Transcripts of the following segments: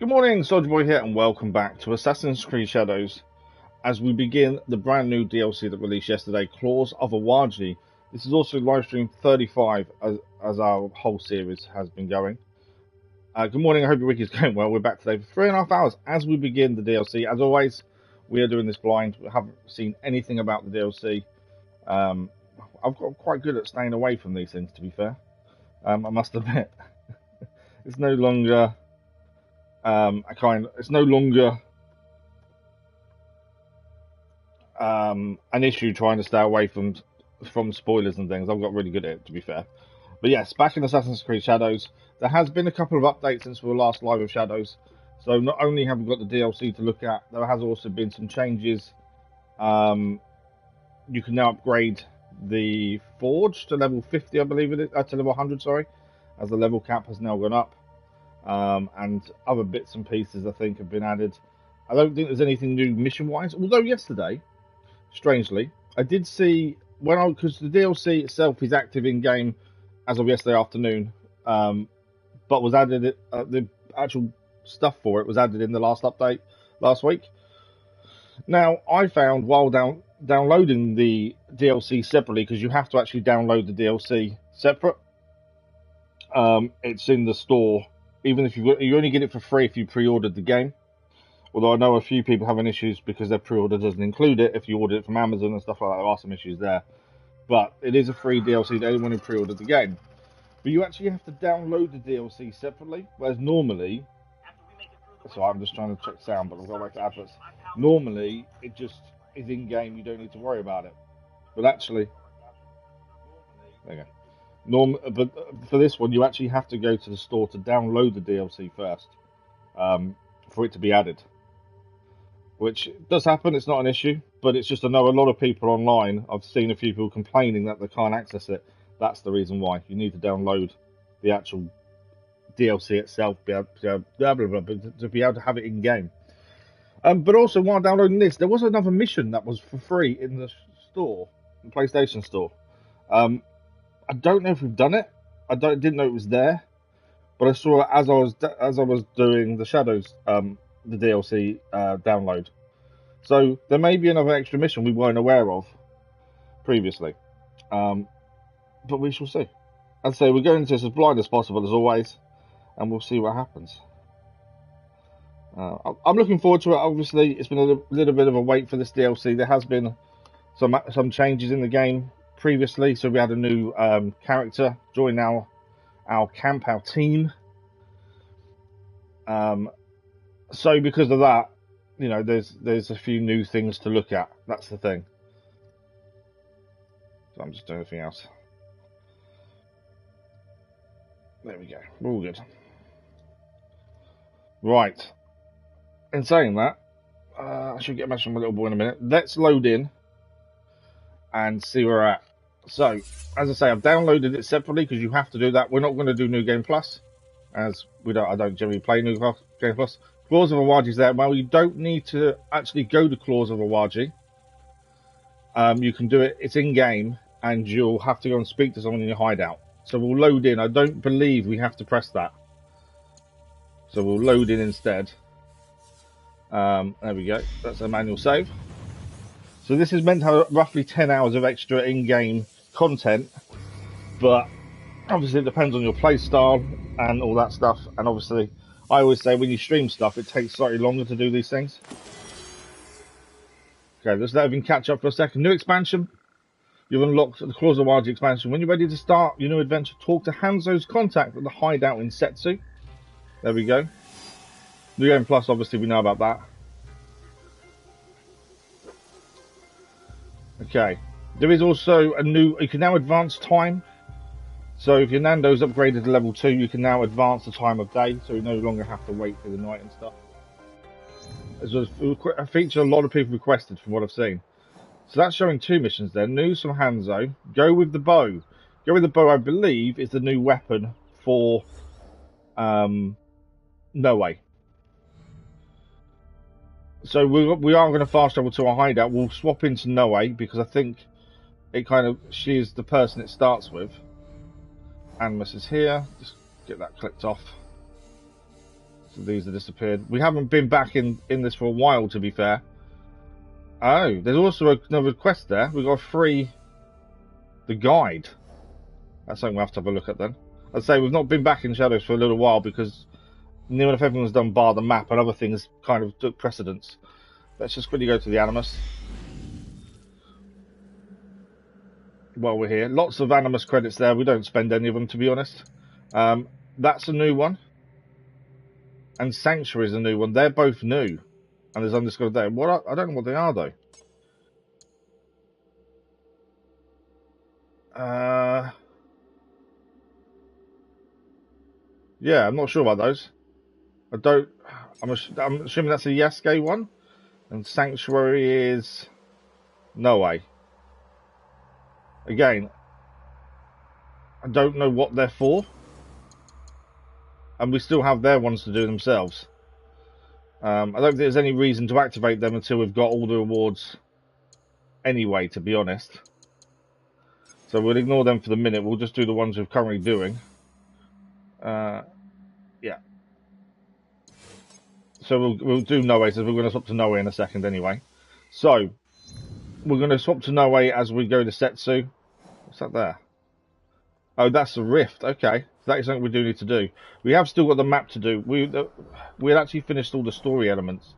Good morning, Soldier Boy here, and welcome back to Assassin's Creed Shadows as we begin the brand new DLC that released yesterday, Claws of Awaji. This is also live stream 35 as our whole series has been going. Good morning, I hope your week is going well. We're back today for 3.5 hours as we begin the DLC. As always, we are doing this blind. We haven't seen anything about the DLC. I've got quite good at staying away from these things, to be fair. I must admit. It's no longer... it's no longer an issue trying to stay away from spoilers and things. I've got really good at it, to be fair. But yes, back in Assassin's Creed Shadows, there has been a couple of updates since we were last live with Shadows. So not only have we got the DLC to look at, there has also been some changes. You can now upgrade the Forge to level 50, I believe it is, to level 100, sorry, as the level cap has now gone up. And other bits and pieces I think have been added. I don't think there's anything new mission wise, although yesterday, strangely, I did see because the DLC itself is active in game as of yesterday afternoon, but was added the actual stuff for it was added in the last update last week. Now I found while downloading the DLC separately, because you have to actually download the DLC separate, it's in the store. Even if you only get it for free if you pre-ordered the game. Although I know a few people having issues because their pre-order doesn't include it. If you order it from Amazon and stuff like that, there are some issues there. But it is a free DLC to anyone who pre-ordered the game. But you actually have to download the DLC separately. Whereas normally... So I'm just trying to check sound, but I've got back to adverts. Normally, it just is in-game. You don't need to worry about it. But actually... There you go. But for this one, you actually have to go to the store to download the DLC first for it to be added. Which does happen, it's not an issue, but it's just I know a lot of people online, I've seen a few people complaining that they can't access it. That's the reason why. You need to download the actual DLC itself to be able to have it in-game. But also, while downloading this, there was another mission that was for free in the store, the PlayStation Store. I don't know if we've done it. Didn't know it was there, but I saw it as I was doing the Shadows, the DLC download. So there may be another extra mission we weren't aware of previously, but we shall see. I'd say we're going into this as blind as possible as always, and we'll see what happens. I'm looking forward to it. Obviously, it's been a little bit of a wait for this DLC. There has been some changes in the game previously, so we had a new character join our camp, our team. So because of that, you know, there's a few new things to look at. That's the thing. So I'm just doing anything else. There we go. We're all good. Right. In saying that, I should get a message from my little boy in a minute. Let's load in and see where we're at. So, as I say, I've downloaded it separately because you have to do that. We're not going to do New Game Plus, as I don't generally play New Game Plus. Claws of Awaji is there. Well, you don't need to actually go to Claws of Awaji. You can do it. It's in game, and you'll have to go and speak to someone in your hideout. So we'll load in. I don't believe we have to press that. So we'll load in instead. There we go. That's a manual save. So this is meant to have roughly 10 hours of extra in-game content, but obviously it depends on your play style and all that stuff. And obviously, I always say when you stream stuff, it takes slightly longer to do these things. Okay, let's let everything catch up for a second. New expansion. You've unlocked the Claws of Awaji expansion. When you're ready to start your new adventure, talk to Hanzo's contact at the hideout in Setsu. There we go. New Game Plus, obviously we know about that. Okay, there is also a new, you can now advance time. So if your Nando's upgraded to level 2, you can now advance the time of day, so you no longer have to wait for the night and stuff. It's a feature a lot of people requested from what I've seen. So that's showing 2 missions there. News from Hanzo. Go with the bow. Go with the bow, I believe, is the new weapon for Naoe. So we are going to fast travel to our hideout. We'll swap into Naoe because I think she is the person it starts with. Animus is here. Just get that clicked off. So these have disappeared. We haven't been back in this for a while, to be fair. Oh, there's also another quest there. We've got to free the guide. That's something we'll have to have a look at then. I'd say we've not been back in Shadows for a little while because near enough everything was done bar the map and other things kind of took precedence. Let's just quickly go to the Animus. While we're here. Lots of Animus credits there. We don't spend any of them, to be honest. That's a new one. And Sanctuary is a new one. They're both new. And there's undiscovered there. What I don't know what they are, though. Yeah, I'm not sure about those. I'm assuming that's a Yasuke one. And Sanctuary is Naoe. Again, I don't know what they're for. And we still have their ones to do themselves. I don't think there's any reason to activate them until we've got all the rewards anyway, to be honest. So we'll ignore them for the minute. We'll just do the ones we're currently doing. Yeah. So we'll do Naoe, so we're going to swap to Naoe in a second anyway. So, we're going to swap to Naoe as we go to Setsu. What's that there? Oh, that's the rift. Okay. So that is something we do need to do. We have still got the map to do. We had actually finished all the story elements.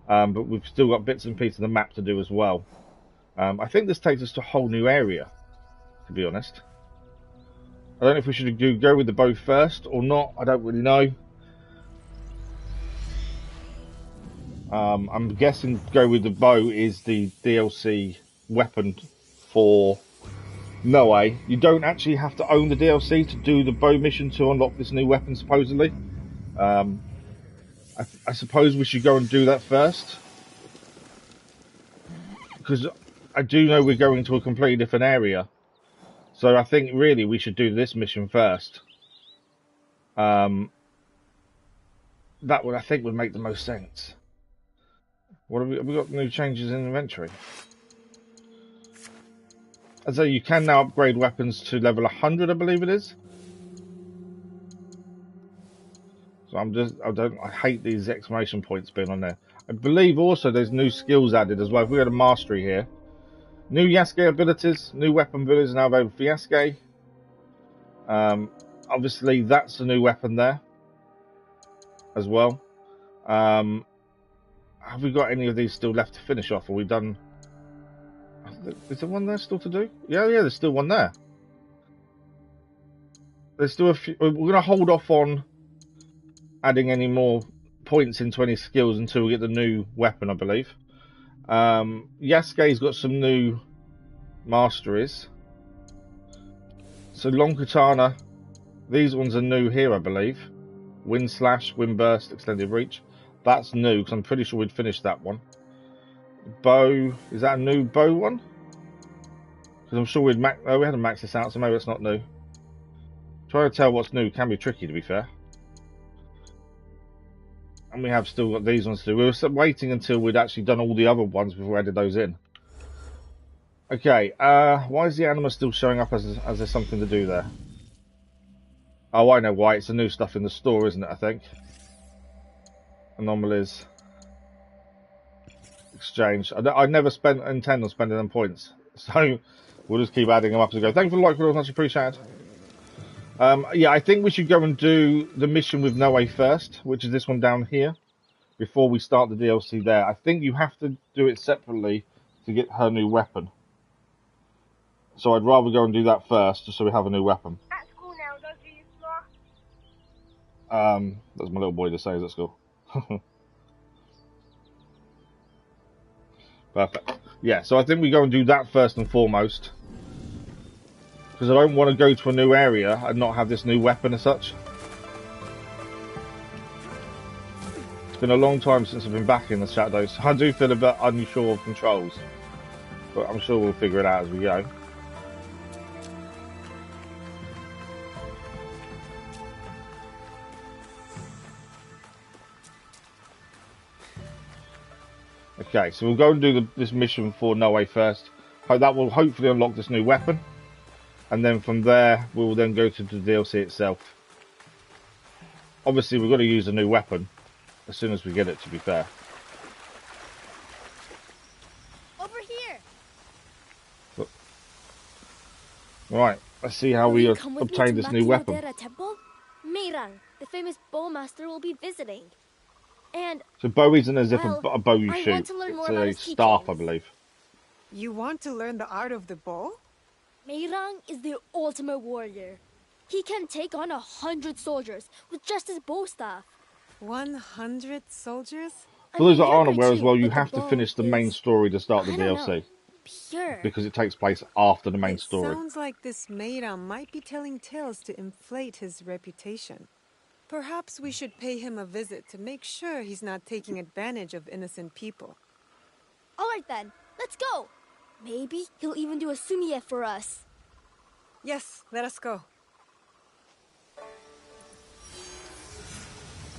But we've still got bits and pieces of the map to do as well. I think this takes us to a whole new area, to be honest. I don't know if we should go with the bow first or not. I don't really know. I'm guessing go with the bow is the DLC weapon for Naoe. You don't actually have to own the DLC to do the bow mission to unlock this new weapon, supposedly. I suppose we should go and do that first. Because I do know we're going to a completely different area. So I think really we should do this mission first. That would, I think, would make the most sense. What have we got new changes in inventory? As though you can now upgrade weapons to level 100, I believe it is. So I hate these exclamation points being on there. I believe also there's new skills added as well. If we go to mastery here, new Yasuke abilities, new weapon abilities are now available for Yasuke. Obviously that's a new weapon there as well. Have we got any of these still left to finish off? Are we done? Is there one there still to do? Yeah, there's still one there. There's still a few. We're going to hold off on adding any more points into any skills until we get the new weapon, I believe. Yasuke's got some new masteries. So long katana, these ones are new here, I believe. Wind slash, wind burst, extended reach. That's new, because I'm pretty sure we'd finished that one. Bow, is that a new bow one? Because I'm sure we hadn't maxed this out, so maybe it's not new. Trying to tell what's new can be tricky, to be fair. And we have still got these ones to do. We were waiting until we'd actually done all the other ones before we added those in. Okay, why is the animal still showing up as there's something to do there? Oh, I know why. It's the new stuff in the store, isn't it, I think? Anomalies. Exchange. I never intend on spending them points. So, we'll just keep adding them up as we go. Thank you for the like, video, much appreciated. Yeah, I think we should go and do the mission with Naoe first, which is this one down here, before we start the DLC there. I think you have to do it separately to get her new weapon. So I'd rather go and do that first, just so we have a new weapon. At school now, don't do your floor. That's my little boy to say, is at school. Perfect. Yeah, so I think we go and do that first and foremost. Because I don't want to go to a new area and not have this new weapon as such. It's been a long time since I've been back in the Shadows. I do feel a bit unsure of controls. But I'm sure we'll figure it out as we go. Okay, so we'll go and do this mission for Naoe first. That will hopefully unlock this new weapon. And then from there, we will then go to the DLC itself. Obviously, we've got to use a new weapon as soon as we get it, to be fair. Over here. But, right, let's see how we obtain this new weapon. Temple? Meirang, the famous bowmaster, will be visiting. And So bow isn't as if well, a bow you I shoot. want to learn more It's about a his staff, I teachings. believe. You want to learn the art of the bow? Meirang is the ultimate warrior. He can take on 100 soldiers with just his bow staff. 100 soldiers? For those that aren't you're aware great as well, too, you but the have to bow finish the main is, story to start the I don't DLC. know, pure. Because it takes place after the main It story. sounds like this Meira might be telling tales to inflate his reputation. Perhaps we should pay him a visit to make sure he's not taking advantage of innocent people. All right then, let's go. Maybe he'll even do a sumie for us. Yes, let us go.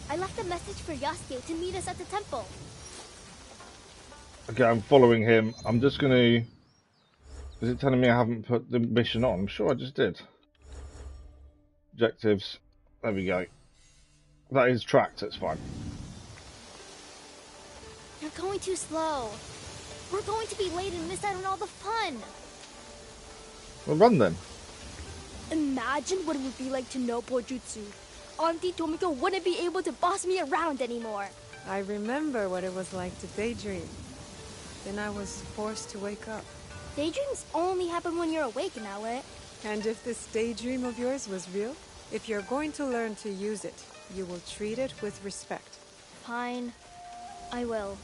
I left a message for Yasuke to meet us at the temple. Okay, I'm following him. I'm just going to... Is it telling me I haven't put the mission on? I'm sure I just did. Objectives. There we go. That is tracked, that's fine. You're going too slow. We're going to be late and miss out on all the fun. Well, run then. Imagine what it would be like to know Pojutsu. Auntie Tomiko wouldn't be able to boss me around anymore. I remember what it was like to daydream. Then I was forced to wake up. Daydreams only happen when you're awake, Naoe. And if this daydream of yours was real, if you're going to learn to use it, you will treat it with respect. Fine. I will.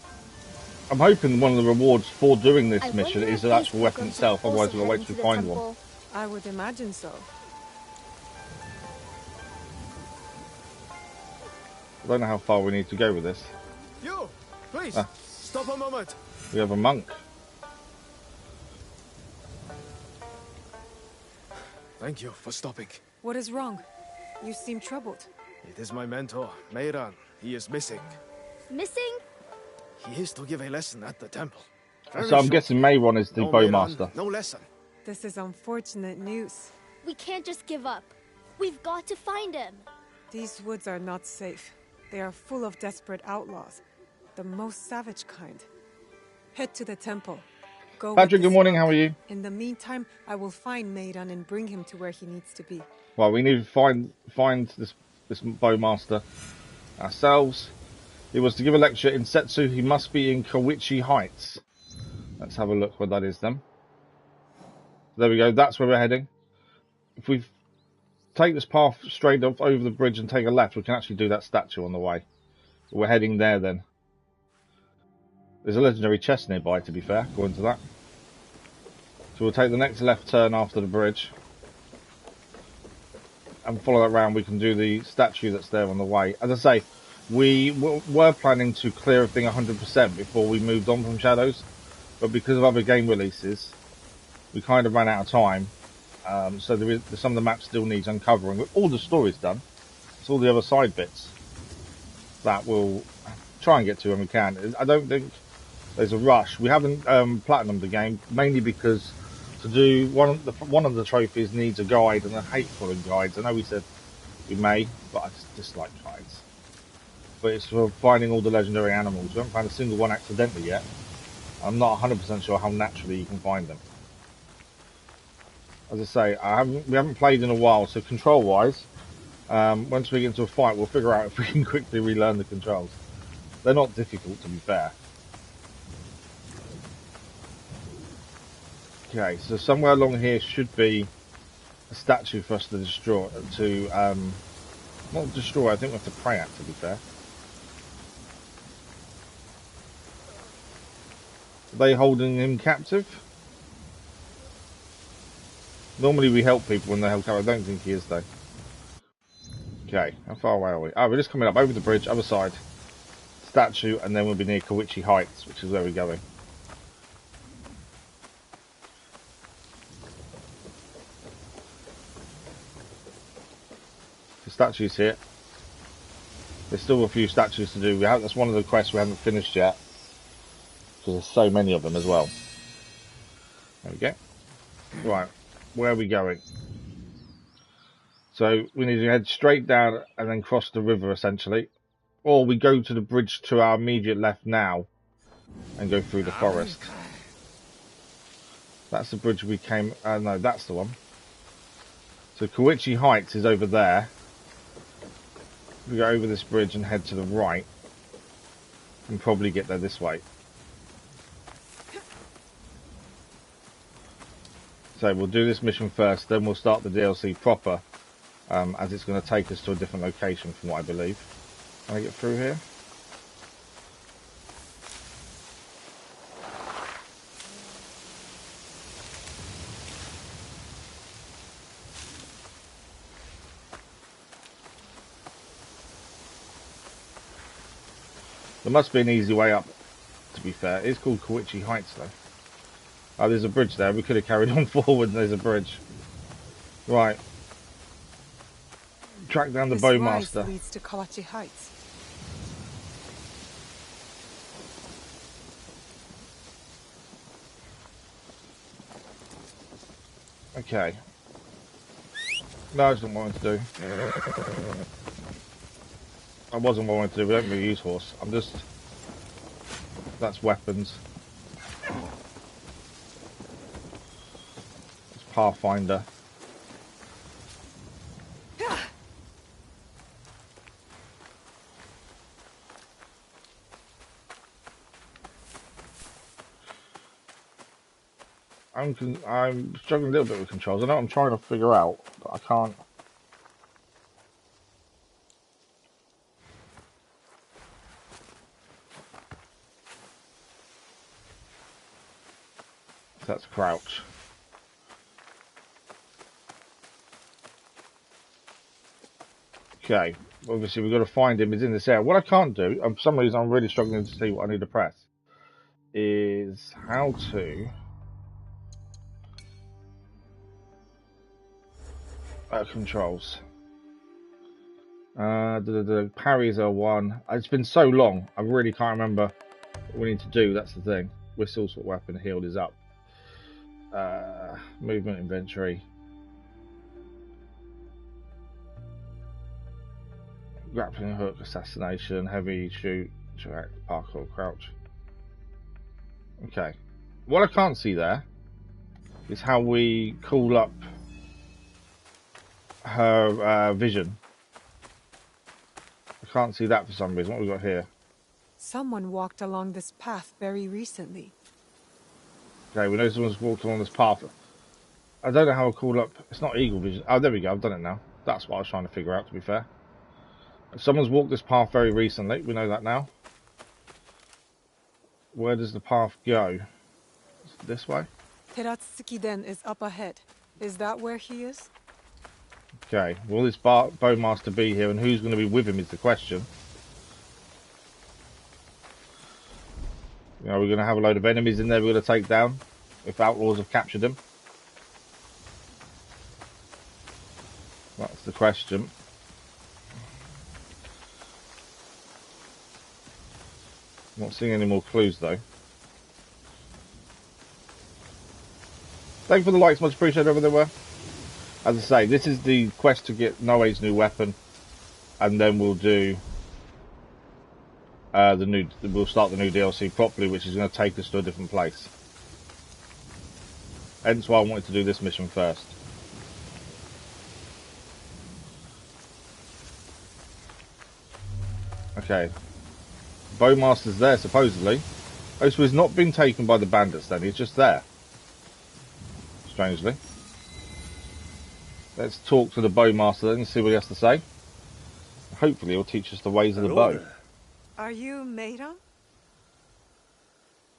I'm hoping one of the rewards for doing this I mission wonder is if the these actual weapon pilgrims itself, are otherwise also we'll wait heading to to the find temple. one. I would imagine so. I don't know how far we need to go with this. You! Please! Stop a moment! We have a monk. Thank you for stopping. What is wrong? You seem troubled. It is my mentor, Meiran. He is missing. Missing? He is to give a lesson at the temple. So I'm guessing Mayron is the no bowmaster. Meiran, no lesson. This is unfortunate news. We can't just give up. We've got to find him. These woods are not safe. They are full of desperate outlaws. The most savage kind. Head to the temple. Go Patrick, good morning, how are you? In the meantime, I will find Meiran and bring him to where he needs to be. Well, we need to find this bowmaster ourselves. He was to give a lecture in Setsu. He must be in Koichi Heights. Let's have a look where that is then. There we go, that's where we're heading. If we take this path straight up over the bridge and take a left, we can actually do that statue on the way. We're heading there then. There's a legendary chest nearby, to be fair, according to that. So we'll take the next left turn after the bridge. And follow that round, we can do the statue that's there on the way. As I say, we were planning to clear everything 100% before we moved on from Shadows. But because of other game releases, we kind of ran out of time. So some of the maps still needs uncovering. But all the story's done. It's all the other side bits that we'll try and get to when we can. I don't think there's a rush. We haven't platinumed the game, mainly because to do one of the trophies needs a guide, and I hate following guides. I know we said we may, but I just dislike guides. But it's for finding all the legendary animals. We haven't found a single one accidentally yet. I'm not 100% sure how naturally you can find them. As I say, we haven't played in a while, so control-wise, once we get into a fight, we'll figure out if we can quickly relearn the controls. They're not difficult, to be fair. Okay, so somewhere along here should be a statue for us to destroy, not destroy, I think we have to pray at, to be fair. Are they holding him captive? Normally we help people when they're held captive. I don't think he is though. Okay, how far away are we? Oh, we're just coming up over the bridge, other side. Statue, and then we'll be near Koichi Heights, which is where we're going. The statue's here. There's still a few statues to do. That's one of the quests we haven't finished yet. Because there's so many of them as well. There we go. Right, where are we going? So we need to head straight down and then cross the river, essentially. Or we go to the bridge to our immediate left now and go through the forest. That's the bridge we came... no, that's the one. So Koichi Heights is over there. We go over this bridge and head to the right. We can probably get there this way. So we'll do this mission first, then we'll start the DLC proper, as it's going to take us to a different location from what I believe. Can I get through here? There must be an easy way up, to be fair. It's called Koichi Heights, though. Oh, there's a bridge there. We could have carried on forward and there's a bridge. Right. Track down the Bowmaster. Leads to Kawachi Heights. Okay. No, I didn't want to do. That wasn't what I wanted to do. We don't really use horse. I'm just... That's weapons. It's Pathfinder. I'm struggling a little bit with controls. I know what I'm trying to figure out, but I can't. That's crouch. Okay, obviously we've got to find him. He's in this area. What I can't do, and for some reason I'm really struggling to see what I need to press, is how to... controls. The parries are one. It's been so long, I really can't remember what we need to do. That's the thing. Whistle sort of weapon, healed is up. Movement inventory. Grappling hook, assassination, heavy shoot, track, parkour, crouch. Okay. What I can't see there is how we call up her vision. I can't see that for some reason. What have we got here? Someone walked along this path very recently. Okay, we know someone's walked along this path. I don't know how I call up... It's not eagle vision. Oh, there we go. I've done it now. That's what I was trying to figure out, to be fair. Someone's walked this path very recently. We know that now. Where does the path go? This way? Teratsuki-den is up ahead. Is that where he is? Okay. Will this Bowmaster be here, and who's going to be with him is the question. You know, we're going to have a load of enemies in there we're going to take down if outlaws have captured him. That's the question. Not seeing any more clues though. Thank you for the likes, much appreciated over there. As I say, this is the quest to get Naoe's new weapon, and then we'll do we'll start the new DLC properly, which is going to take us to a different place. Hence why I wanted to do this mission first. Okay. Bowmaster's there, supposedly. Oh, so he's not been taken by the bandits then, he's just there. Strangely. Let's talk to the Bowmaster then and see what he has to say. Hopefully he'll teach us the ways of the bow. Are you Meira?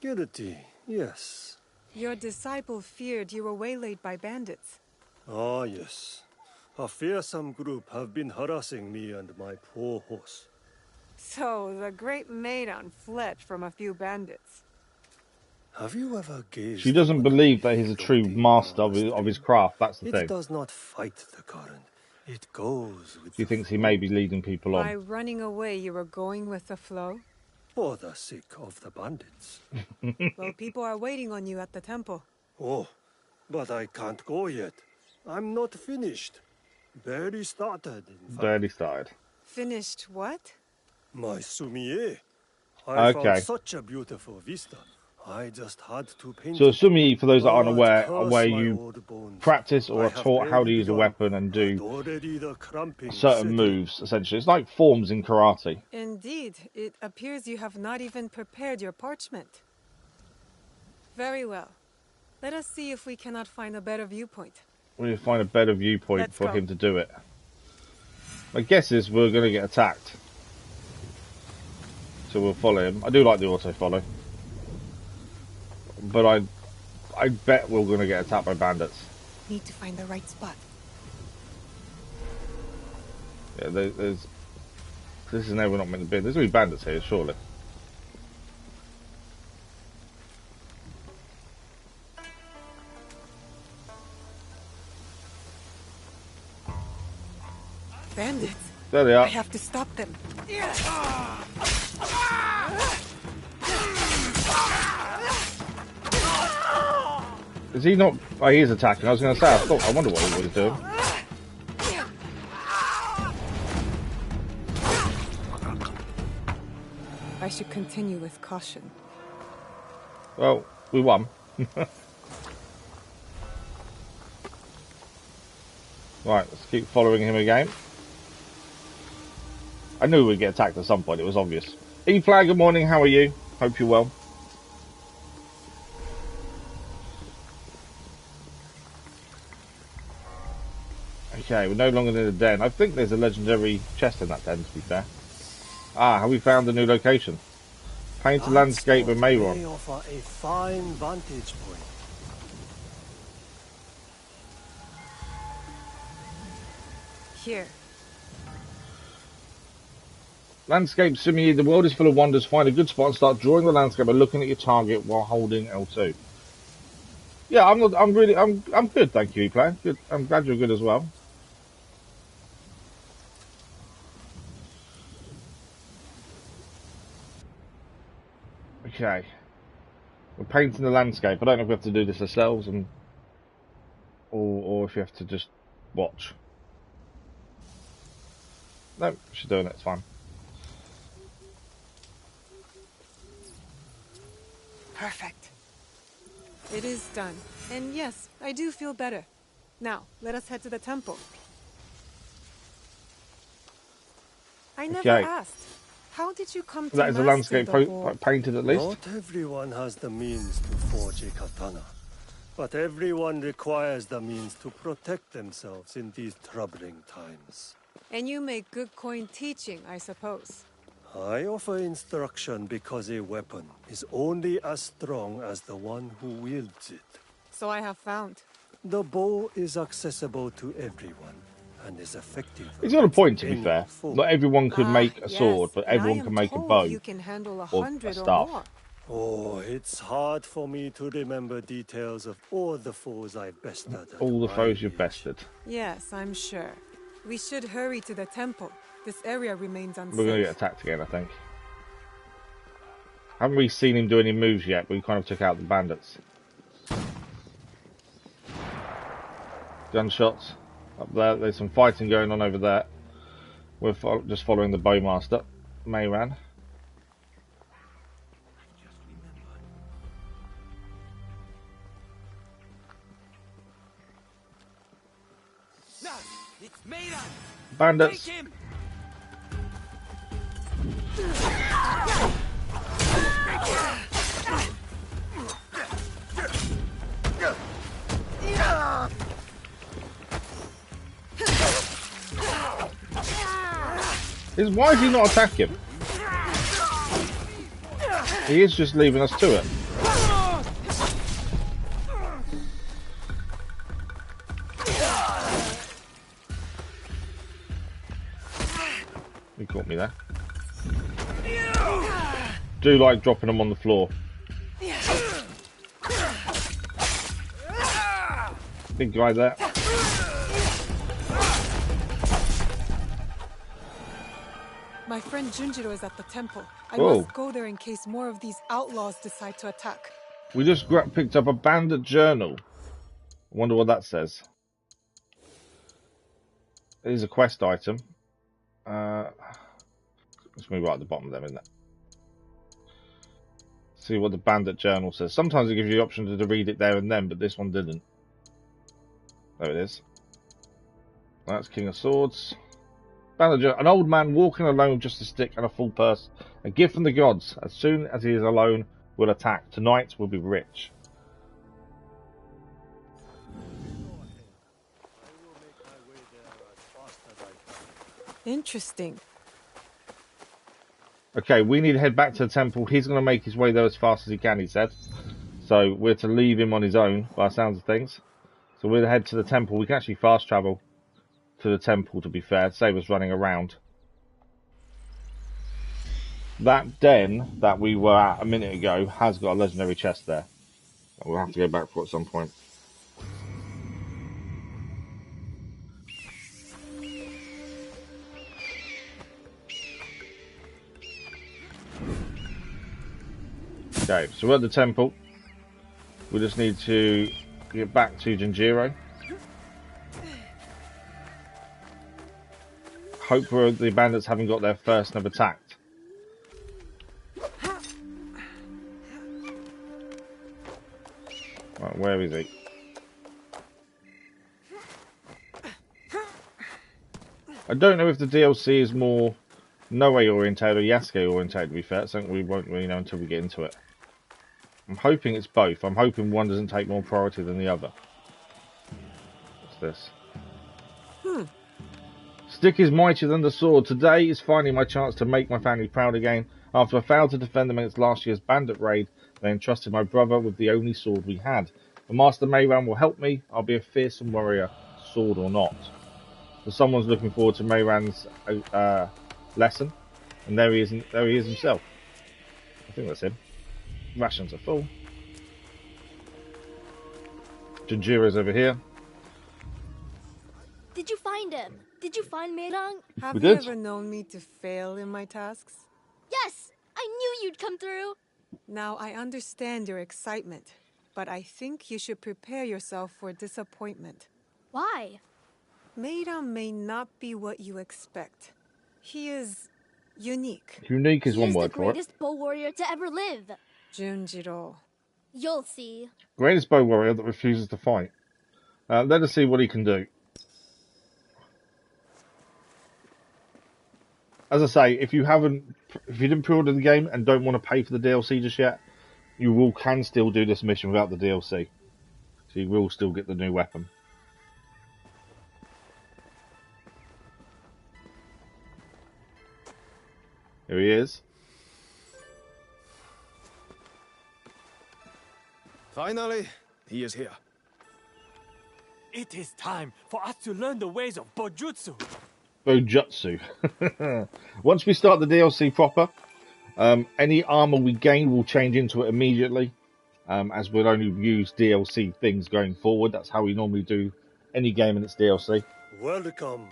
Guilty, yes. Your disciple feared you were waylaid by bandits. Ah, yes. A fearsome group have been harassing me and my poor horse. So, the great Meiran fled from a few bandits. Have you ever gazed... She doesn't believe that he's a true master of his craft, that's the thing. It does not fight the current. It goes with... She thinks he may be leading people on. By running away, you were going with the flow? For the sake of the bandits. Well, people are waiting on you at the temple. Oh, but I can't go yet. I'm not finished. Barely started, in fact. Barely started. Finished what? My Sumie. I found Okay. such a beautiful vista. I just had to paint So it. Sumi, for those that aren't But aware, are curse where my you old bones. practice or I are have taught how to barely use a begun, weapon and do but already the cramping certain set in. moves, essentially. It's like forms in karate. Indeed, it appears you have not even prepared your parchment. Very well. Let us see if we cannot find a better viewpoint. We need to find a better viewpoint Let's for go. him to do it. My guess is we're going to get attacked. So we'll follow him. I do like the auto-follow. But I bet we're going to get attacked by bandits. Need to find the right spot. Yeah, there's... This is never not meant to be. There's going to be bandits here, surely. Bandits? There they are. I have to stop them. Is he not... Oh, he is attacking. I was going to say, I wonder what he was doing. I should continue with caution. Well, we won. Right, let's keep following him again. I knew we'd get attacked at some point, it was obvious. E-Flag, good morning, how are you? Hope you're well. Okay, we're no longer in the den. I think there's a legendary chest in that den, to be fair. Ah, have we found a new location? Painted landscape of Mayron. They offer a fine vantage point. Here. Landscape Simi, the world is full of wonders. Find a good spot and start drawing the landscape by looking at your target while holding L2. Yeah, I'm good, thank you, E-Play. Good. I'm glad you're good as well. Okay. We're painting the landscape. I don't know if we have to do this ourselves or if you have to just watch. No, she's doing it, it's fine. Perfect. It is done. And yes, I do feel better. Now, let us head to the temple. I never asked. How did you come to That is a master landscape the bow? painted at least. Not everyone has the means to forge a katana, but everyone requires the means to protect themselves in these troubling times. And you make good coin teaching, I suppose. I offer instruction because a weapon is only as strong as the one who wields it. So I have found. The bow is accessible to everyone and is effective. He's got a point, to be against fair. any foe. Not everyone could make a Yes, sword, but and everyone I am can make a told bow You can handle or a 100 or staff. more. Oh, it's hard for me to remember details of all the foes I bested. at All the my foes you've age. bested. Yes, I'm sure. We should hurry to the temple. This area remains unsafe. We're going to get attacked again, I think. Haven't we seen him do any moves yet? We kind of took out the bandits. Gunshots. Up there. There's some fighting going on over there. We're just following the bowmaster, Mayran. It's Mayran. Bandits. Take him. Why is he not attacking him? He is just leaving us to it. He caught me there. Do like dropping them on the floor. Big guy there. My friend Junjiro is at the temple. I Whoa. must go there in case more of these outlaws decide to attack. We just picked up a bandit journal. I wonder what that says. It is a quest item. Let's move right at the bottom of them, isn't it? See what the bandit journal says. Sometimes it gives you the option to read it there and then, but this one didn't. There it is. That's King of Swords. Bandit journal. An old man walking alone with just a stick and a full purse. A gift from the gods. As soon as he is alone, we'll attack. Tonight we'll be rich. Interesting. Okay, we need to head back to the temple. He's going to make his way there as fast as he can, he said. So we're to leave him on his own, by the sounds of things. So we'll head to the temple. We can actually fast travel to the temple, to be fair, to save us running around. That den that we were at a minute ago has got a legendary chest there. We'll have to go back for it at some point. Okay, so we're at the temple. We just need to get back to Jinjiro. Hope the bandits haven't got there first and have attacked. Right, where is he? I don't know if the DLC is more Naoe orientated or Yasuke orientated, to be fair. It's something we won't really know until we get into it. I'm hoping it's both. I'm hoping one doesn't take more priority than the other. What's this? Stick is mightier than the sword. Today is finally my chance to make my family proud again. After I failed to defend them against last year's bandit raid, they entrusted my brother with the only sword we had. The Master Meiran will help me. I'll be a fearsome warrior, sword or not. So someone's looking forward to Meiran's lesson, and there he is. There he is himself. I think that's him. Rations are full. Jinjiro's over here. Did you find him? Did you find Meirang? Have We you did. ever known me to fail in my tasks? Yes! I knew you'd come through! Now, I understand your excitement, but I think you should prepare yourself for disappointment. Why? Meiran may not be what you expect. He is unique. Unique is He one is the word for it. greatest bow warrior to ever live. Junjiro. You'll see. Greatest bow warrior that refuses to fight. Let us see what he can do. As I say, if you didn't pre-order the game and don't want to pay for the DLC just yet, you can still do this mission without the DLC. So you will still get the new weapon. Here he is. Finally, he is here. It is time for us to learn the ways of Bojutsu. Bojutsu. Once we start the DLC proper, any armor we gain will change into it immediately, as we'll only use DLC things going forward. That's how we normally do any game in its DLC. Welcome.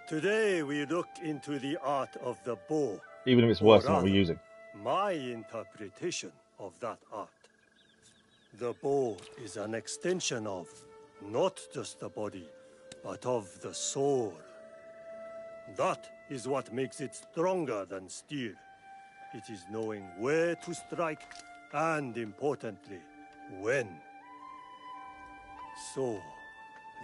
Today we look into the art of the bow. Even if it's worse than what we're using. My interpretation of that art. The bow is an extension of not just the body, but of the soul. That is what makes it stronger than steel. It is knowing where to strike and, importantly, when. So,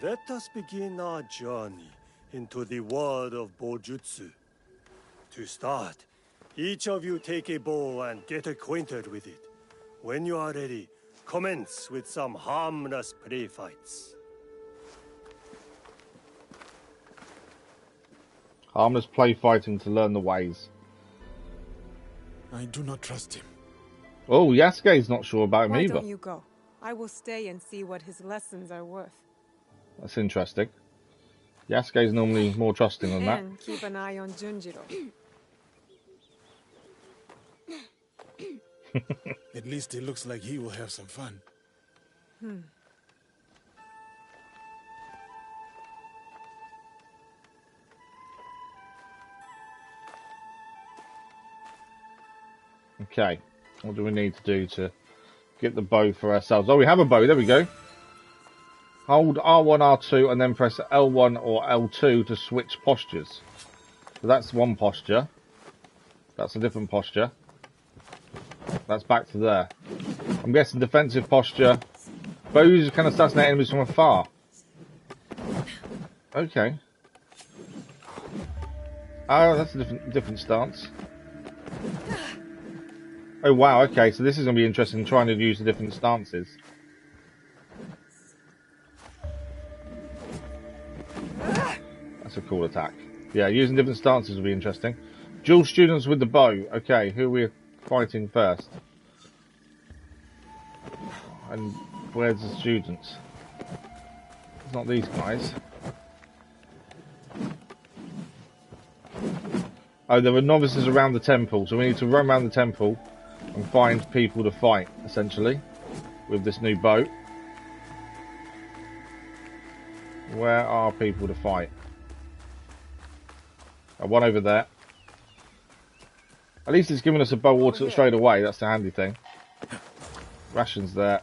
let us begin our journey into the world of Bojutsu. To start, each of you take a bow and get acquainted with it. When you are ready, commence with some harmless play fights. Harmless play fighting to learn the ways. I do not trust him. Oh, Yasuke's not sure about him Why either. don't you go? I will stay and see what his lessons are worth. That's interesting. Yasuke's normally more trusting than that. And keep an eye on Junjiro. At least it looks like he will have some fun. Okay, what do we need to do to get the bow for ourselves? Oh, we have a bow. There we go. Hold R1, R2, and then press L1 or L2 to switch postures. So that's one posture. That's a different posture. That's back to there. I'm guessing defensive posture. Bows can assassinate enemies from afar. Okay. Oh, that's a different stance. Oh wow, okay, so this is going to be interesting, trying to use the different stances. That's a cool attack. Yeah, using different stances will be interesting. Dual students with the bow. Okay, who are we fighting first? And where's the students? It's not these guys. Oh, there are novices around the temple, so we need to run around the temple and find people to fight, essentially, with this new boat. Where are people to fight? Oh, one over there. At least it's giving us a bow water straight away, that's the handy thing. Rations there.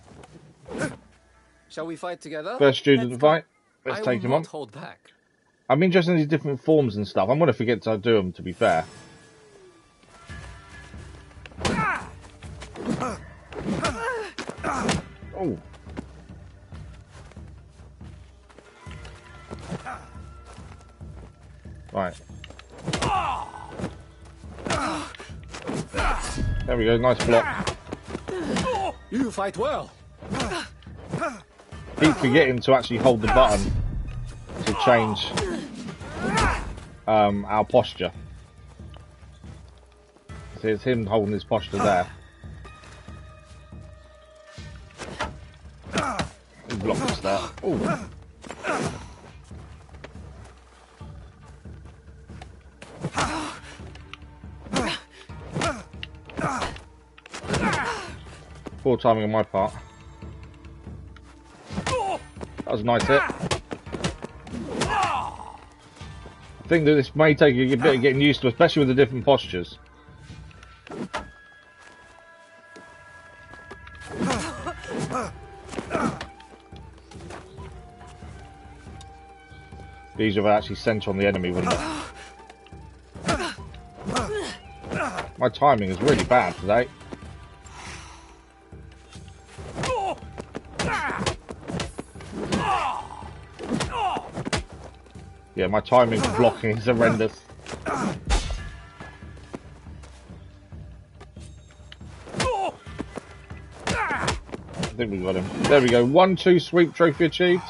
Shall we fight together? First student to fight. Let's take him on. Hold back. I'm interested in these different forms and stuff. I'm going to forget to do them, to be fair. Oh. Right. There we go, nice block. You fight well. Keep forgetting to actually hold the button to change our posture. So it's him holding his posture there. He blocked us there. Ooh. Poor timing on my part. That was a nice hit. I think that this may take a bit of getting used to, especially with the different postures. These are actually center on the enemy, wouldn't it? My timing is really bad today. Yeah, my timing for blocking is horrendous. I think we got him. There we go. 1-2 sweep trophy achieved.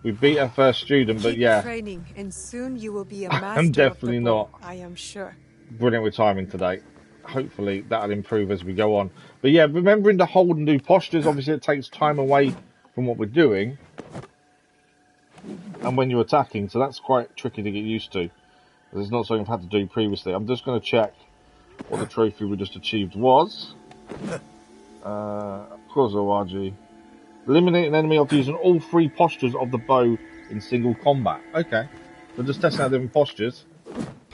We beat our first student, but yeah. Keep training, and soon you will be a master. I'm definitely of the bow, not. I am sure. Brilliant with timing today. Hopefully that'll improve as we go on. But yeah, remembering to hold and do postures, obviously it takes time away from what we're doing. And when you're attacking, so that's quite tricky to get used to. It's not something I've had to do previously. I'm just going to check what the trophy we just achieved was. Claws of Awaji. Eliminate an enemy after using all 3 postures of the bow in single combat. Okay. So just testing out different postures.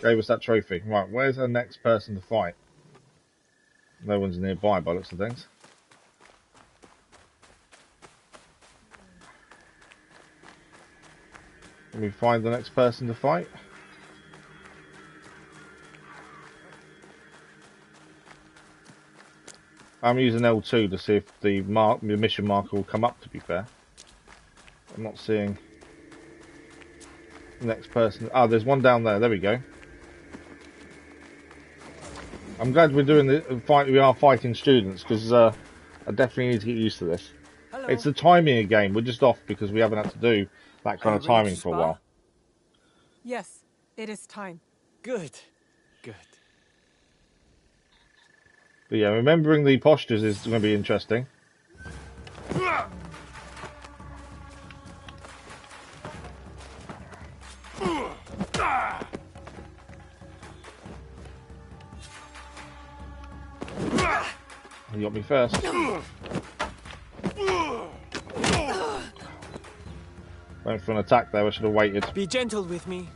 Gave us that trophy. Right, where's our next person to fight? No one's nearby by looks of things. Can we find the next person to fight? I'm using L2 to see if the mission marker will come up, to be fair. I'm not seeing the next person. Ah, there's one down there. There we go. I'm glad we're doing the fight. We are fighting students, because I definitely need to get used to this. Hello. It's the timing again. We're just off because we haven't had to do that kind of timing for a while. Yes, it is time. Good. Good. But yeah, remembering the postures is going to be interesting. You got me first. Went for an attack there, I should have waited. Be gentle with me.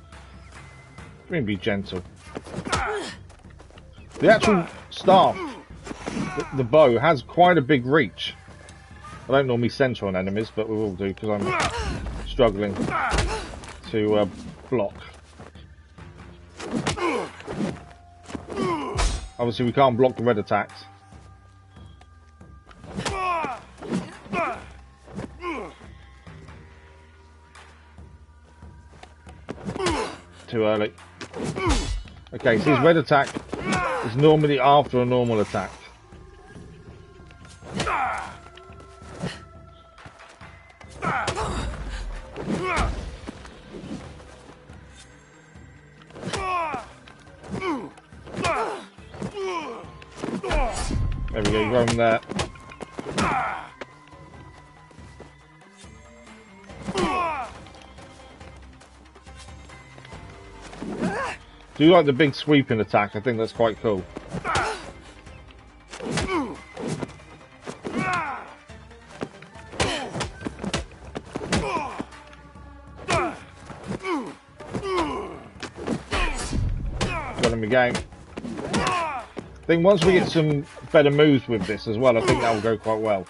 I mean, be gentle. The actual staff, the bow, has quite a big reach. I don't normally center on enemies, but we will do because I'm struggling to block. Obviously, we can't block the red attacks. Too early. Okay, so his red attack is normally after a normal attack. There we go, roam there. Do you like the big sweeping attack? I think that's quite cool. Got him again. I think once we get some better moves with this as well, I think that will go quite well.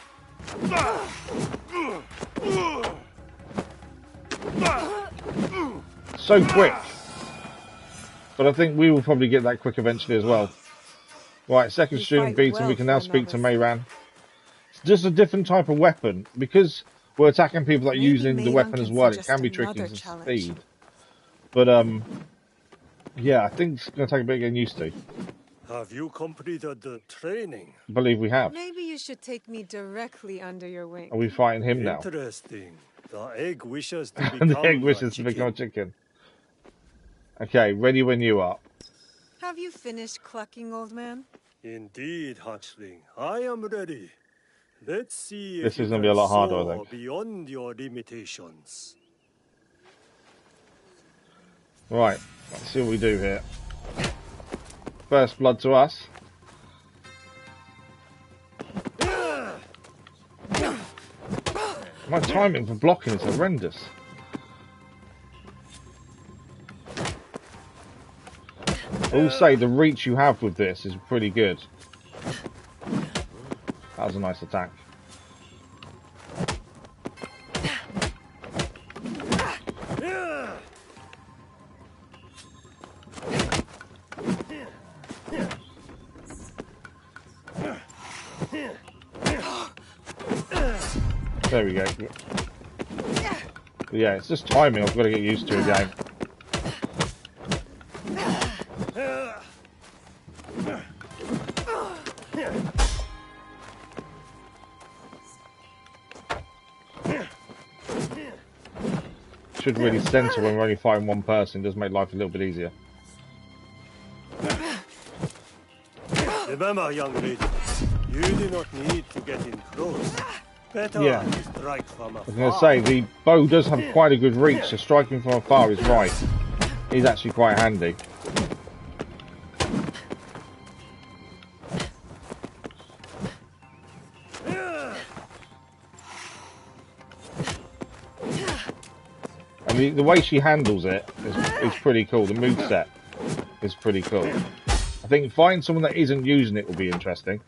So quick. But I think we will probably get that quick eventually as well. Right, second student beaten. We can now speak to Mayran. It's just a different type of weapon. Because we're attacking people that are using the weapon as well, it can be tricky to speed. But, yeah, I think it's going to take a bit of getting used to. Have you completed the training? I believe we have. Maybe you should take me directly under your wing. Are we fighting him now? Interesting. The egg wishes to become The egg wishes to become a chicken. Okay, ready when you are. Have you finished clucking, old man? Indeed, hatchling. I am ready. Let's see This if is going to be a lot harder, I soar think. beyond your limitations. Right, let's see what we do here. First blood to us. My timing for blocking is horrendous. I will say the reach you have with this is pretty good. That was a nice attack. There we go. Yeah, it's just timing I've got to get used to again. Should really center when we're only fighting one person. It does make life a little bit easier. Remember, young lady, you do not need to get in close. Better strike from afar. I was going to say, the bow does have quite a good reach, so striking from afar is right. He's actually quite handy. And the way she handles it is pretty cool. The moveset is pretty cool. I think finding someone that isn't using it will be interesting.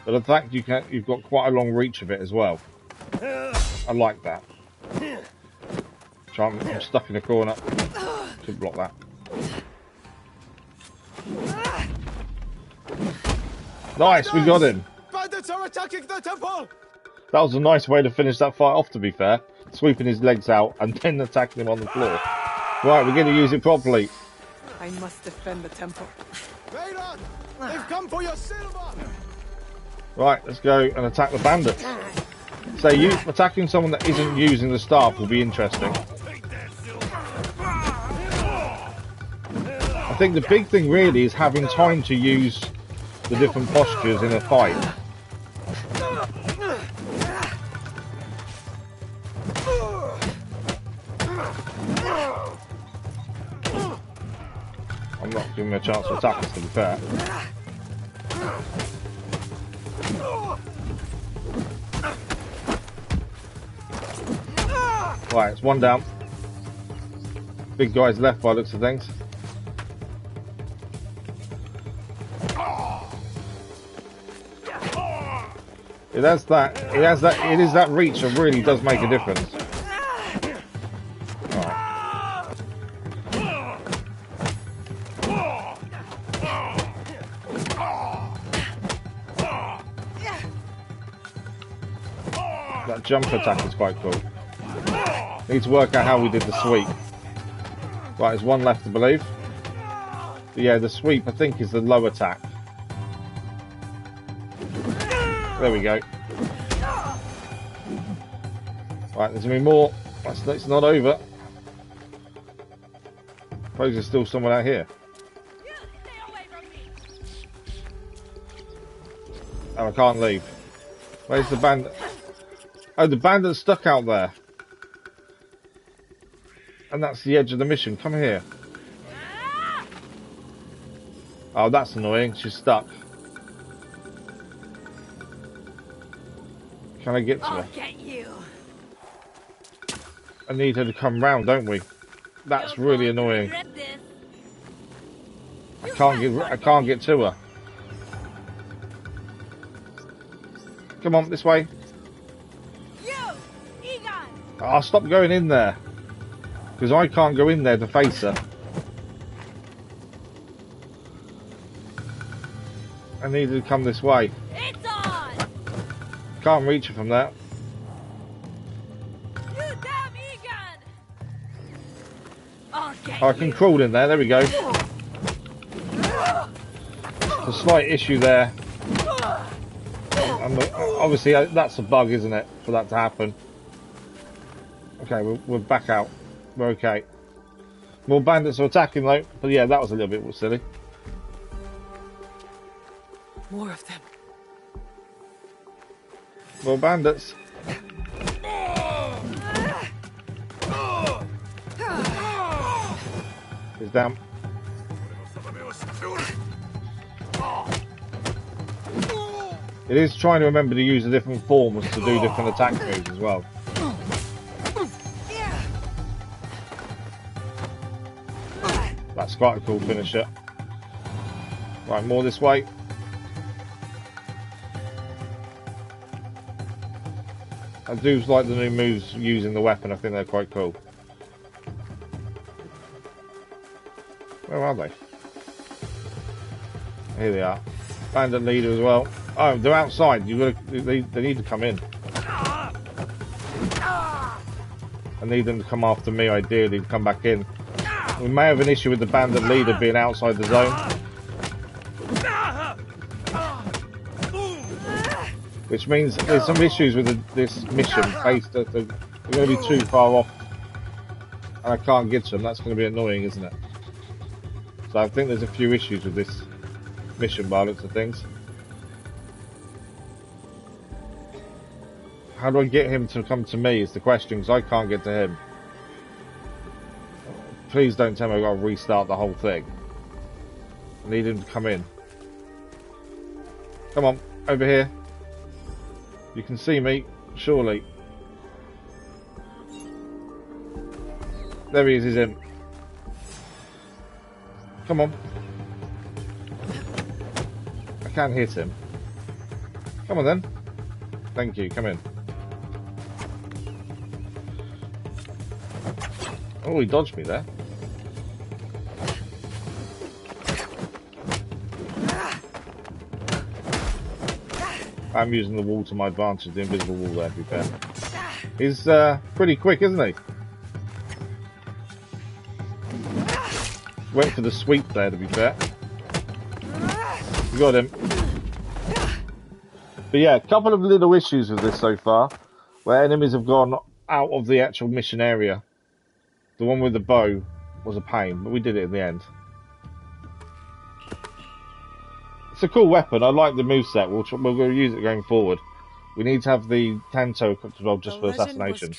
But the fact you've got quite a long reach of it as well. I like that. I'm stuck in a corner. Should block that. Nice, we got him. Bandits are attacking the temple! That was a nice way to finish that fight off, to be fair. Sweeping his legs out and then attacking him on the floor. Right, we're going to use it properly. I must defend the temple. Mayran, they've come for your silver! Right, let's go and attack the bandits. So you attacking someone that isn't using the staff will be interesting. I think the big thing really is having time to use the different postures in a fight. I'm not giving him a chance to attack us, to be fair. Right, it's one down. Big guy's left by the looks of things. It has that. It has that. It is that reach that really does make a difference. Alright. That jump attack is quite cool. Need to work out how we did the sweep. Right, there's one left, I believe. But yeah, the sweep I think is the low attack. There we go. Right, there's gonna be more. It's not over. Suppose there's still someone out here. Oh, I can't leave. Where's the bandit? Oh, the bandit's stuck out there. And that's the edge of the mission. Come here. Oh, that's annoying. She's stuck. Can I get to her? Get you. I need her to come round, don't we? That's really annoying. I can't get to her. Come on, this way. Oh, stop going in there. Because I can't go in there to face her. I need her to come this way. It's on. Can't reach her from there. Oh, I can crawl in there. There we go. There's a slight issue there. Obviously, that's a bug, isn't it, for that to happen? Okay, we're back out. We're okay. More bandits are attacking though, but yeah, that was a little bit silly. More of them. More bandits. He's down. It is trying to remember to use the different forms to do different attack moves as well. That's quite a cool finisher. Right, more this way. I do like the new moves using the weapon. I think they're quite cool. Where are they? Here they are. Bandit leader as well. Oh, they're outside. They need to come in. I need them to come after me, ideally, to come back in. We may have an issue with the bandit leader being outside the zone. Which means there's some issues with this mission based that they're going to be too far off. And I can't get to them. That's going to be annoying, isn't it? So I think there's a few issues with this mission by the looks of things. How do I get him to come to me is the question, because I can't get to him. Please don't tell me I've got to restart the whole thing. I need him to come in. Come on, over here. You can see me, surely. There he is, he's in. Come on. I can't hit him. Come on then. Thank you, come in. Oh, he dodged me there. I'm using the wall to my advantage, the invisible wall there, to be fair. He's pretty quick, isn't he? Went for the sweep there, to be fair. We got him. But yeah, a couple of little issues with this so far, where enemies have gone out of the actual mission area. The one with the bow was a pain, but we did it in the end. It's a cool weapon. I like the moveset. We'll go use it going forward. We need to have the Tanto equipped as well, just for assassination.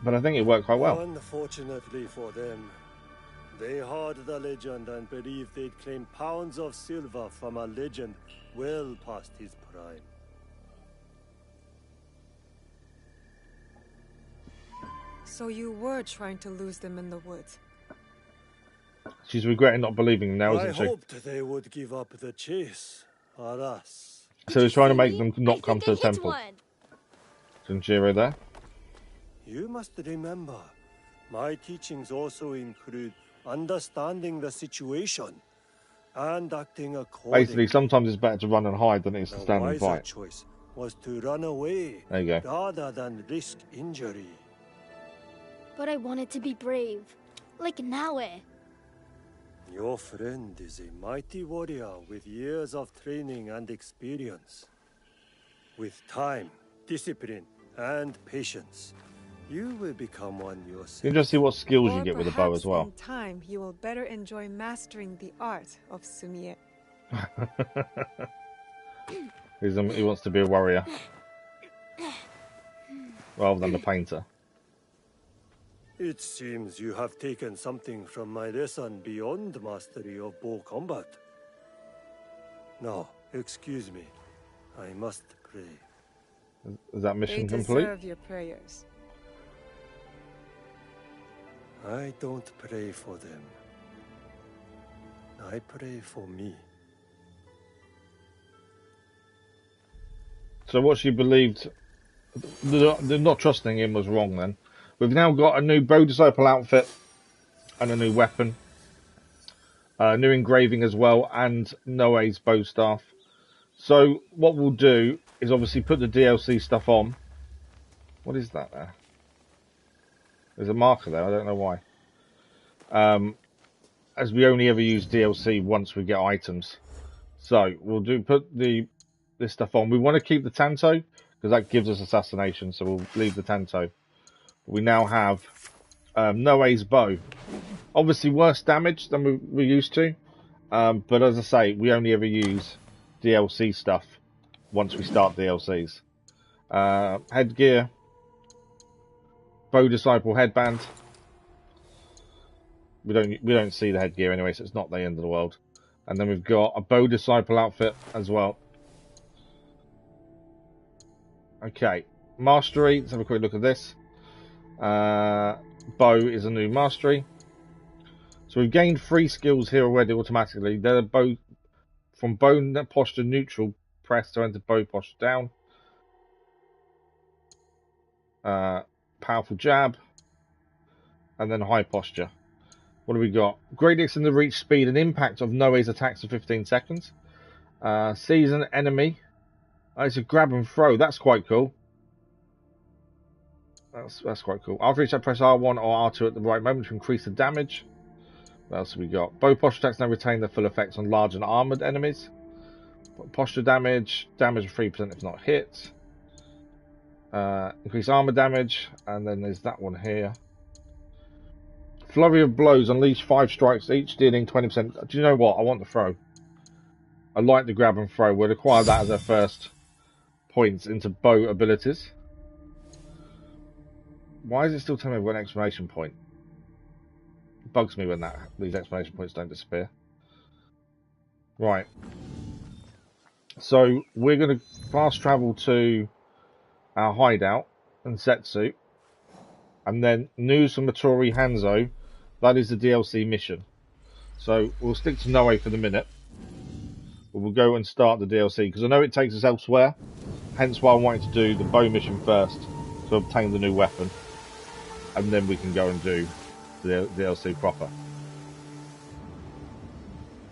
But I think it worked quite well. Unfortunately for them, they heard the legend and believed they'd claim pounds of silver from a legend well past his prime. So you were trying to lose them in the woods. She's regretting not believing him now, I isn't she? hoped they would give up the chase, alas. So he's trying to make See? them not I come think to I the hit temple. one. Junjiro there. You must remember, my teachings also include understanding the situation and acting accordingly. Basically, sometimes it's better to run and hide than it is to The stand and wiser fight. choice was to run away There you go. rather than risk injury. But I wanted to be brave. Like Naoe. Your friend is a mighty warrior with years of training and experience. With time, discipline, and patience, you will become one yourself. You can just see what skills you Or get with a bow as perhaps well. in time, you will better enjoy mastering the art of sumie. He wants to be a warrior rather than the painter. It seems you have taken something from my lesson beyond mastery of bow combat. Now, excuse me. I must pray. Is that They mission complete? deserve your prayers. I don't pray for them. I pray for me. So what she believed, the not trusting him was wrong then. We've now got a new bow disciple outfit and a new weapon. New engraving as well, and Naoe's bow staff. So what we'll do is obviously put the DLC stuff on. What is that there? There's a marker there, I don't know why. As we only ever use DLC once we get items. So we'll put this stuff on. We want to keep the Tanto, because that gives us assassination, so we'll leave the Tanto. We now have Naoe's bow. Obviously worse damage than we're used to. But as I say, we only ever use DLC stuff once we start DLCs. Headgear. Bow Disciple headband. We don't see the headgear anyway, so it's not the end of the world. And then we've got a Bow Disciple outfit as well. Okay, mastery. Let's have a quick look at this. Bow is a new mastery. So we've gained 3 skills here already automatically. They're bow from bow posture neutral, press to enter bow posture down. Powerful jab, and then high posture. What do we got? Gradients in the reach, speed, and impact of Naoe's attacks for 15 seconds. Seize an enemy. It's a grab and throw. That's quite cool. That's quite cool. After each attack, press R1 or R2 at the right moment to increase the damage. What else have we got? Bow posture attacks now retain their full effects on large and armoured enemies. Posture damage. Damage of 3% if not hit. Increase armor damage. And then there's that one here. Flurry of blows. Unleash 5 strikes each, dealing 20%. Do you know what? I want the throw. I like the grab and throw. We'll acquire that as our first points into bow abilities. Why is it still telling me one exclamation point? It bugs me when these exclamation points don't disappear. Right. So we're going to fast travel to our hideout and Setsu, and then Nusumatori Hanzo. That is the DLC mission. So we'll stick to Naoe for the minute. But we'll go and start the DLC because I know it takes us elsewhere. Hence why I wanted to do the bow mission first to obtain the new weapon, and then we can go and do the DLC proper.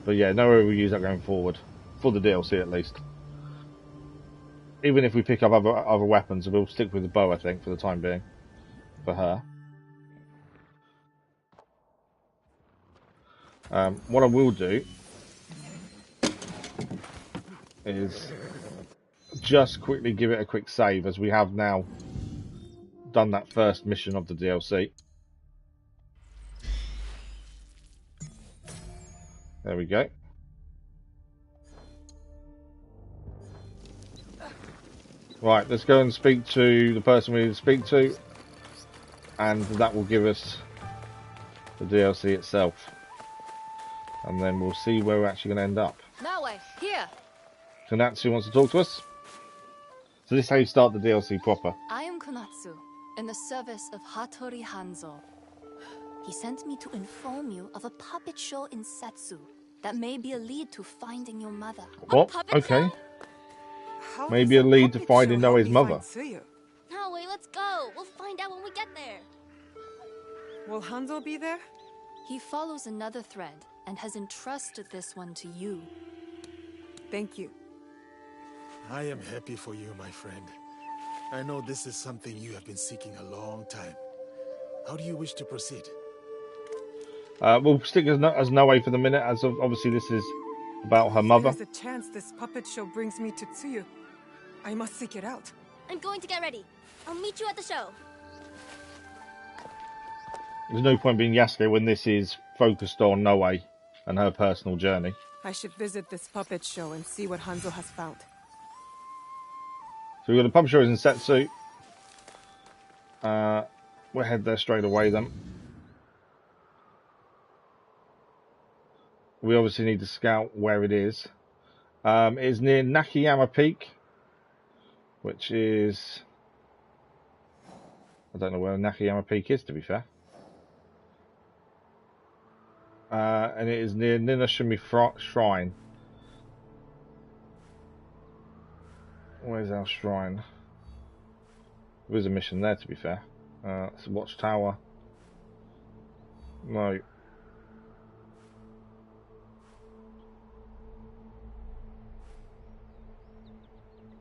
But yeah, Naoe will use that going forward for the DLC at least. Even if we pick up other weapons, we'll stick with the bow, I think, for the time being, for her. What I will do is just quickly give it a quick save, as we have now done that first mission of the DLC. There we go. Right, let's go and speak to the person we need to speak to, and that will give us the DLC itself. And then we'll see where we're actually going to end up. Naoe, here! Konatsu wants to talk to us. So this is how you start the DLC proper. I am Konatsu, in the service of Hattori Hanzo. He sent me to inform you of a puppet show in Setsu that may be a lead to finding your mother. What? Okay. Maybe a lead to finding Naoe's mother. No way, let's go. We'll find out when we get there. Will Hanzo be there? He follows another thread and has entrusted this one to you. Thank you. I am happy for you, my friend. I know this is something you have been seeking a long time. How do you wish to proceed? We'll stick as Naoe for the minute, as obviously this is about her mother. There's a chance this puppet show brings me to Tsuyu. I must seek it out. I'm going to get ready. I'll meet you at the show. There's no point being Yasuke when this is focused on Naoe and her personal journey. I should visit this puppet show and see what Hanzo has found. So we've got the puppet show in Setsu. We'll head there straight away then. We obviously need to scout where it is. It is near Nakayama Peak, which is... I don't know where Nakayama Peak is, to be fair. And it is near Ninashimi Shrine. Where's our shrine? There is a mission there, to be fair. It's a watchtower. No.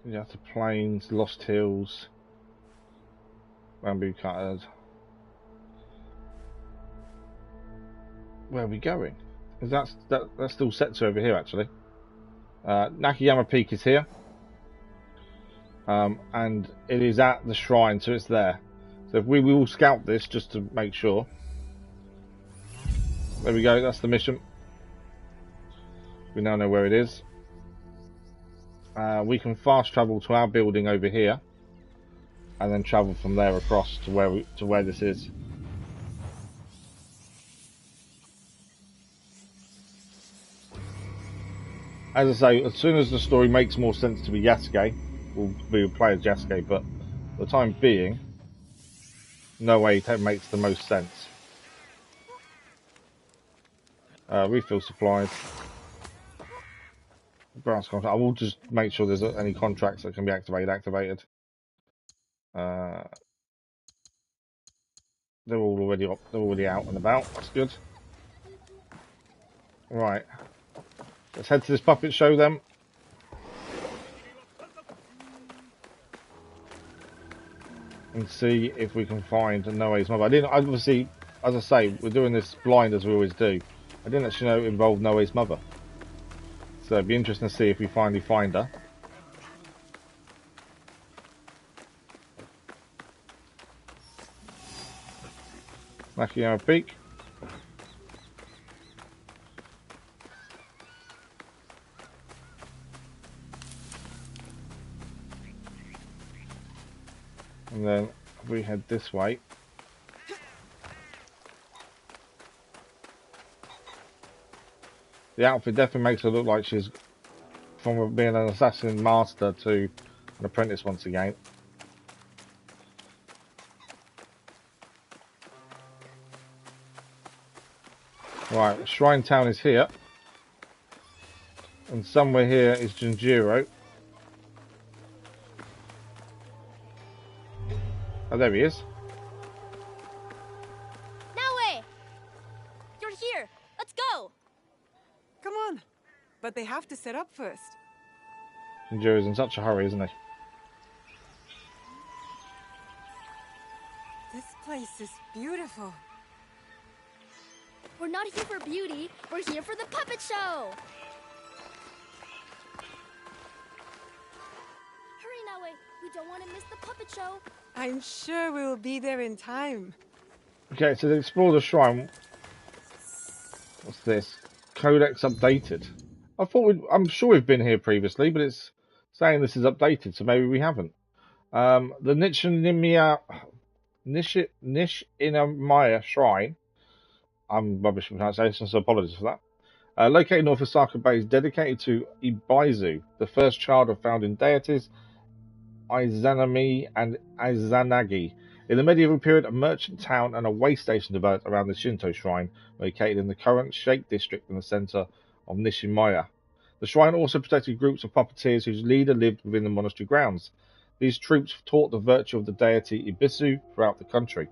Yeah, the plains, Lost Hills, bamboo cutters. Where are we going? Is that's still Setsu over here actually. Nakayama Peak is here. And it is at the shrine, so it's there. So if we will scout this just to make sure. There we go, that's the mission. We now know where it is. We can fast travel to our building over here, and then travel from there across to where this is. As I say, as soon as the story makes more sense to be Yasuke, we'll play as Yasuke, but for the time being, Naoe makes the most sense. Refill supplies. Brass contract. I will just make sure there's any contracts that can be activated. They're already out and about. That's good. Right. Let's head to this puppet show then. And see if we can find Naoe's mother. I didn't, obviously, as I say, we're doing this blind as we always do. I didn't actually know it involved Naoe's mother. So it'd be interesting to see if we finally find her. Nakayama Peak. And then if we head this way. The outfit definitely makes her look like she's from being an assassin master to an apprentice once again. Right, Shrine Town is here. And somewhere here is Junjiro. Oh, there he is. Naoe! You're here! Let's go! Come on. But they have to set up first. Junjiro's in such a hurry, isn't he? This place is beautiful. We're not here for beauty, we're here for the puppet show! Hurry, Naoe! We don't want to miss the puppet show! I'm sure we will be there in time. Okay, so to explore the shrine. What's this? Codex updated. I'm sure we've been here previously, but it's saying this is updated, so maybe we haven't. The Nishinamiya Shrine. I'm rubbish with pronunciation, so apologies for that. Located north of Osaka Bay, is dedicated to Ibaizu, the first child of founding deities Izanami and Izanagi. In the medieval period, a merchant town and a way station developed around the Shinto shrine, located in the current Shake district in the center of Nishimaya. The shrine also protected groups of puppeteers whose leader lived within the monastery grounds. These troops taught the virtue of the deity Ibisu throughout the country.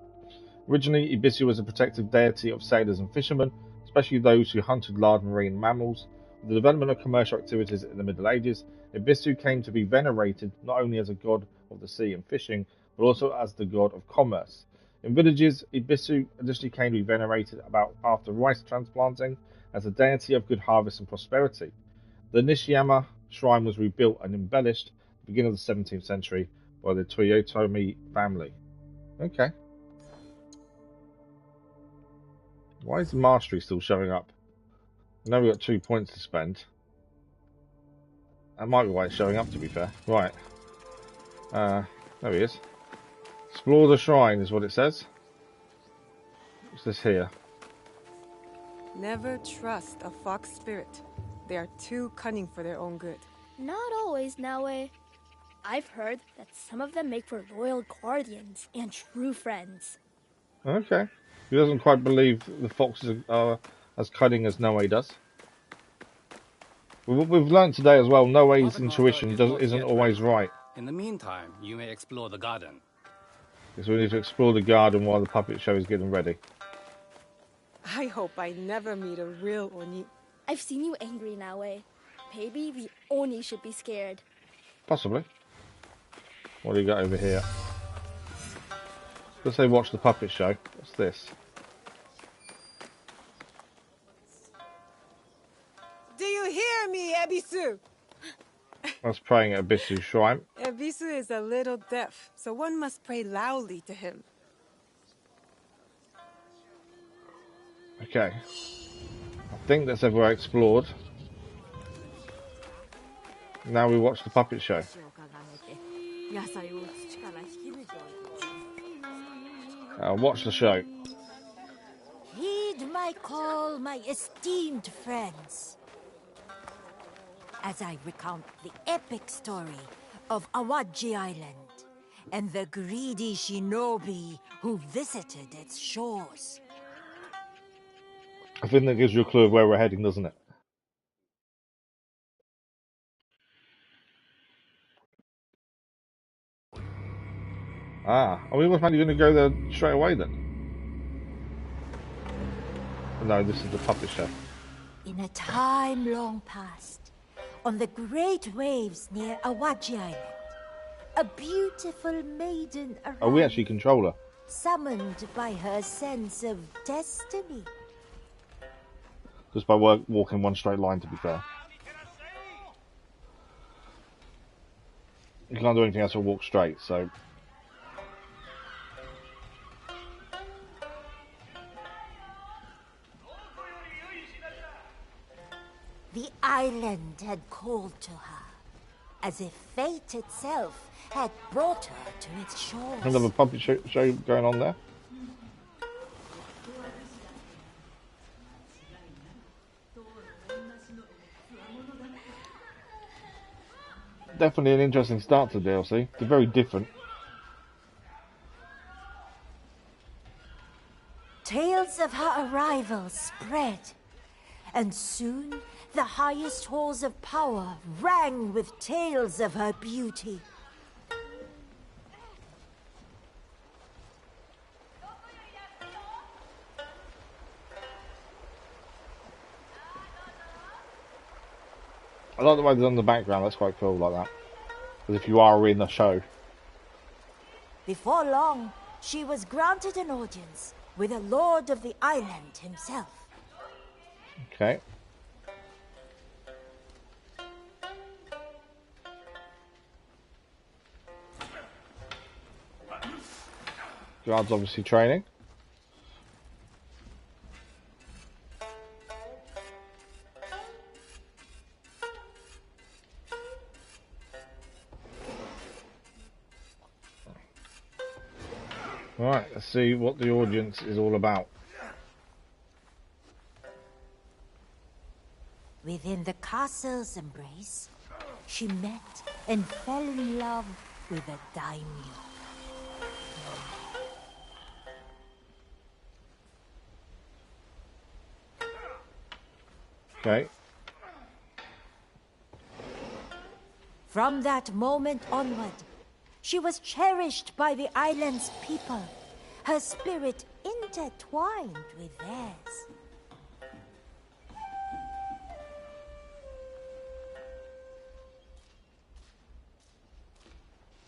Originally, Ibisu was a protective deity of sailors and fishermen, especially those who hunted large marine mammals. With the development of commercial activities in the Middle Ages, Ibisu came to be venerated not only as a god of the sea and fishing, but also as the god of commerce. In villages, Ibisu additionally came to be venerated about after rice transplanting as a deity of good harvest and prosperity. The Nishiyama shrine was rebuilt and embellished at the beginning of the 17th century by the Toyotomi family. Okay. Why is the mastery still showing up? I know we've got 2 points to spend. That might be why it's showing up, to be fair. Right. There he is. Explore the shrine is what it says. What's this here? Never trust a fox spirit. They are too cunning for their own good. Not always, Naoe. I've heard that some of them make for loyal guardians and true friends. Okay. He doesn't quite believe the foxes are as cunning as Naoe does. We've learned today as well, Noe's intuition isn't always right. In the meantime, you may explore the garden. So we need to explore the garden while the puppet show is getting ready. I hope I never meet a real Oni. I've seen you angry, Naoe. Maybe the Oni should be scared. Possibly. What do you got over here? Let's say watch the puppet show. What's this? Do you hear me, Ebisu? That's praying at Ibisu shrine. Ebisu is a little deaf, so one must pray loudly to him. Okay. I think that's everywhere explored. Now we watch the puppet show. Watch the show. Heed my call, my esteemed friends, as I recount the epic story of Awaji Island and the greedy Shinobi who visited its shores. I think that gives you a clue of where we're heading, doesn't it? I mean, was maybe going to go there straight away then? No, this is the puppet show. In a time long past, on the great waves near Awaji Island, a beautiful maiden arrived. Oh, we actually control her. Summoned by her sense of destiny. Just by walking one straight line, to be fair. You can't do anything else but walk straight, so... The island had called to her, as if fate itself had brought her to its shores. Another puppet show going on there. Definitely an interesting start to the DLC. They're very different. Tales of her arrival spread, and soon the highest halls of power rang with tales of her beauty. I like the way they're on the background, that's quite cool, like that. As if you are in the show. Before long, she was granted an audience with the Lord of the Island himself. Okay. Guard's obviously training. Right, let's see what the audience is all about. Within the castle's embrace, she met and fell in love with a daimyo. Okay. From that moment onward, she was cherished by the island's people, her spirit intertwined with theirs.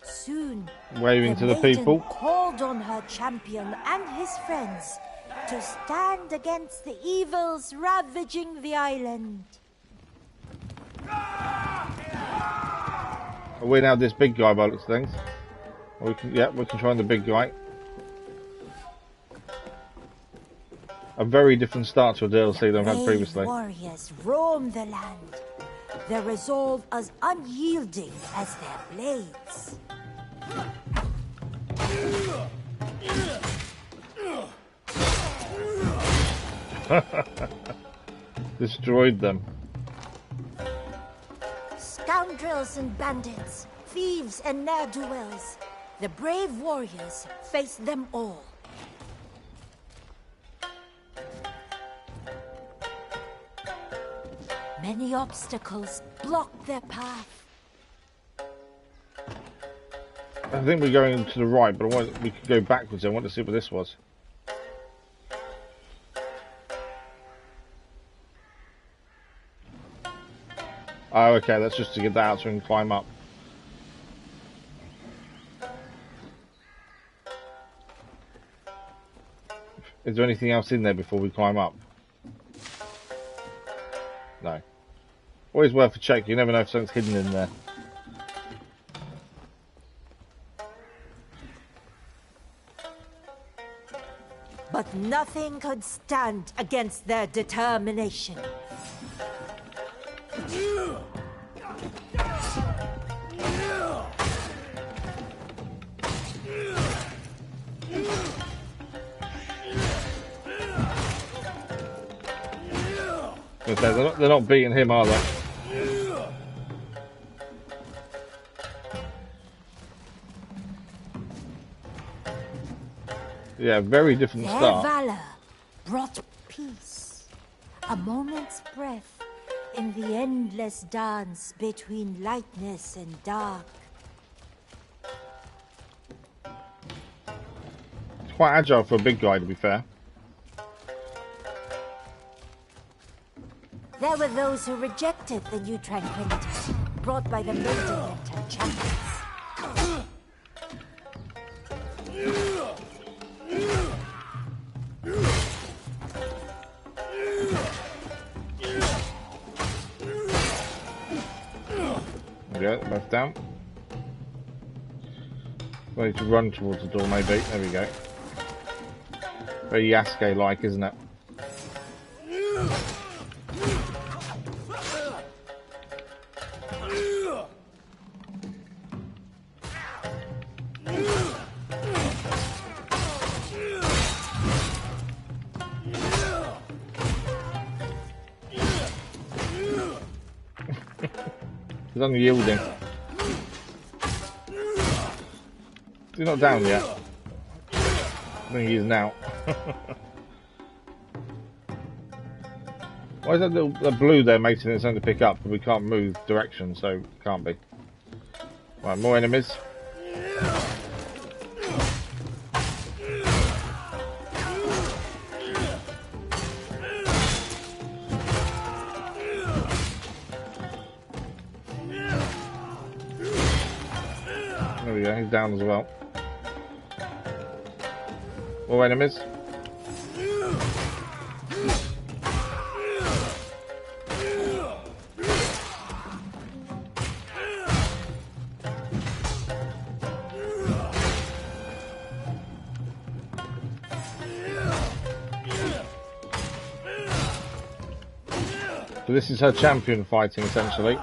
Soon, Waving to the maiden people. called on her champion and his friends to stand against the evils ravaging the island. We now this big guy by the looks of things. We can try on the big guy. A very different start to a DLC than I've had previously. Warriors roam the land, their resolve as unyielding as their blades. Destroyed them. Scoundrels and bandits, thieves and ne'er-do-wells. The brave warriors face them all. Many obstacles block their path. I think we're going to the right, but we could go backwards. I want to see what this was. Oh, okay, that's just to get that out so we can climb up. Is there anything else in there before we climb up? No. Always worth a check, you never know if something's hidden in there. But nothing could stand against their determination. They're not beating him, are they? Yeah, very different Their start. valor brought peace, a moment's breath in the endless dance between lightness and dark. It's quite agile for a big guy, to be fair. There were those who rejected the new tranquility brought by the maiden and her champions. Yeah, both down. We need to run towards the door, maybe. There we go. Very Yasuke-like, isn't it? He's unyielding. He's not down yet. I think he is now. Why is that little blue there making it something to pick up, but we can't move direction, so it can't be. Right, more enemies. There we go, he's down as well. More enemies. So this is her champion fighting, essentially.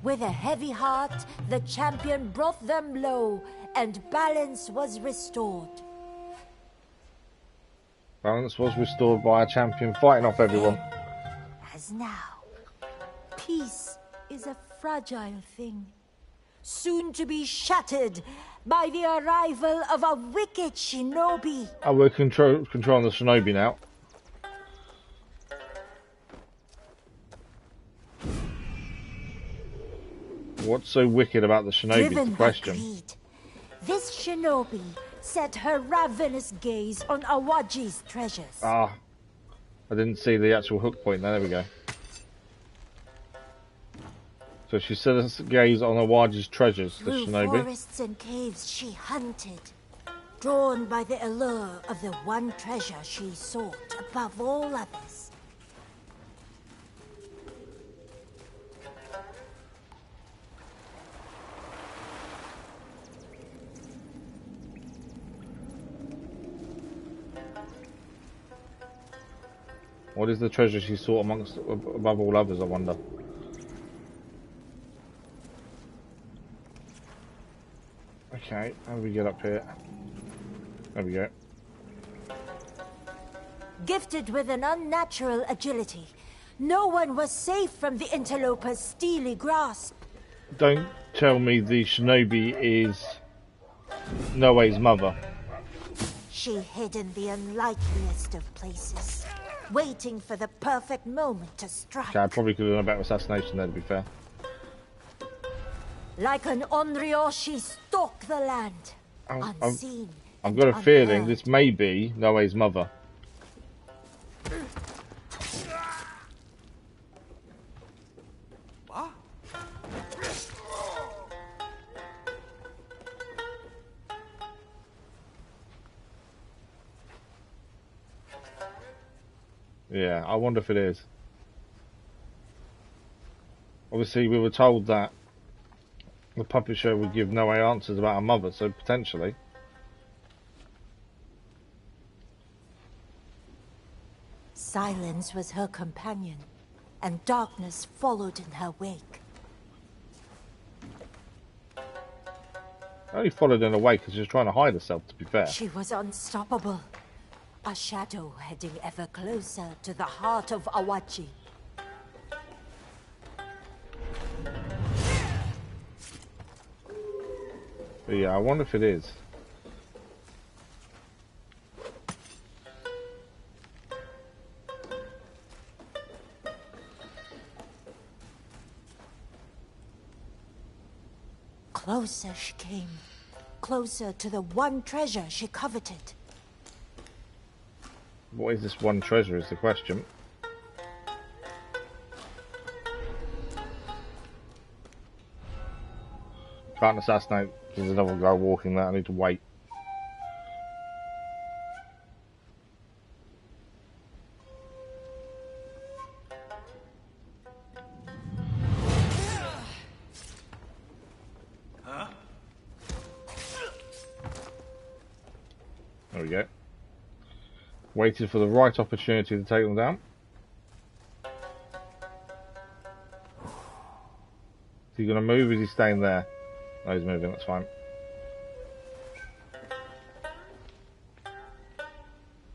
With a heavy heart, the champion brought them low, and balance was restored. Balance was restored by a champion fighting off everyone. As now, peace is a fragile thing, soon to be shattered by the arrival of a wicked shinobi. Oh, we're controlling the shinobi now. What's so wicked about the shinobi is the question. Greed, this shinobi set her ravenous gaze on Awaji's treasures. Ah, I didn't see the actual hook point there. There we go. So she set her gaze on Awaji's treasures, the Through shinobi. forests and caves she hunted, drawn by the allure of the one treasure she sought above all others. What is the treasure she sought above all others, I wonder? Okay, how do we get up here? There we go. Gifted with an unnatural agility, no one was safe from the interloper's steely grasp. Don't tell me the shinobi is Naoe's mother. She hid in the unlikeliest of places, waiting for the perfect moment to strike. Okay, I probably could have done a better assassination there, to be fair. Like an onryo, she stalked the land, unseen. I've got a feeling this may be Naoe's mother. Yeah, I wonder if it is. Obviously, we were told that the puppet show would give Naoe answers about her mother, so potentially. Silence was her companion, and darkness followed in her wake. I only followed in her wake because she was trying to hide herself, to be fair. She was unstoppable, a shadow heading ever closer to the heart of Awaji. But yeah, I wonder if it is. Closer she came, closer to the one treasure she coveted. What is this one treasure is the question. Can't assassinate. There's another guy walking there. I need to wait. There we go. Waited for the right opportunity to take them down. Is he going to move? Is he staying there? No, he's moving. That's fine.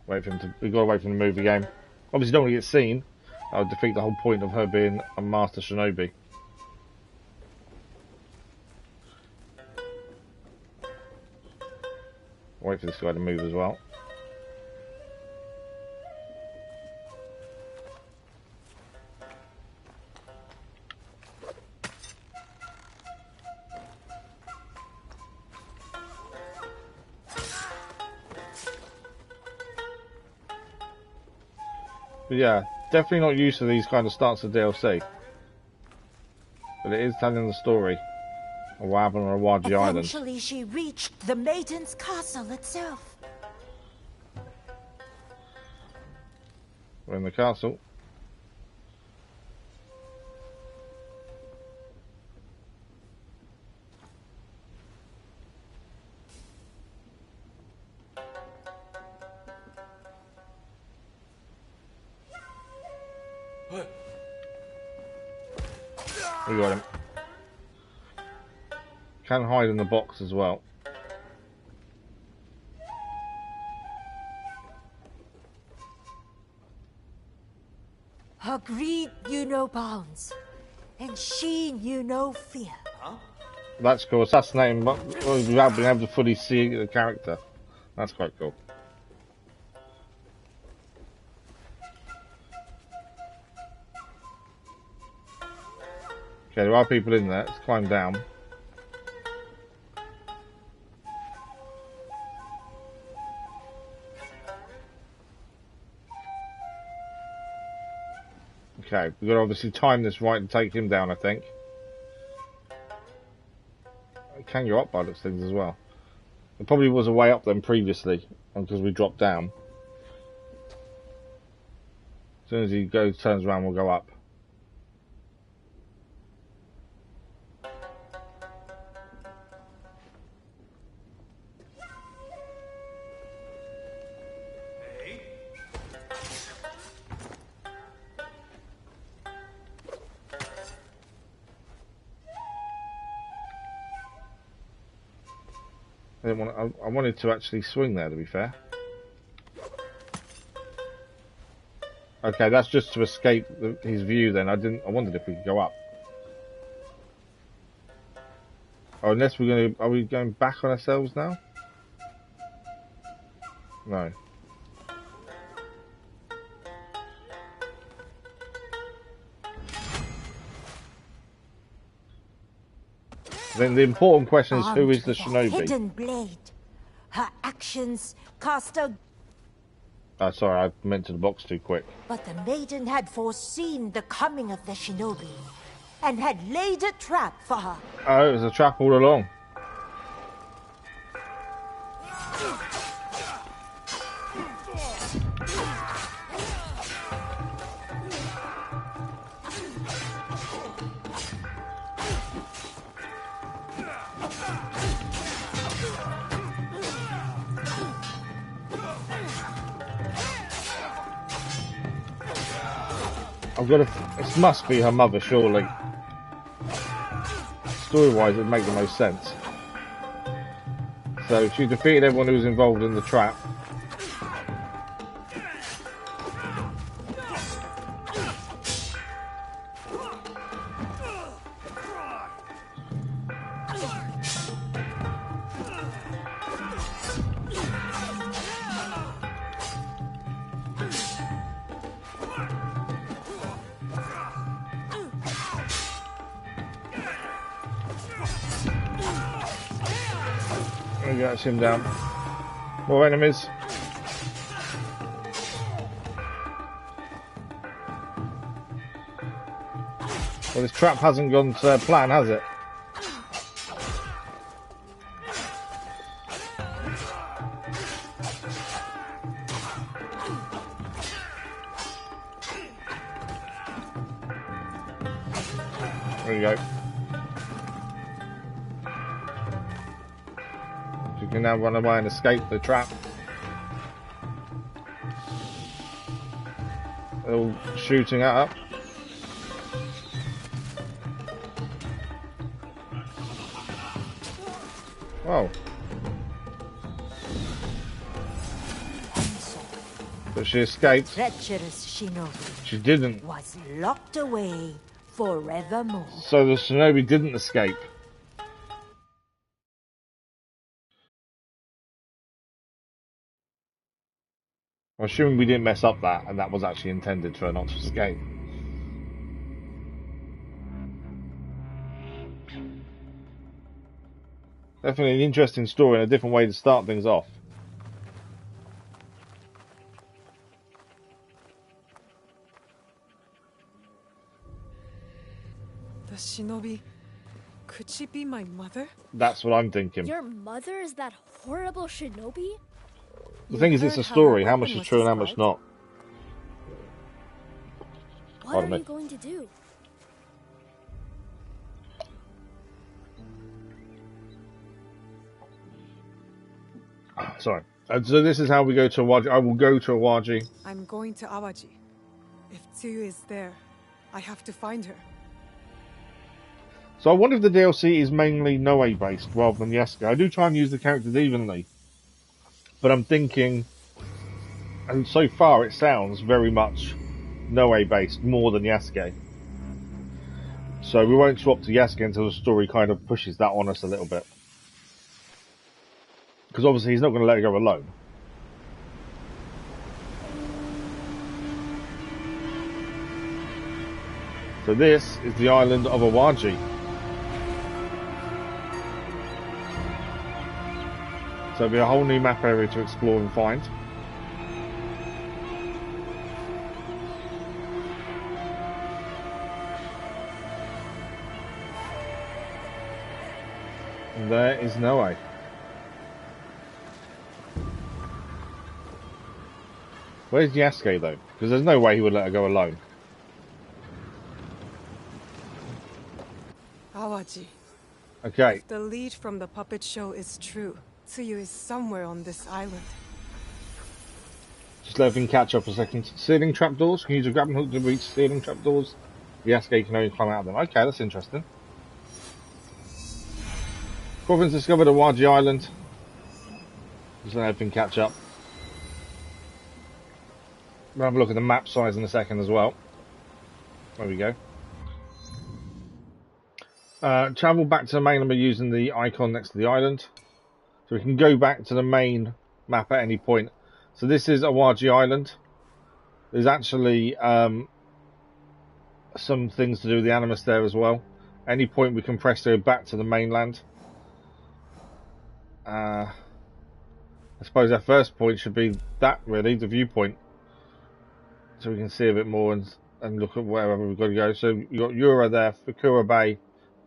Wait for him to. We've got to wait for him to move the game. Obviously, don't want to get seen. That would defeat the whole point of her being a master shinobi. Wait for this guy to move as well. But yeah, definitely not used to these kind of starts of DLC. But it is telling the story of what happened on Awaji Island. Eventually she reached the maiden's castle itself. We're in the castle. We got him. Can hide in the box as well. Her greed knew no bounds. and she knew no fear. That's cool. Assassinating without being able to fully see the character. That's quite cool. Okay, there are people in there. Let's climb down. Okay, we've got to obviously time this right and take him down, I think. It can go up by those things as well. It probably was a way up then previously, because we dropped down. As soon as he turns around, we'll go up. I wanted to actually swing there, to be fair. Okay, that's just to escape his view then. I wondered if we could go up. Oh, unless are we going back on ourselves now? No. Then the important question is, who is the Shinobi? Hidden blade. Her actions cast a... Sorry, I meant to the box too quick. But the maiden had foreseen the coming of the Shinobi, and had laid a trap for her. Oh, it was a trap all along. This must be her mother, surely. Story-wise, it would make the most sense. So she defeated everyone who was involved in the trap. That's him down. More enemies. Well, this trap hasn't gone to plan, has it? There we go. You can now run away and escape the trap. They're all shooting at her. Oh. But she escaped. Treacherous Shinobi. She didn't. Was locked away forevermore. So the Shinobi didn't escape. I'm assuming we didn't mess up that, and that was actually intended for her not to escape. Definitely an interesting story and a different way to start things off. The Shinobi... Could she be my mother? That's what I'm thinking. Your mother is that horrible Shinobi? The thing is, it's a story. How much is true and how much not? What are you going to do? Sorry. So this is how we go to Awaji. I will go to Awaji. I'm going to Awaji. If Tsuyu is there, I have to find her. So I wonder if the DLC is mainly Naoe based rather than Yasuke. I do try and use the characters evenly. But I'm thinking, and so far it sounds very much Naoe based, more than Yasuke. So we won't swap to Yasuke until the story kind of pushes that on us a little bit. Because obviously he's not going to let her go alone. So this is the island of Awaji. So it'll be a whole new map area to explore and find. And there is Naoe. Where's Yasuke though? Because there's no way he would let her go alone. Awaji. Okay. If the lead from the puppet show is true, Tsuyu is somewhere on this island. Just let everything catch up a second. Ceiling trapdoors. Can you use a grappling hook to reach ceiling trapdoors? Yasuke can only climb out of them. Okay, that's interesting. Corvin's discovered Awaji Island. Just let everything catch up. We'll have a look at the map size in a second as well. There we go. Travel back to the main number using the icon next to the island. So we can go back to the main map at any point. So this is Awaji Island. There's actually some things to do with the animus there as well. Any point we can press to go back to the mainland. I suppose our first point should be that, really, the viewpoint. So we can see a bit more and look at wherever we've got to go. So you've got Yura there, Fukura Bay,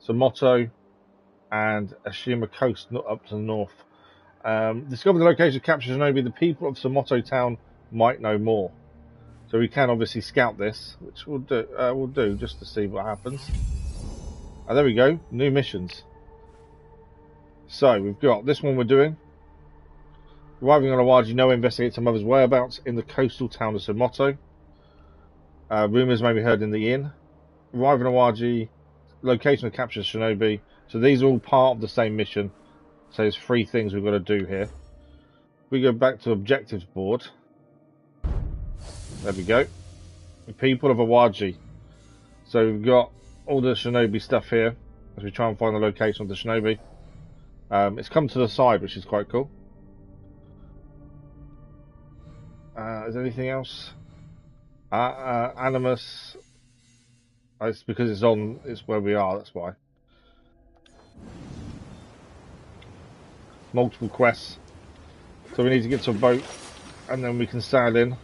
Sumoto, and Ashima Coast up to the north. Discover the location of capture Shinobi. The people of Sumoto town might know more. So we can obviously scout this, which we'll do just to see what happens. There we go, new missions. So we've got this one we're doing. Arriving on Awaji, Naoe investigates her mother's whereabouts in the coastal town of Sumoto. Rumours may be heard in the inn. Arriving on Awaji, location of capture Shinobi. So these are all part of the same mission. So there's 3 things we've got to do here. We go back to objectives board. There we go. The people of Awaji. So we've got all the Shinobi stuff here as we try and find the location of the Shinobi. It's come to the side, which is quite cool. Is there anything else? Animus. It's because it's where we are, that's why. Multiple quests. So we need to get to a boat and then we can sail in.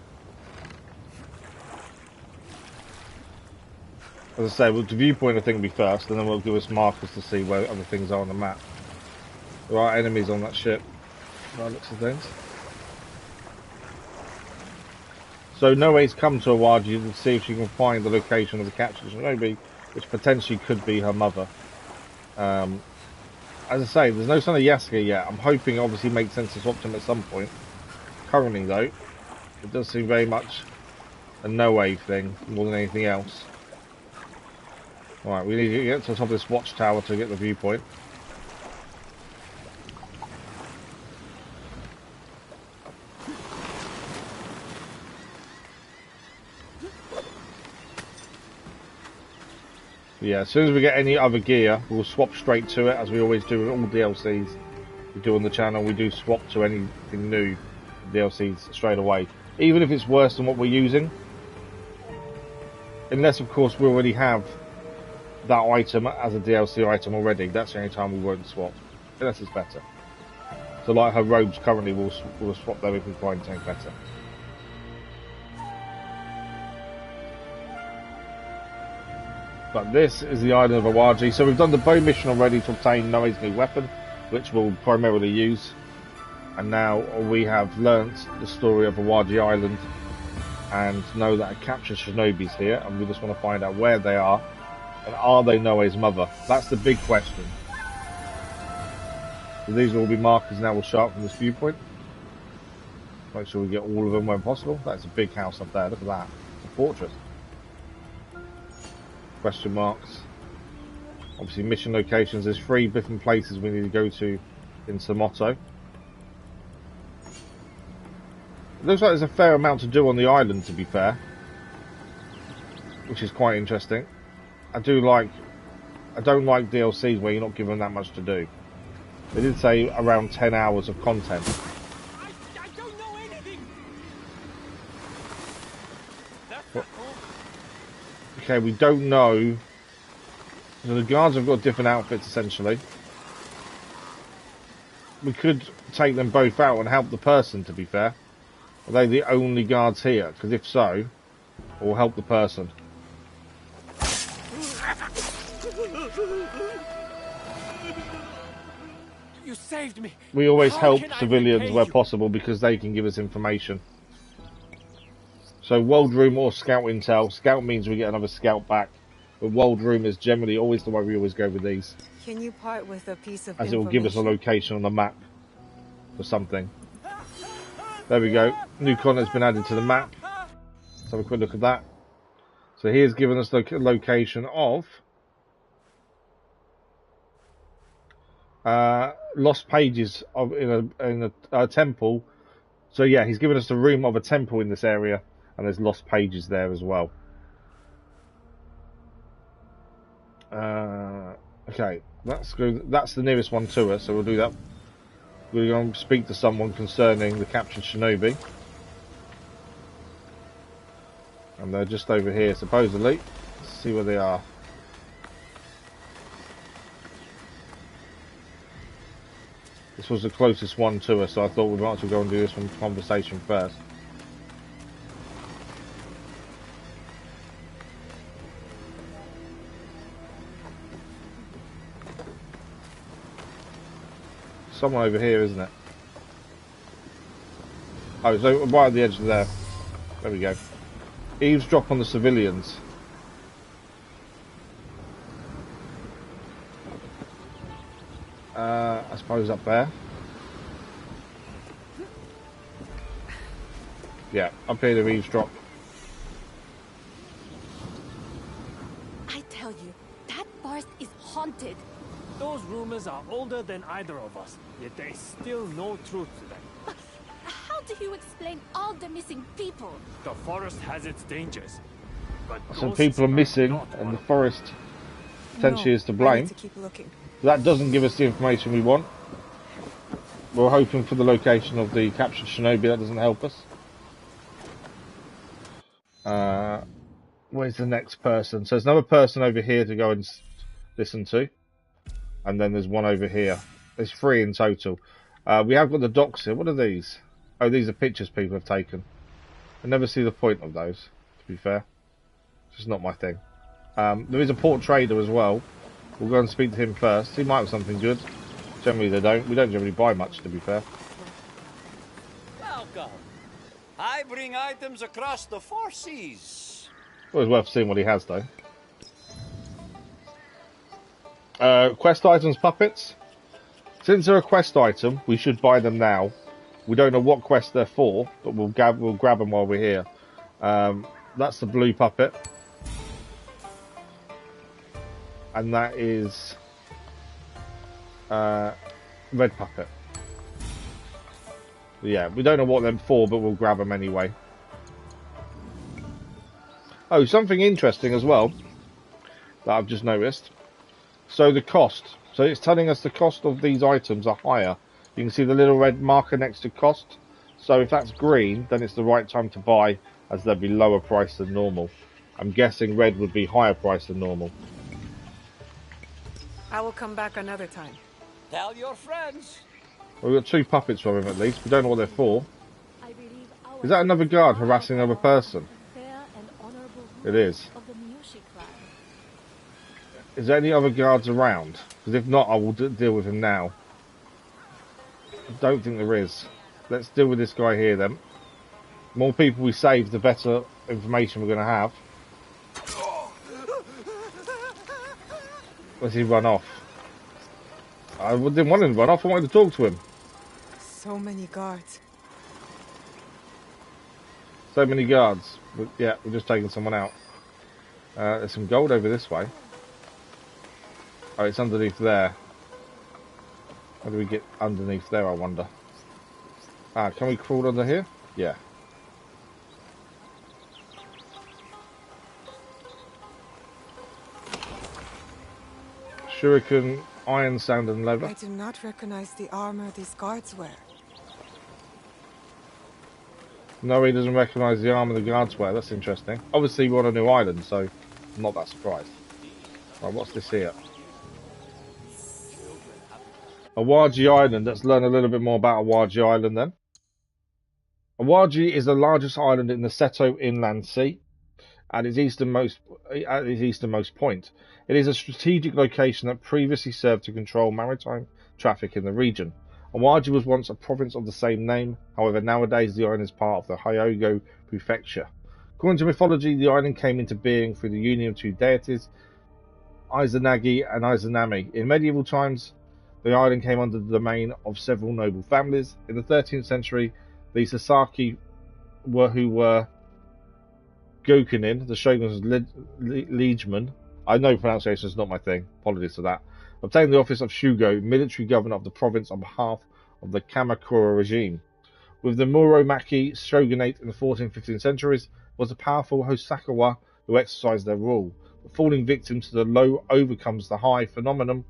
As I say, we'll the viewpoint I think will be first, and then we'll give us markers to see where other things are on the map. There are enemies on that ship, by the looks of things. So Naoe's come to Awaji to see if she can find the location of the captured Shinobi, which potentially could be her mother. As I say, there's no sign of Yasuke yet. I'm hoping obviously it makes sense to swap to him at some point. Currently though, it does seem very much a Naoe thing more than anything else. Alright, we need to get to the top of this watchtower to get the viewpoint. Yeah, as soon as we get any other gear, we'll swap straight to it, as we always do with all DLCs we do on the channel. We do swap to anything new DLCs straight away, even if it's worse than what we're using. Unless, of course, we already have that item as a DLC item already. That's the only time we won't swap, unless it's better. So, like her robes currently, we'll swap them if we find something better. But this is the island of Awaji. So we've done the bow mission already to obtain Naoe's new weapon, which we'll primarily use. And now we have learnt the story of Awaji Island and know that a captured Shinobi's here, and we just want to find out where they are and are they Naoe's mother. That's the big question. So these will all be markers now we'll show up from this viewpoint. Make sure we get all of them when possible. That's a big house up there, look at that. It's a fortress. Question marks. Obviously mission locations, there's 3 different places we need to go to in Sumoto. It looks like there's a fair amount to do on the island, to be fair, which is quite interesting. I do like I don't like DLCs where you're not given that much to do. They did say around 10 hours of content. I don't know anything. Okay, we don't know. So the guards have got different outfits essentially. We could take them both out and help the person, to be fair. Are they the only guards here? Because if so, we'll help the person. You saved me. We always How help can I civilians repay where you? possible because they can give us information. So World Room or Scout Intel. Scout means we get another Scout back. But World Room is generally always the way we always go with these. Can you part with a piece of As it information? will give us a location on the map for something. There we go. New content's been added to the map. Let's have a quick look at that. So here's given us the location of lost pages of in a temple. So yeah, he's given us the room of a temple in this area, and there's lost pages there as well. Okay, that's good. That's the nearest one to us, so we'll do that. We're going to speak to someone concerning the captured Shinobi. And they're just over here, supposedly. Let's see where they are. This was the closest one to us, so I thought we might as well go and do this one conversation first. Someone over here, isn't it? Oh, it's over, right at the edge of there. There we go. Eavesdrop on the civilians. I suppose up there. Yeah, up here to eavesdrop. I tell you, that forest is haunted. Those rumors are older than either of us, yet there is still no truth to them. But how do you explain all the missing people? The forest has its dangers, but Some ghosts people are missing, not and one the of them. forest potentially is to I blame. need to keep looking. That doesn't give us the information we want. We're hoping for the location of the captured Shinobi. That doesn't help us. Where's the next person? So there's another person over here to go and listen to. And then there's one over here. There's 3 in total. We have got the docs here. What are these? Oh, these are pictures people have taken. I never see the point of those, to be fair. It's just not my thing. There is a port trader as well. We'll go and speak to him first. He might have something good. Generally they don't. We don't generally buy much, to be fair. Welcome. I bring items across the 4 seas. Always worth seeing what he has, though. Quest items, puppets. Since they're a quest item, we should buy them now. We don't know what quest they're for, but we'll grab them while we're here. That's the blue puppet. And that is red puppet. Yeah, we don't know what they're for, but we'll grab them anyway. Oh, something interesting as well that I've just noticed. So the cost. So it's telling us the cost of these items are higher. You can see the little red marker next to cost. So if that's green, then it's the right time to buy, as they'll be lower price than normal. I'm guessing red would be higher price than normal. I will come back another time. Tell your friends. Well, we've got 2 puppets from him at least. We don't know what they're for. Is that another guard harassing another person? It is. Is there any other guards around? Because if not, I will deal with him now. I don't think there is. Let's deal with this guy here then. The more people we save, the better information we're going to have. Where's he run off? I didn't want him to run off. I wanted to talk to him. So many guards. So many guards. But yeah, we're just taking someone out. There's some gold over this way. Oh, it's underneath there. How do we get underneath there, I wonder? Ah, can we crawl under here? Yeah. Shuriken, iron, sand, and leather. I do not recognize the armor these guards wear. No, he doesn't recognise the armour the guards wear. That's interesting. Obviously, we're on a new island, so I'm not that surprised. Right, what's this here? Awaji Island. Let's learn a little bit more about Awaji Island then. Awaji is the largest island in the Seto Inland Sea at its easternmost point. It is a strategic location that previously served to control maritime traffic in the region. Awaji was once a province of the same name, however nowadays the island is part of the Hyogo prefecture. According to mythology, the island came into being through the union of two deities, Izanagi and Izanami. In medieval times, the island came under the domain of several noble families. In the 13th century, the Sasaki who were Gokunin, the shogun's liegemen, I know pronunciation is not my thing, apologies for that, obtained the office of Shugo, military governor of the province on behalf of the Kamakura regime. With the Muromachi shogunate in the 14th and 15th centuries, was the powerful Hosakawa who exercised their rule. But falling victim to the low overcomes the high phenomenon,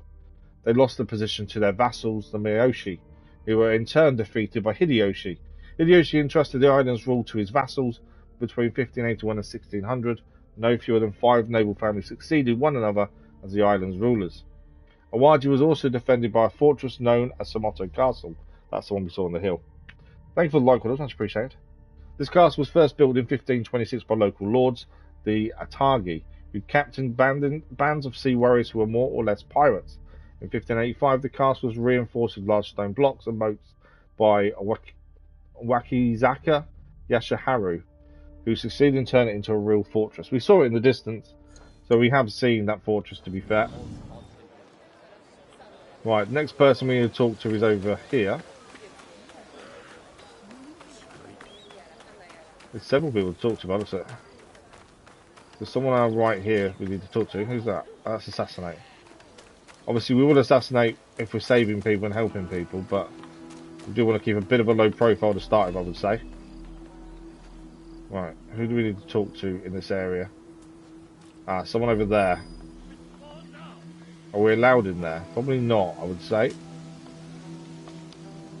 they lost the position to their vassals, the Miyoshi, who were in turn defeated by Hideyoshi. Hideyoshi entrusted the island's rule to his vassals. Between 1581 and 1600, no fewer than 5 noble families succeeded one another as the island's rulers. Awaji was also defended by a fortress known as Sumoto Castle. That's the one we saw on the hill. Thank you for the like, much appreciated. This castle was first built in 1526 by local lords, the Atagi, who captained bands of sea warriors who were more or less pirates. In 1585, the castle was reinforced with large stone blocks and moats by Wakizaka Yashaharu, who succeeded in turning it into a real fortress. We saw it in the distance, so we have seen that fortress, to be fair. Right, next person we need to talk to is over here. There's several people to talk to, by the looks of it. There's someone right here we need to talk to. Who's that? Oh, that's Assassinate. Obviously, we will assassinate if we're saving people and helping people, but we do want to keep a bit of a low profile to start with, I would say. Right, who do we need to talk to in this area? Ah, someone over there. Are we allowed in there? Probably not, I would say.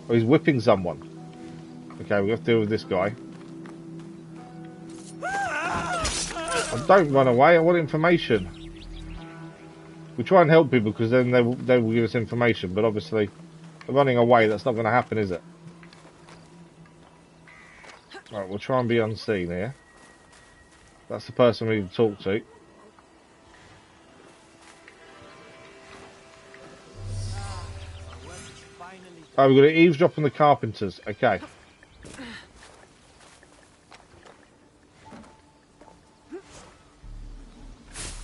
Oh, he's whipping someone. Okay, we have to deal with this guy. Oh, don't run away, I want information. We try and help people because then they will give us information, but obviously, running away, that's not going to happen, is it? Right, we'll try and be unseen here. That's the person we need to talk to. Oh, we're going to eavesdrop on the carpenters. Okay.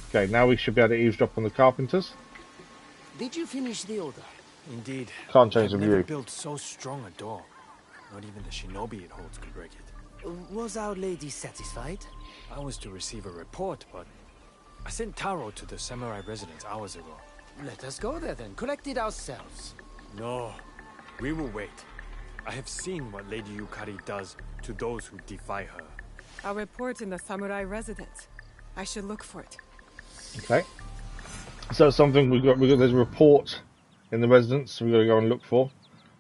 Okay, now we should be able to eavesdrop on the carpenters. Did you finish the order? Indeed. Can't change the I've never view. built so strong a door. Not even the shinobi it holds could break it. Was Our Lady satisfied? I was to receive a report, but I sent Taro to the samurai residence hours ago. Let us go there then, collect it ourselves. No, we will wait. I have seen what Lady Yukari does to those who defy her. A report in the samurai residence. I should look for it. Okay. So something we got. There's a report in the residence. So we've got to go and look for.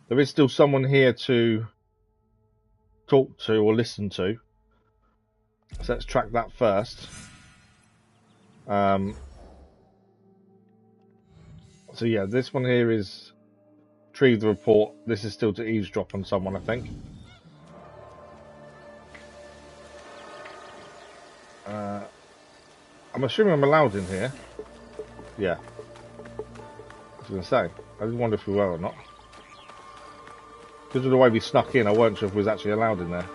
There is still someone here to talk to or listen to. So let's track that first. So yeah, this one here is retrieve the report. This is still to eavesdrop on someone, I think. I'm assuming I'm allowed in here. Yeah. I was going to say. I just wonder if we were or not. Because of the way we snuck in, I weren't sure if we was actually allowed in there.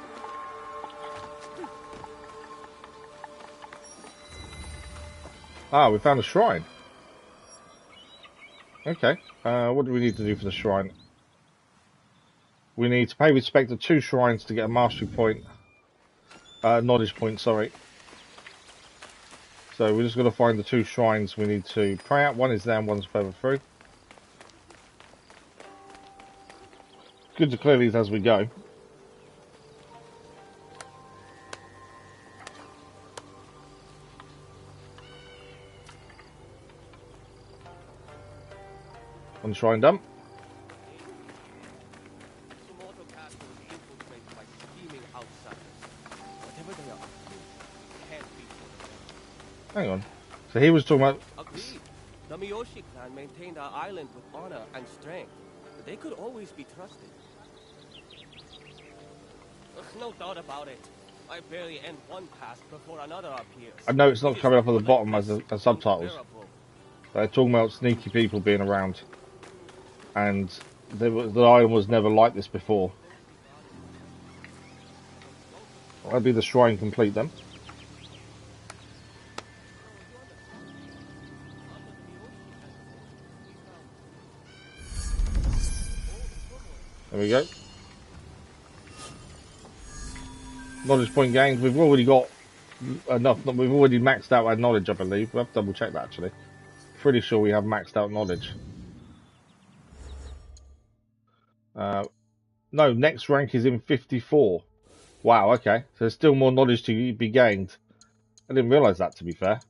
Ah, we found a shrine. Okay. What do we need to do for the shrine? We need to pay respect to 2 shrines to get a mastery point. Knowledge point, sorry. So we're just going to find the 2 shrines we need to pray at. One is there and one's further through. Good to clear these as we go. shrine done. Sumoto Castle is infiltrated by scheming outsiders. Whatever they are, can't be for them. Hang on. So he was talking about... Agreed. The Miyoshi clan maintained our island with honor and strength. But they could always be trusted. No doubt about it. I barely end one task before another appears. I know it's not coming up at the bottom as subtitles. They're talking about sneaky people being around. And the island was never like this before. That'll be the shrine complete then. There we go. Knowledge point gained. We've already got enough. We've already maxed out our knowledge, I believe. We'll have to double check that actually. Pretty sure we have maxed out knowledge. No, next rank is in 54. Wow, okay. So there's still more knowledge to be gained. I didn't realise that, to be fair.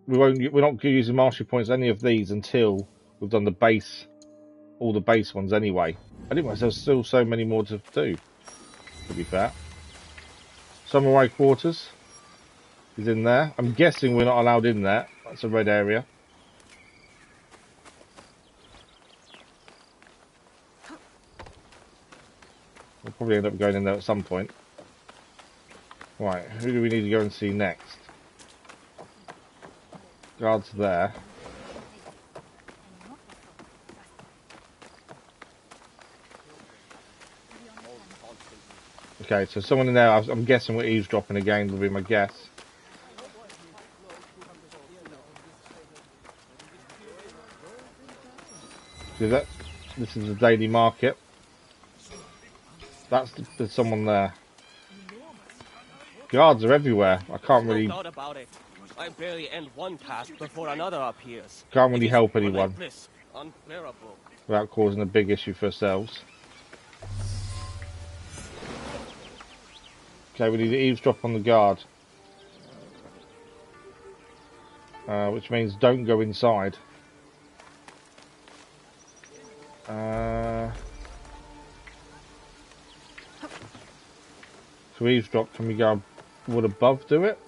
We're not using mastery points any of these until we've done the base, all the base ones anyway. I didn't realize there's still so many more to do, to be fair. Samurai quarters is in there. I'm guessing we're not allowed in there. That's a red area. We'll probably end up going in there at some point. Right, who do we need to go and see next? Guards there. Okay, so someone in there, I'm guessing we're eavesdropping again, will be my guess. See that? This is the daily market. There's someone there. Guards are everywhere. I can't really... No doubt about it. I barely end one task before another appears. Can't really help anyone Unbearable. without causing a big issue for ourselves. Okay, we need to eavesdrop on the guard. Which means don't go inside. To eavesdrop, can we go... Would above do it?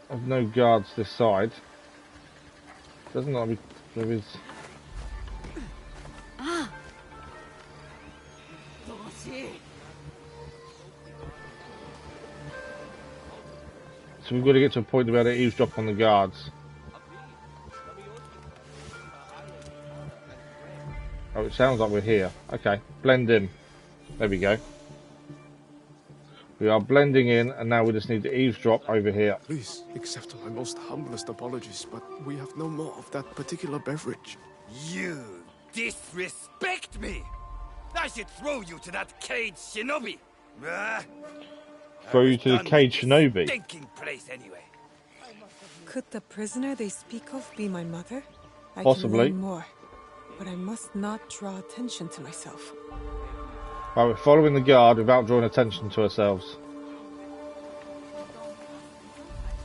There's no guards this side. Doesn't like there is. So we've got to get to a point to be able to eavesdrop on the guards. Oh, it sounds like we're here. Okay, blend in. There we go. We are blending in, and now we just need to eavesdrop over here. Please accept my most humblest apologies, but we have no more of that particular beverage. You disrespect me! I should throw you to that cage, Shinobi! Throw you to the cage, Shinobi? Stinking place anyway. Could the prisoner they speak of be my mother? Possibly. I can learn more, but I must not draw attention to myself. Right, we're following the guard without drawing attention to ourselves.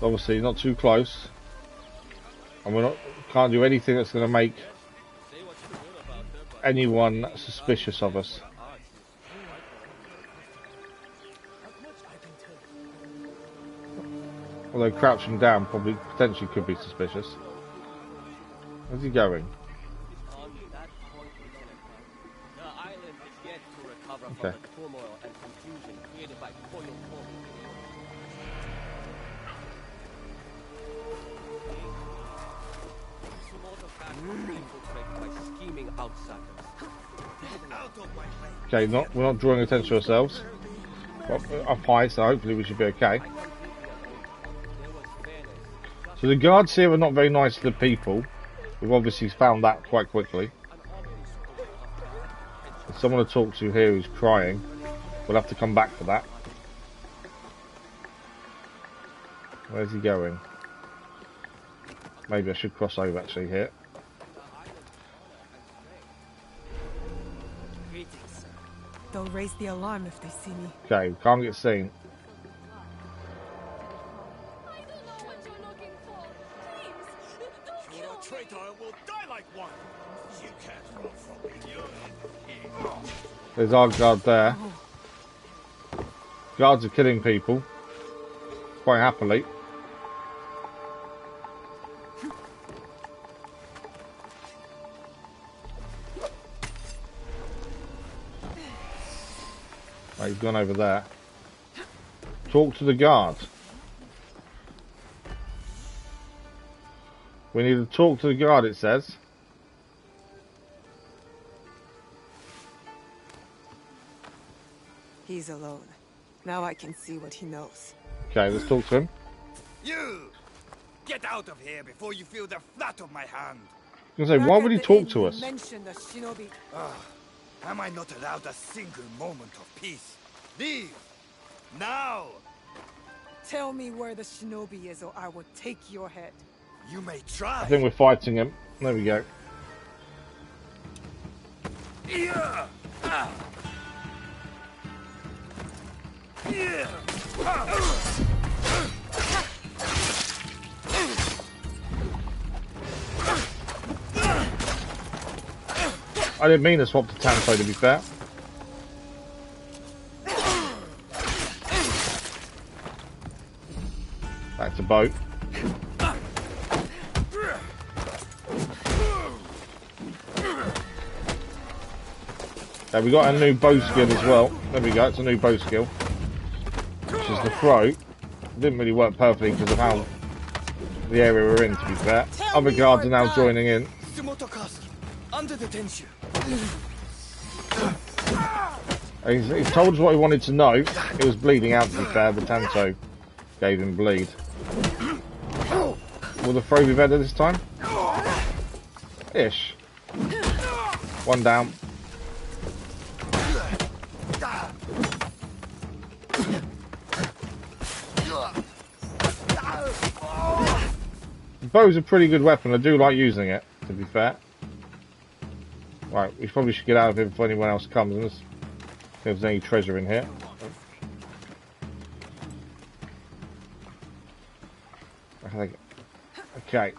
Obviously, not too close, and can't do anything that's going to make anyone suspicious of us. Although crouching down probably potentially could be suspicious. Where's he going? Okay. Okay, we're not drawing attention to ourselves. Up high, so hopefully we should be okay. So the guards here are not very nice to the people. We've obviously found that quite quickly. There's someone to talk to here who's crying. We'll have to come back for that. Where's he going? Maybe I should cross over actually here. They'll raise the alarm if they see me. Okay, can't get seen. traitor will die like one. You can't run from me. There's our guard there. Guards are killing people quite happily. Right, he's gone over there. Talk to the guard. We need to talk to the guard, it says. He's alone. Now I can see what he knows. Okay, let's talk to him. You! Get out of here before you feel the flat of my hand. I was gonna say, why would he talk to us? Mention the Shinobi. Am I not allowed a single moment of peace? Leave! Now! Tell me where the Shinobi is or I will take your head. You may try. I think we're fighting him. There we go. Yeah. Yeah. I didn't mean to swap to Tanto, to be fair. Back to boat. Yeah, we got a new bow skill as well. There we go, it's a new bow skill. Which is the throw. Didn't really work perfectly because of how the area we're in, to be fair. Other guards are now joining in. Sumoto Castle, under detention. He's told us what he wanted to know. He was bleeding out, to be fair. The Tanto gave him bleed. Will the throw be better this time? Ish. One down. The bow's a pretty good weapon. I do like using it, to be fair. Right, we probably should get out of here before anyone else comes. Unless there's any treasure in here. Okay.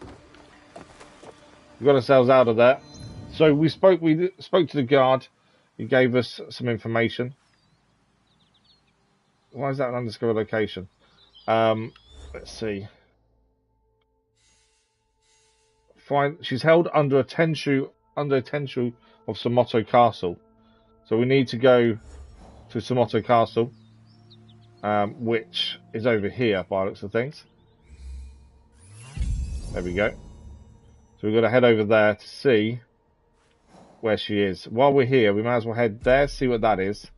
We got ourselves out of there. So we spoke to the guard. He gave us some information. Why is that an undiscovered location? Let's see. She's held under a tenshu of Sumoto Castle. So we need to go to Sumoto Castle, which is over here by the looks of things. There we go. So we've got to head over there to see where she is. While we're here, we might as well head there, see what that is,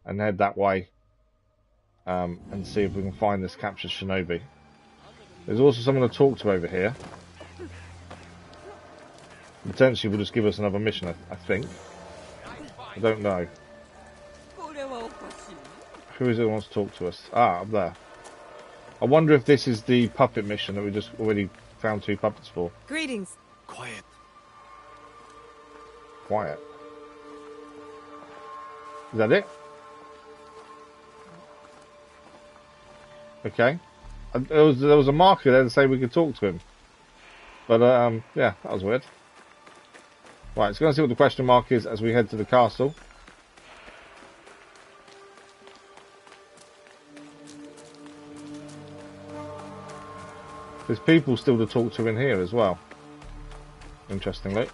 and head that way, and see if we can find this captured Shinobi. There's also someone to talk to over here. Potentially will just give us another mission, I think. I don't know. Who is it who wants to talk to us? Ah, up there. I wonder if this is the puppet mission that we just already found 2 puppets for. Greetings. Quiet. Quiet. Is that it? Okay. There was a marker there to say we could talk to him. But, yeah, that was weird. Right, let's go and see what the question mark is as we head to the castle. There's people still to talk to in here as well. Interestingly.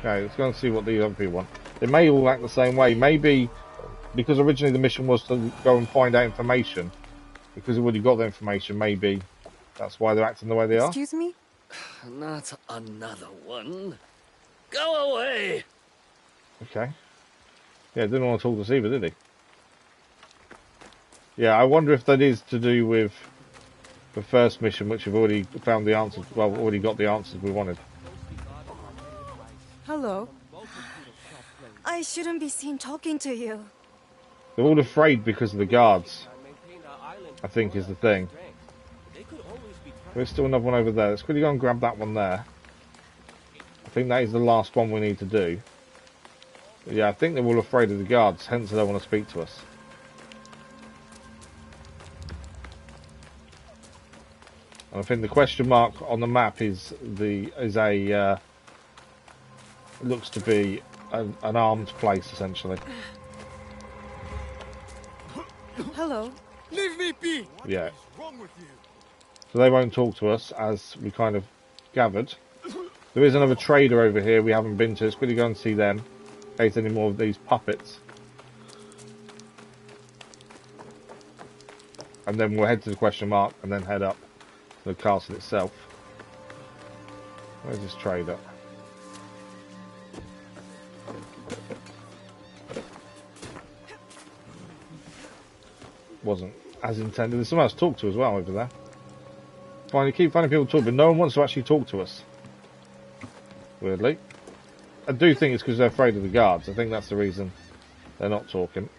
Okay, let's go and see what the other people want. They may all act the same way. Maybe because originally the mission was to go and find out information. Because we've already got the information, maybe that's why they're acting the way they are. Excuse me? Not another one. Go away! Okay. Yeah, didn't want to talk to us either, did he? Yeah, I wonder if that is to do with the first mission, which we've already found the answers. Well, already got the answers we wanted. Hello. I shouldn't be seen talking to you. They're all afraid because of the guards, I think is the thing. There's still another one over there. Let's quickly go and grab that one there. I think that is the last one we need to do. But yeah, I think they're all afraid of the guards, hence they don't want to speak to us. And I think the question mark on the map is looks to be an armed place essentially. Hello. Leave me be! Yeah. What's wrong with you? So they won't talk to us, as we kind of gathered. There is another trader over here we haven't been to. Let's quickly go and see them. In case any more of these puppets. And then we'll head to the question mark and then head up to the castle itself. Where's this trader? Wasn't as intended. There's someone else to talk to as well over there. Keep finding people to talk, but no one wants to actually talk to us. Weirdly. I do think it's because they're afraid of the guards. I think that's the reason they're not talking.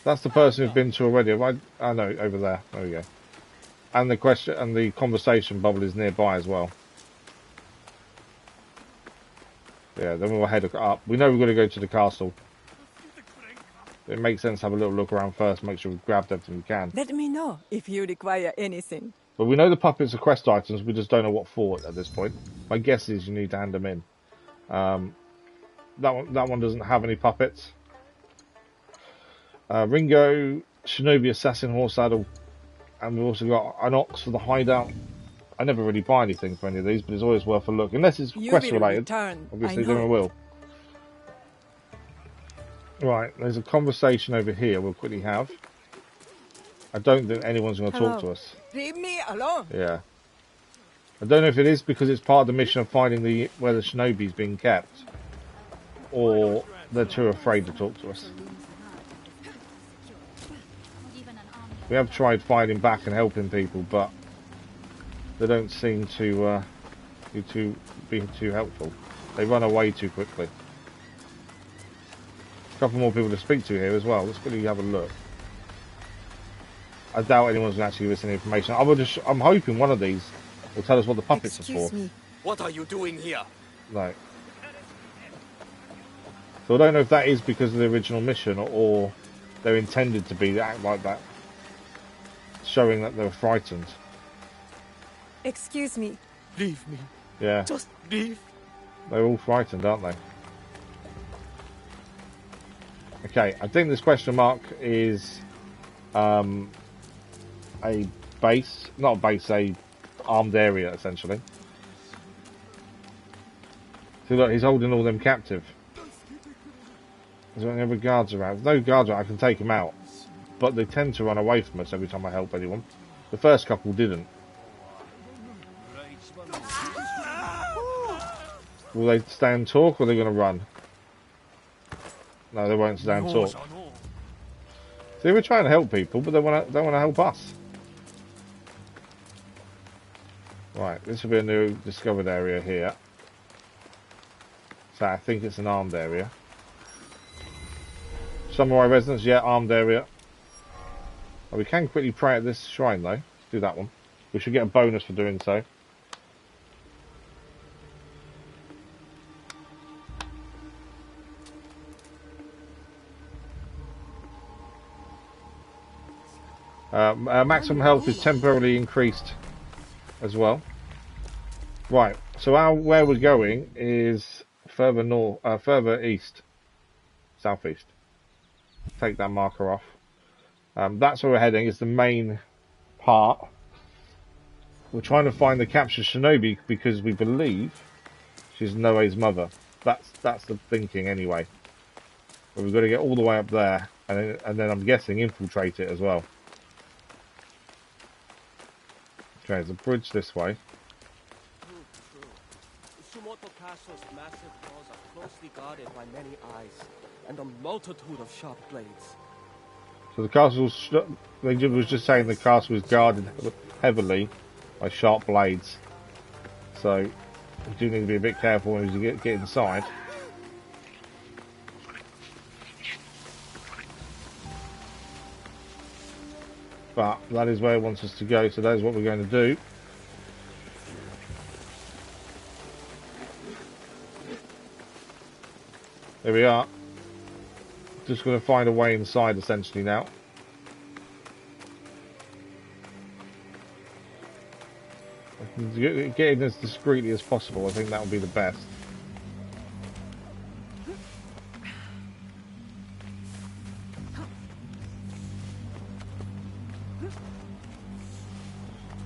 That's the person who's been to already. I know, over there. There we go. And the question and the conversation bubble is nearby as well. Yeah, then we'll head up. We know we've got to go to the castle. It makes sense to have a little look around first, make sure we've grabbed everything we can. Let me know if you require anything. But we know the puppets are quest items, we just don't know what for at this point. My guess is you need to hand them in. That one doesn't have any puppets. Ringo, Shinobi, Assassin, Horse Saddle, and we've also got an ox for the hideout. I never really buy anything for any of these, but it's always worth a look. Unless it's quest related, obviously then I will. Right, there's a conversation over here we'll quickly have. I don't think anyone's going to talk to us. Leave me alone. Yeah. I don't know if it is because it's part of the mission of finding where the Shinobi's being kept. Or they're too afraid to talk to us. We have tried fighting back and helping people, but they don't seem to be too helpful. They run away too quickly. A couple more people to speak to here as well. Let's quickly have a look. I doubt anyone's going to actually give us any information. I'm hoping one of these will tell us what the puppets are for. Me. What are you doing here? No. So I don't know if that is because of the original mission or they're intended to be to act like that, showing that they're frightened. Excuse me. Leave me. Yeah. Just leave. They're all frightened, aren't they? Okay, I think this question mark is a base, not a base, a armed area essentially. So look, he's holding all them captive. Is there any other guards around? If no guards around, I can take them out. But they tend to run away from us every time I help anyone. The first couple didn't. Will they stay and talk, or are they going to run? No, they won't stay and talk. See, we're trying to help people, but they don't want to help us. Right, this will be a new discovered area here. So I think it's an armed area. Samurai residence, yeah, armed area. Oh, we can quickly pray at this shrine though. Let's do that one. We should get a bonus for doing so. Maximum health is temporarily increased as well. Right, so where we're going is further north, further east, southeast. Take that marker off. That's where we're heading. It's the main part. We're trying to find the captured Shinobi because we believe she's Naoe's mother. That's the thinking anyway. But we've got to get all the way up there, and then I'm guessing infiltrate it as well. Okay, there's a bridge this way. Sumoto Castle's massive walls are closely guarded by many eyes and a multitude of sharp blades. So the castle was just saying the castle was guarded heavily by sharp blades. So you do need to be a bit careful when you get inside. But that is where it wants us to go, so that is what we're going to do. There we are. Just going to find a way inside essentially now. get in as discreetly as possible. I think that would be the best.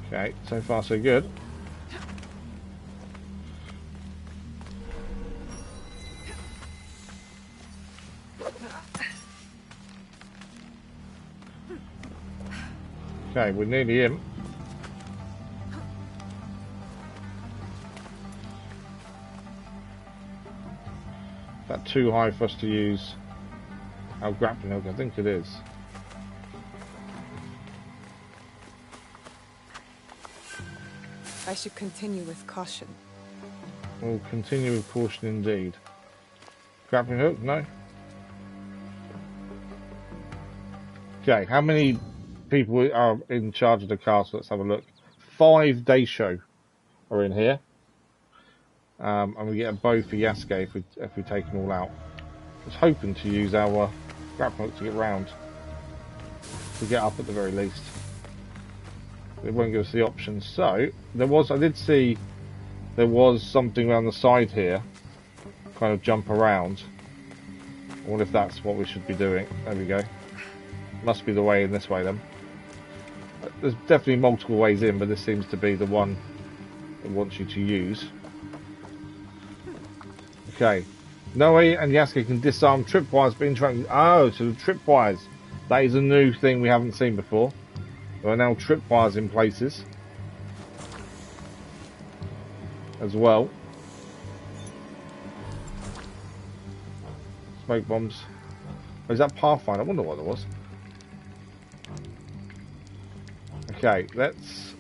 Okay, so far so good. Okay, we're nearly in. Is that too high for us to use our grappling hook? I think it is. I should continue with caution. We'll continue with caution indeed. Grappling hook? No. Okay, how many people are in charge of the castle? Let's have a look. 5 Daisho are in here. And we get a bow for Yasuke if we take them all out. I was hoping to use our grappling hook to get round. To get up at the very least. It won't give us the option. So, I did see there was something around the side here. Kind of jump around. I wonder if that's what we should be doing. There we go. Must be the way in this way then. There's definitely multiple ways in, but this seems to be the one it wants you to use. Okay. Noe and Yasuke can disarm tripwires but interacting. Oh, so the tripwires. That is a new thing we haven't seen before. There are now tripwires in places. As well. Smoke bombs. Oh, is that Pathfinder? I wonder what it was. Okay, let's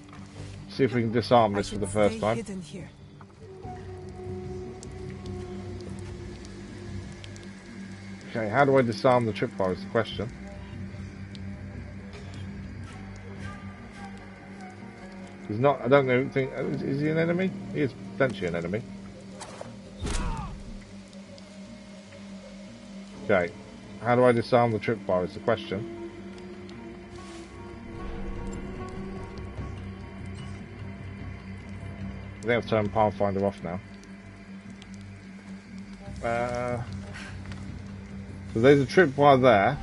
see if we can disarm this for the first time. Hidden here. Okay, how do I disarm the tripwire is the question. He's not, I don't know, is he an enemy? He is potentially an enemy. Okay, how do I disarm the tripwire is the question. I think I've turned Pathfinder off now. So there's a tripwire there.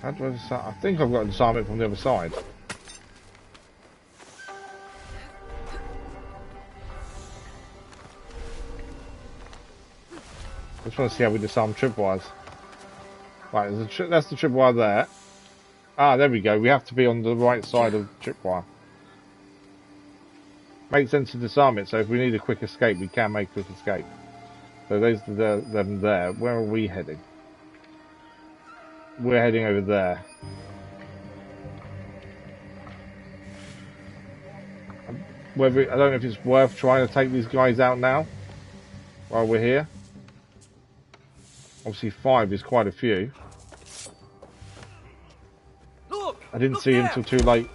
How do I disarm? I think I've got to disarm it from the other side. I just want to see how we disarm tripwires. Right, that's the tripwire there. Ah, there we go. We have to be on the right side of the tripwire. Makes sense to disarm it, so if we need a quick escape, we can make a quick escape. So those are them there. Where are we heading? We're heading over there. I don't know if it's worth trying to take these guys out now, while we're here. Obviously 5 is quite a few. I didn't see him till too late.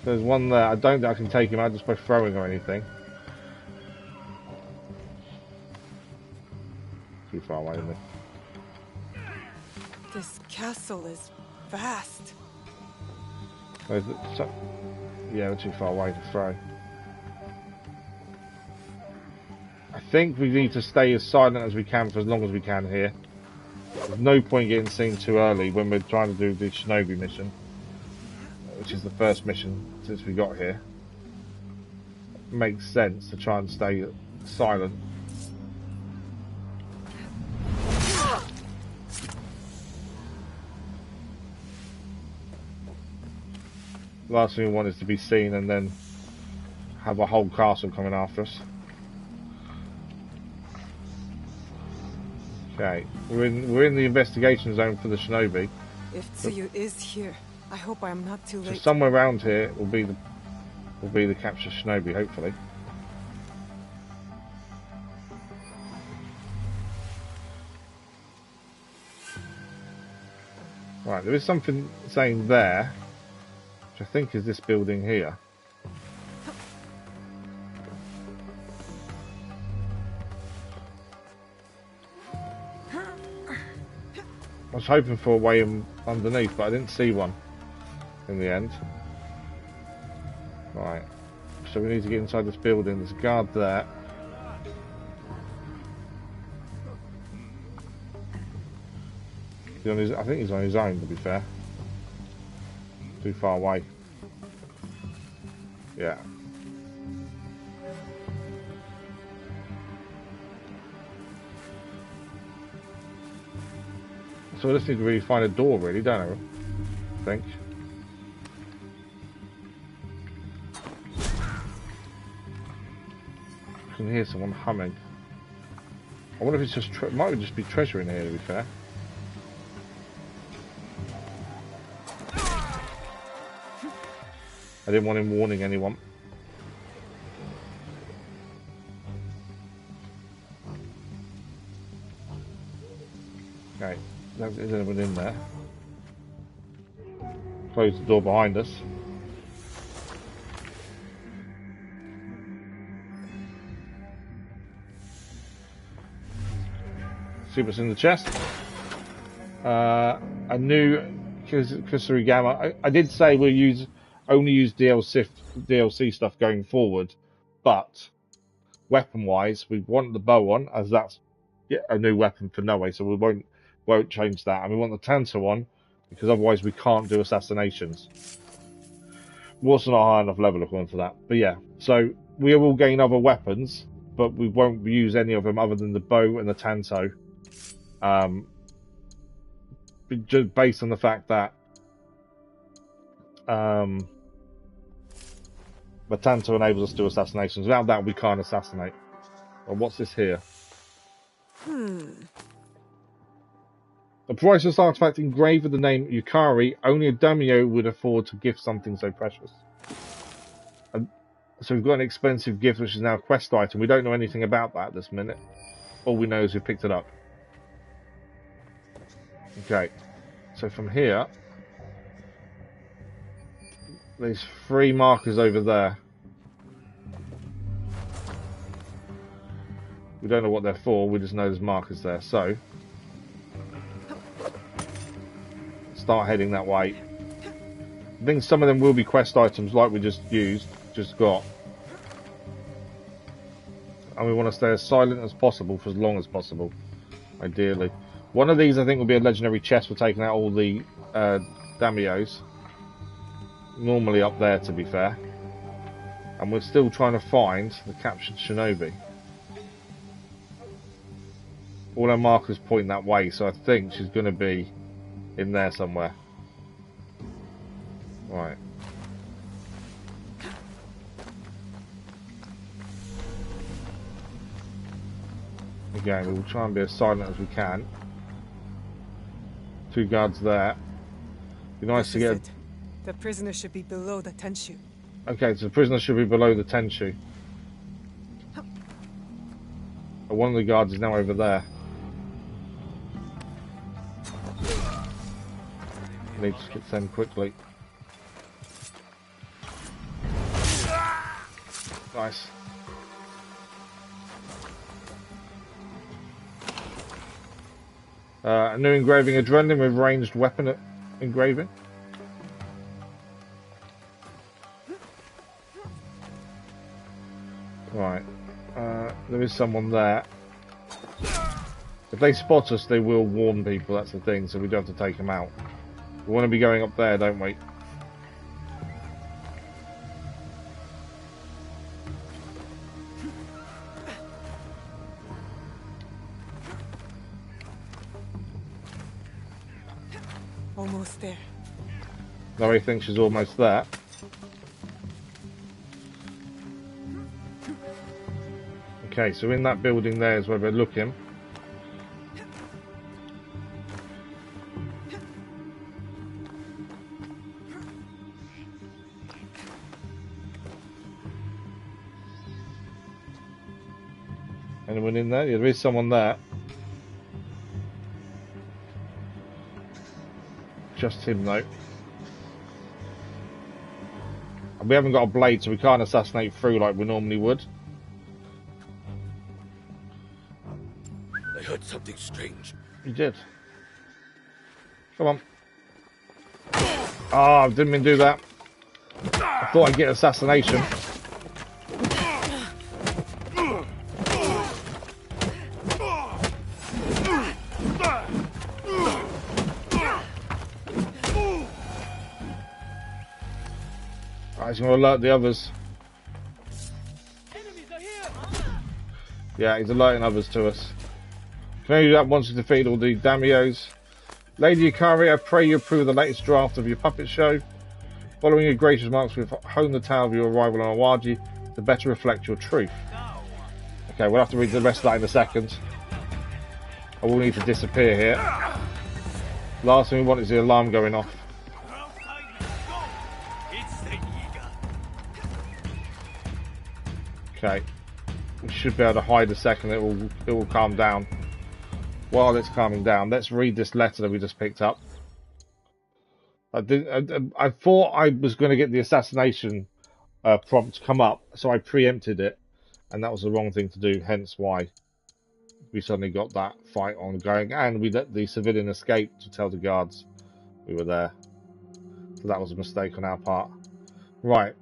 There's one there. I don't think I can take him out just by throwing or anything. Too far away, isn't it? This castle is vast. Yeah, we're too far away to throw. I think we need to stay as silent as we can for as long as we can here. There's no point getting seen too early when we're trying to do the Shinobi mission, which is the first mission since we got here. It makes sense to try and stay silent. Last thing we want is to be seen and then have a whole castle coming after us. Okay, we're in the investigation zone for the Shinobi. If Tsuyu is here, I hope I am not too late. So somewhere around here will be the captured Shinobi, hopefully. Right, there is something saying there, which I think is this building here. was hoping for a way in underneath, but I didn't see one in the end. Right. So we need to get inside this building. There's a guard there. I think he's on his own, to be fair. Too far away. Yeah. So I just need to really find a door, really, don't I think. I can hear someone humming. I wonder if it's just might just be treasure in here, to be fair. I didn't want him warning anyone. Okay, is anyone in there? Close the door behind us. See what's in the chest. A new Kusarigama. I did say we'll only use DLC stuff going forward, but weapon-wise, we want the bow on, as that's a new weapon for Naoe, so we won't change that. And we want the Tanto on, because otherwise we can't do assassinations. We're also not high enough level according to that. But yeah, so we will gain other weapons, but we won't use any of them other than the bow and the Tanto. Just based on the fact that the Tanto enables us to do assassinations. Without that, we can't assassinate. Well, what's this here? A priceless artifact engraved with the name Yukari. Only a daimyo would afford to gift something so precious. So we've got an expensive gift, which is now a quest item. We don't know anything about that this minute. All we know is we picked it up. Okay. So from here, there's 3 markers over there. We don't know what they're for, we just know there's markers there. So, start heading that way. I think some of them will be quest items like we just got. And we want to stay as silent as possible for as long as possible, ideally. One of these I think will be a legendary chest for taking out all the daimyos. Normally up there, to be fair. And we're still trying to find the captured Shinobi. All our markers point that way, so I think she's going to be in there somewhere. Right. Again, we'll try and be as silent as we can. 2 guards there. Be nice to get. The prisoner should be below the tenshu. Okay, so the prisoner should be below the tenshu. One of the guards is now over there. Need to get them quickly. Nice. A new engraving, adrenaline with ranged weapon engraving. Right. There is someone there. If they spot us, they will warn people, that's the thing, so we do have to take them out. We want to be going up there, don't we? Almost there. Naoe thinks she's almost there. Okay, so in that building there is where we're looking. Anyone in there? Yeah, there is someone there. Just him though. And we haven't got a blade, so we can't assassinate through like we normally would. I heard something strange. You did. Come on. Oh, didn't mean to do that. I thought I'd get assassination. He's going to alert the others. Yeah, he's alerting others to us. Can only do that once you've defeated all the daimyos. Lady Yukari, I pray you approve the latest draft of your puppet show. Following your gracious remarks, we've honed the tale of your arrival on Awaji to better reflect your truth. Okay, we'll have to read the rest of that in a second. I will need to disappear here. Last thing we want is the alarm going off. Okay, we should be able to hide a second. It will calm down. While it's calming down, let's read this letter that we just picked up. I thought I was going to get the assassination prompt come up, so I preempted it, and that was the wrong thing to do. Hence why we suddenly got that fight ongoing, and we let the civilian escape to tell the guards we were there. So that was a mistake on our part. Right.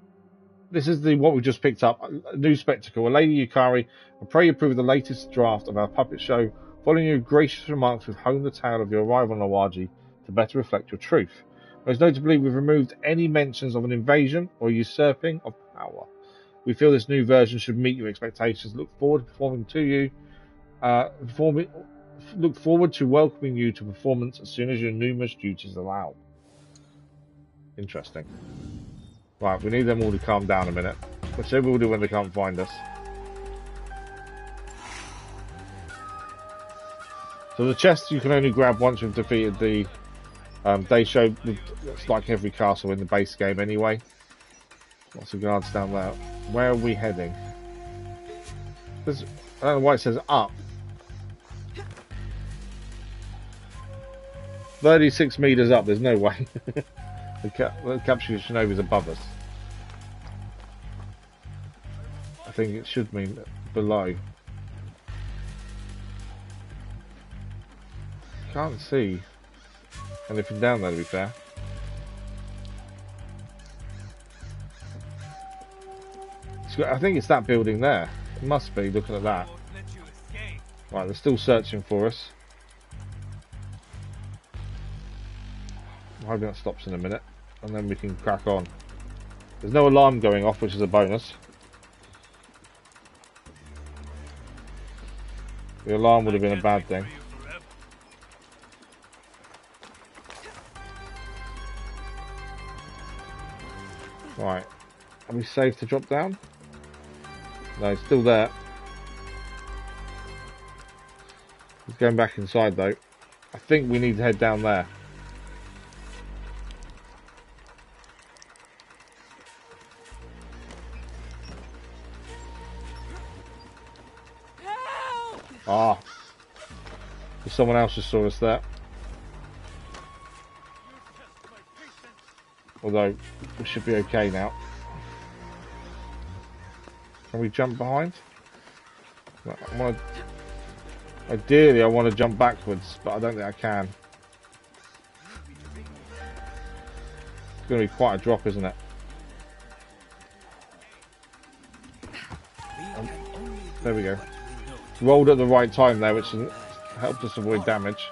This is what we just picked up. A new spectacle. A Lady Yukari, I pray you approve of the latest draft of our puppet show. Following your gracious remarks, we've honed the tale of your arrival on Awaji to better reflect your truth. Most notably, we've removed any mentions of an invasion or usurping of power. We feel this new version should meet your expectations. Look forward to performing to you. Look forward to welcoming you to performance as soon as your numerous duties allow. Interesting. Right, we need them all to calm down a minute. Whichever we'll do when they can't find us. So the chest you can only grab once you've defeated the day show. It's like every castle in the base game anyway. Lots of guards down there. Where are we heading? I don't know why it says up. 36 meters up, there's no way. The captured Shinobi is above us. I think it should mean below. Can't see anything down there, to be fair. I think it's that building there. It must be, looking at that. Right, they're still searching for us. I'm hoping that stops in a minute, and then we can crack on. There's no alarm going off, which is a bonus. The alarm would have been a bad thing. Right, are we safe to drop down? No, it's still there. He's going back inside though. I think we need to head down there. Ah, someone else just saw us there. Although, we should be okay now. Can we jump behind? Ideally, I want to jump backwards, but I don't think I can. It's going to be quite a drop, isn't it? There we go. Rolled at the right time there, which helped us avoid damage.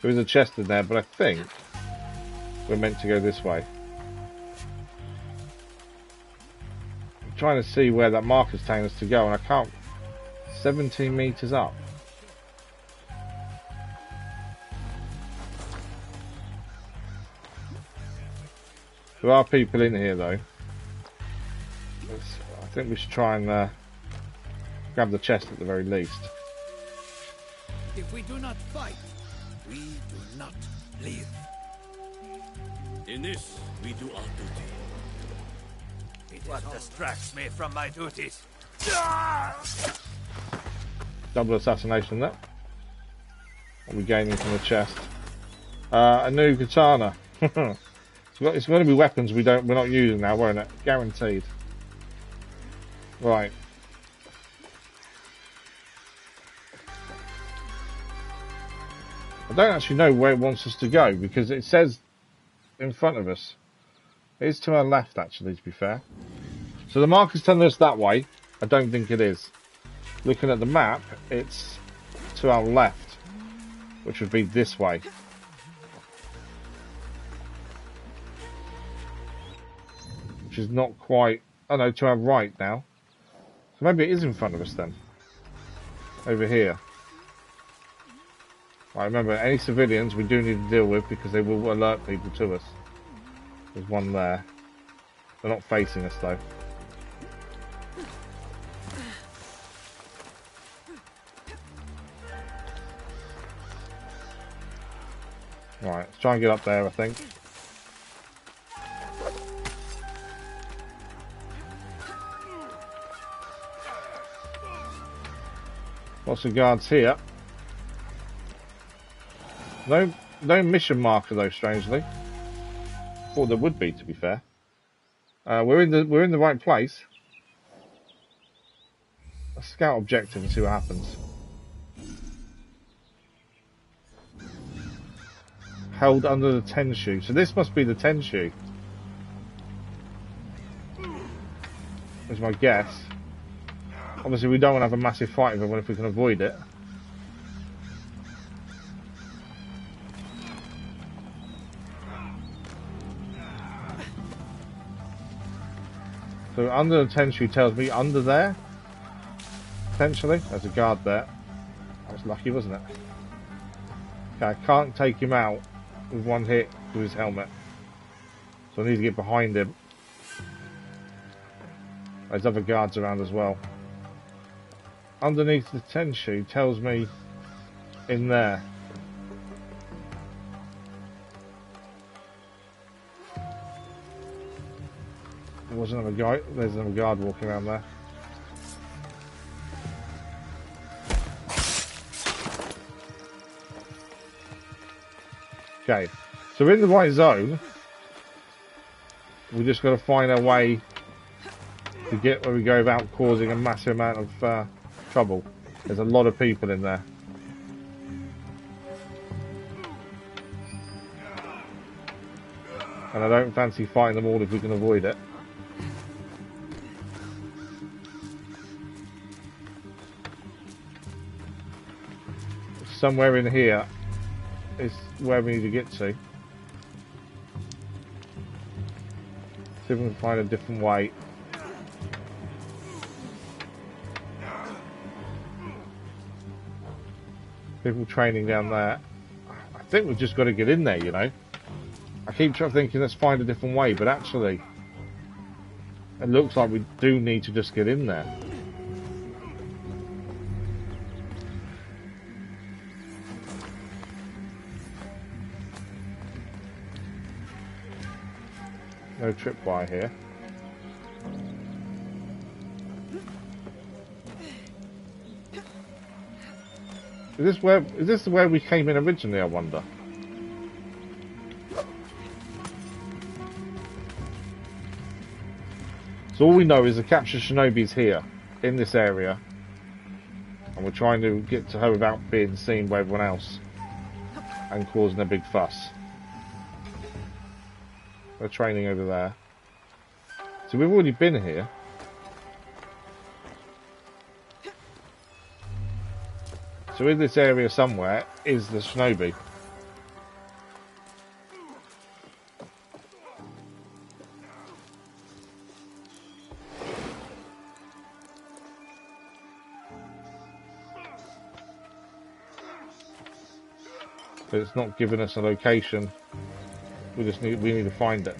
There is a chest in there, but I think we're meant to go this way. I'm trying to see where that marker's telling us to go, and I can't. 17 meters up. There are people in here though. I think we should try and grab the chest at the very least. If we do not fight, we do not live. In this, we do our duty. What distracts me from my duties? Double assassination there. What are we gaining from the chest? A new katana. It's going to be weapons we're not using now, won't it? Guaranteed. Right. don't actually know where it wants us to go because it says in front of us. It is to our left, actually, to be fair. So the marker's telling us that way. I don't think it is. Looking at the map, it's to our left, which would be this way. Which is not quite... Oh no, to our right now. So maybe it is in front of us then. Over here. Right, remember, any civilians we do need to deal with because they will alert people to us. There's one there. They're not facing us though. Right, let's try and get up there, I think. Lots of guards here. No mission marker though, strangely. Thought there would be, to be fair. We're in the right place. Let's scout objective and see what happens. Held under the Tenshu. So this must be the Tenshu. Is my guess. Obviously we don't want to have a massive fight with everyone if we can avoid it. So under the Tenshu tells me under there. Potentially. There's a guard there. That was lucky, wasn't it? Okay, I can't take him out with one hit with his helmet. So I need to get behind him. There's other guards around as well. Underneath the Tenshu tells me in there. There was another guy. There's another guard walking around there. Okay, so we're in the right zone. We just got to find our way to get where we go without causing a massive amount of trouble. There's a lot of people in there. And I don't fancy fighting them all if we can avoid it. Somewhere in here is where we need to get to. See if we can find a different way. People training down there. I think we've just got to get in there, you know. I keep thinking let's find a different way, but actually it looks like we do need to just get in there. No tripwire here. Is this where we came in originally, I wonder? So all we know is the captured Shinobi's here, in this area. And we're trying to get to her without being seen by everyone else. And causing a big fuss. We're training over there. So we've already been here. So in this area somewhere is the Shinobi. But it's not giving us a location. We need to find it.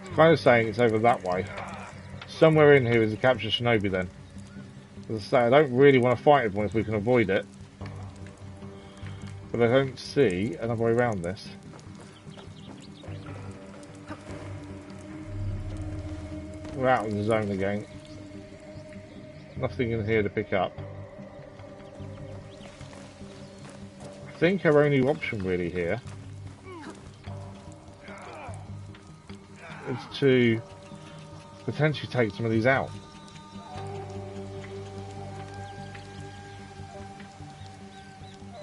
It's kind of saying it's over that way. Somewhere in here is a captured Shinobi then. As I say, I don't really want to fight everyone if we can avoid it. But I don't see another way around this. We're out of the zone again. Nothing in here to pick up. I think our only option really here is to potentially take some of these out.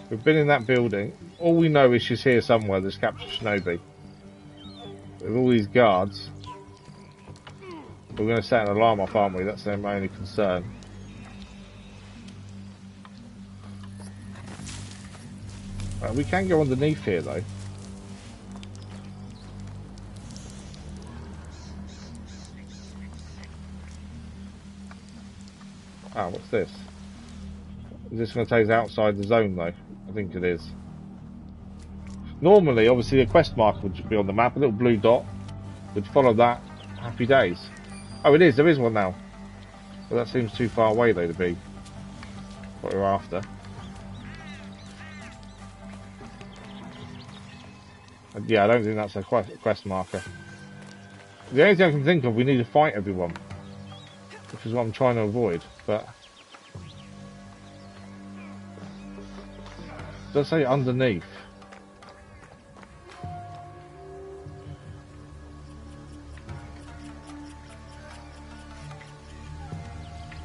We've been in that building. All we know is she's here somewhere. There's captured Shinobi. With all these guards. We're going to set an alarm off, aren't we? That's their only concern. We can go underneath here, though. Ah, what's this? Is this going to take us outside the zone, though? I think it is. Normally, obviously, a quest marker would just be on the map. A little blue dot would follow that. Happy days. Oh, it is. There is one now. But that seems too far away, though, to be what we're after. And yeah, I don't think that's a quest marker. The only thing I can think of, we need to fight everyone. Which is what I'm trying to avoid. But it does say underneath.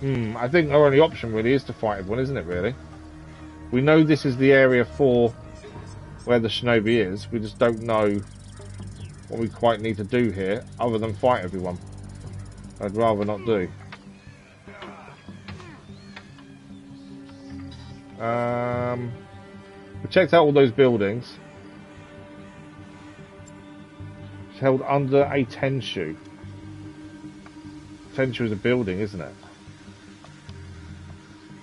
I think our only option really is to fight everyone, isn't it, really? We know this is the area for where the Shinobi is. We just don't know what we quite need to do here, other than fight everyone. I'd rather not do. We checked out all those buildings. It's held under a Tenshu. Tenshu is a building, isn't it?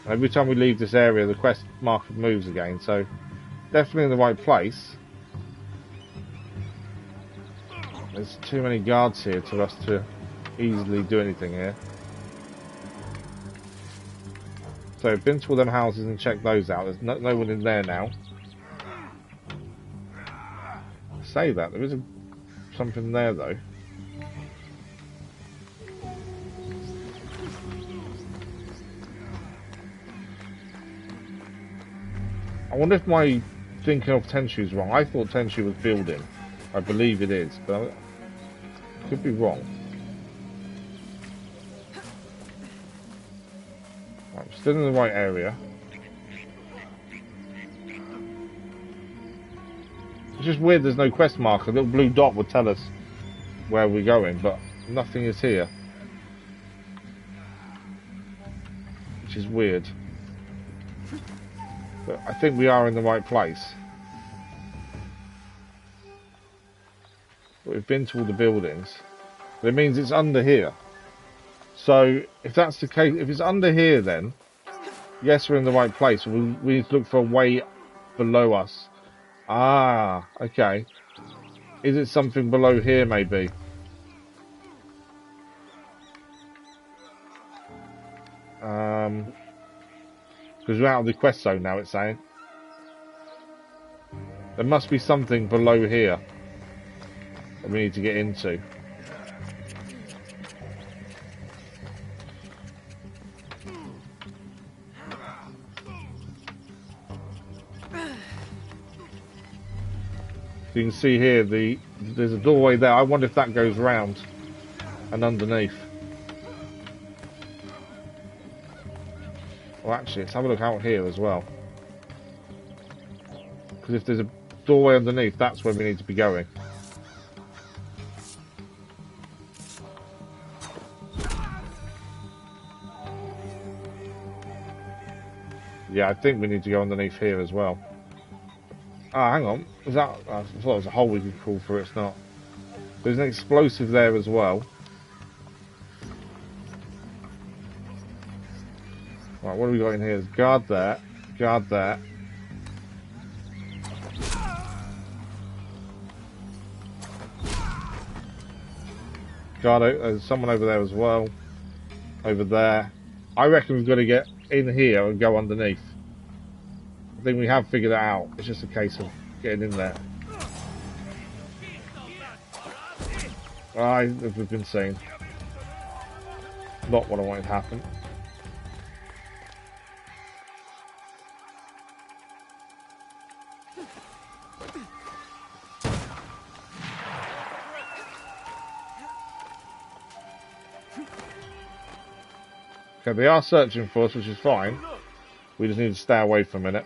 Every time we leave this area, the quest marker moves again, so definitely in the right place. There's too many guards here for us to easily do anything here. So I've been to all them houses and checked those out. There's no one in there now. Say that, there is something there though. I wonder if my thinking of Tenshu is wrong. I thought Tenshu was building. I believe it is, but I could be wrong. Right, I'm still in the right area. It's just weird there's no quest marker. A little blue dot would tell us where we're going, but nothing is here. Which is weird. But I think we are in the right place. But we've been to all the buildings. But it means it's under here. So if that's the case, if it's under here then, yes, we're in the right place. We need to look for a way below us. Ah, okay. Is it something below here maybe? Because we're out of the quest zone now, it's saying. There must be something below here that we need to get into. You can see here, there's a doorway there. I wonder if that goes round and underneath. Well, actually, let's have a look out here as well. Because if there's a doorway underneath, that's where we need to be going. Yeah, I think we need to go underneath here as well. Ah, hang on. Was that? I thought it was a hole we could crawl through. It's not. There's an explosive there as well. Right, what have we got in here? There's guard there. Guard there. Guard, there's someone over there as well. Over there. I reckon we've got to get in here and go underneath. I think we have figured it out. It's just a case of getting in there. As we've been saying. Not what I wanted to happen. Okay, they are searching for us, which is fine. We just need to stay away for a minute.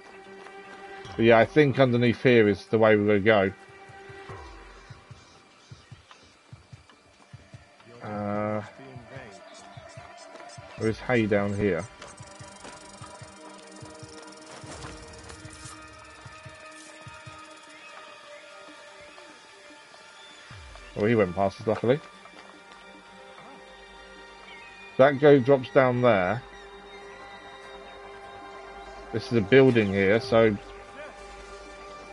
But yeah, I think underneath here is the way we're going to go. There's hay down here. Oh, he went past us, luckily. That drops down there. This is a building here, so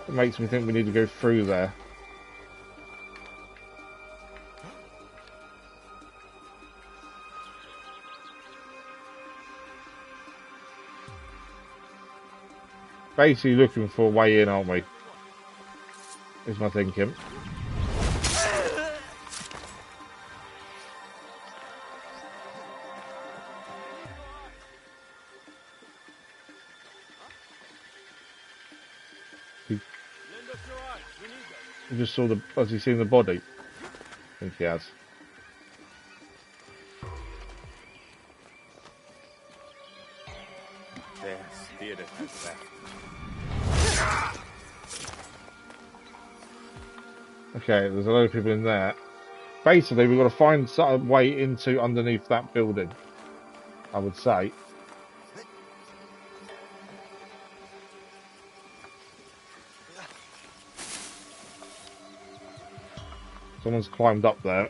it makes me think we need to go through there. Basically looking for a way in, aren't we? Is my thinking. He just saw the... Has he seen the body? I think he has. Their spirit has left. Okay, there's a load of people in there. Basically, we've got to find some way into underneath that building, I would say. Someone's climbed up there.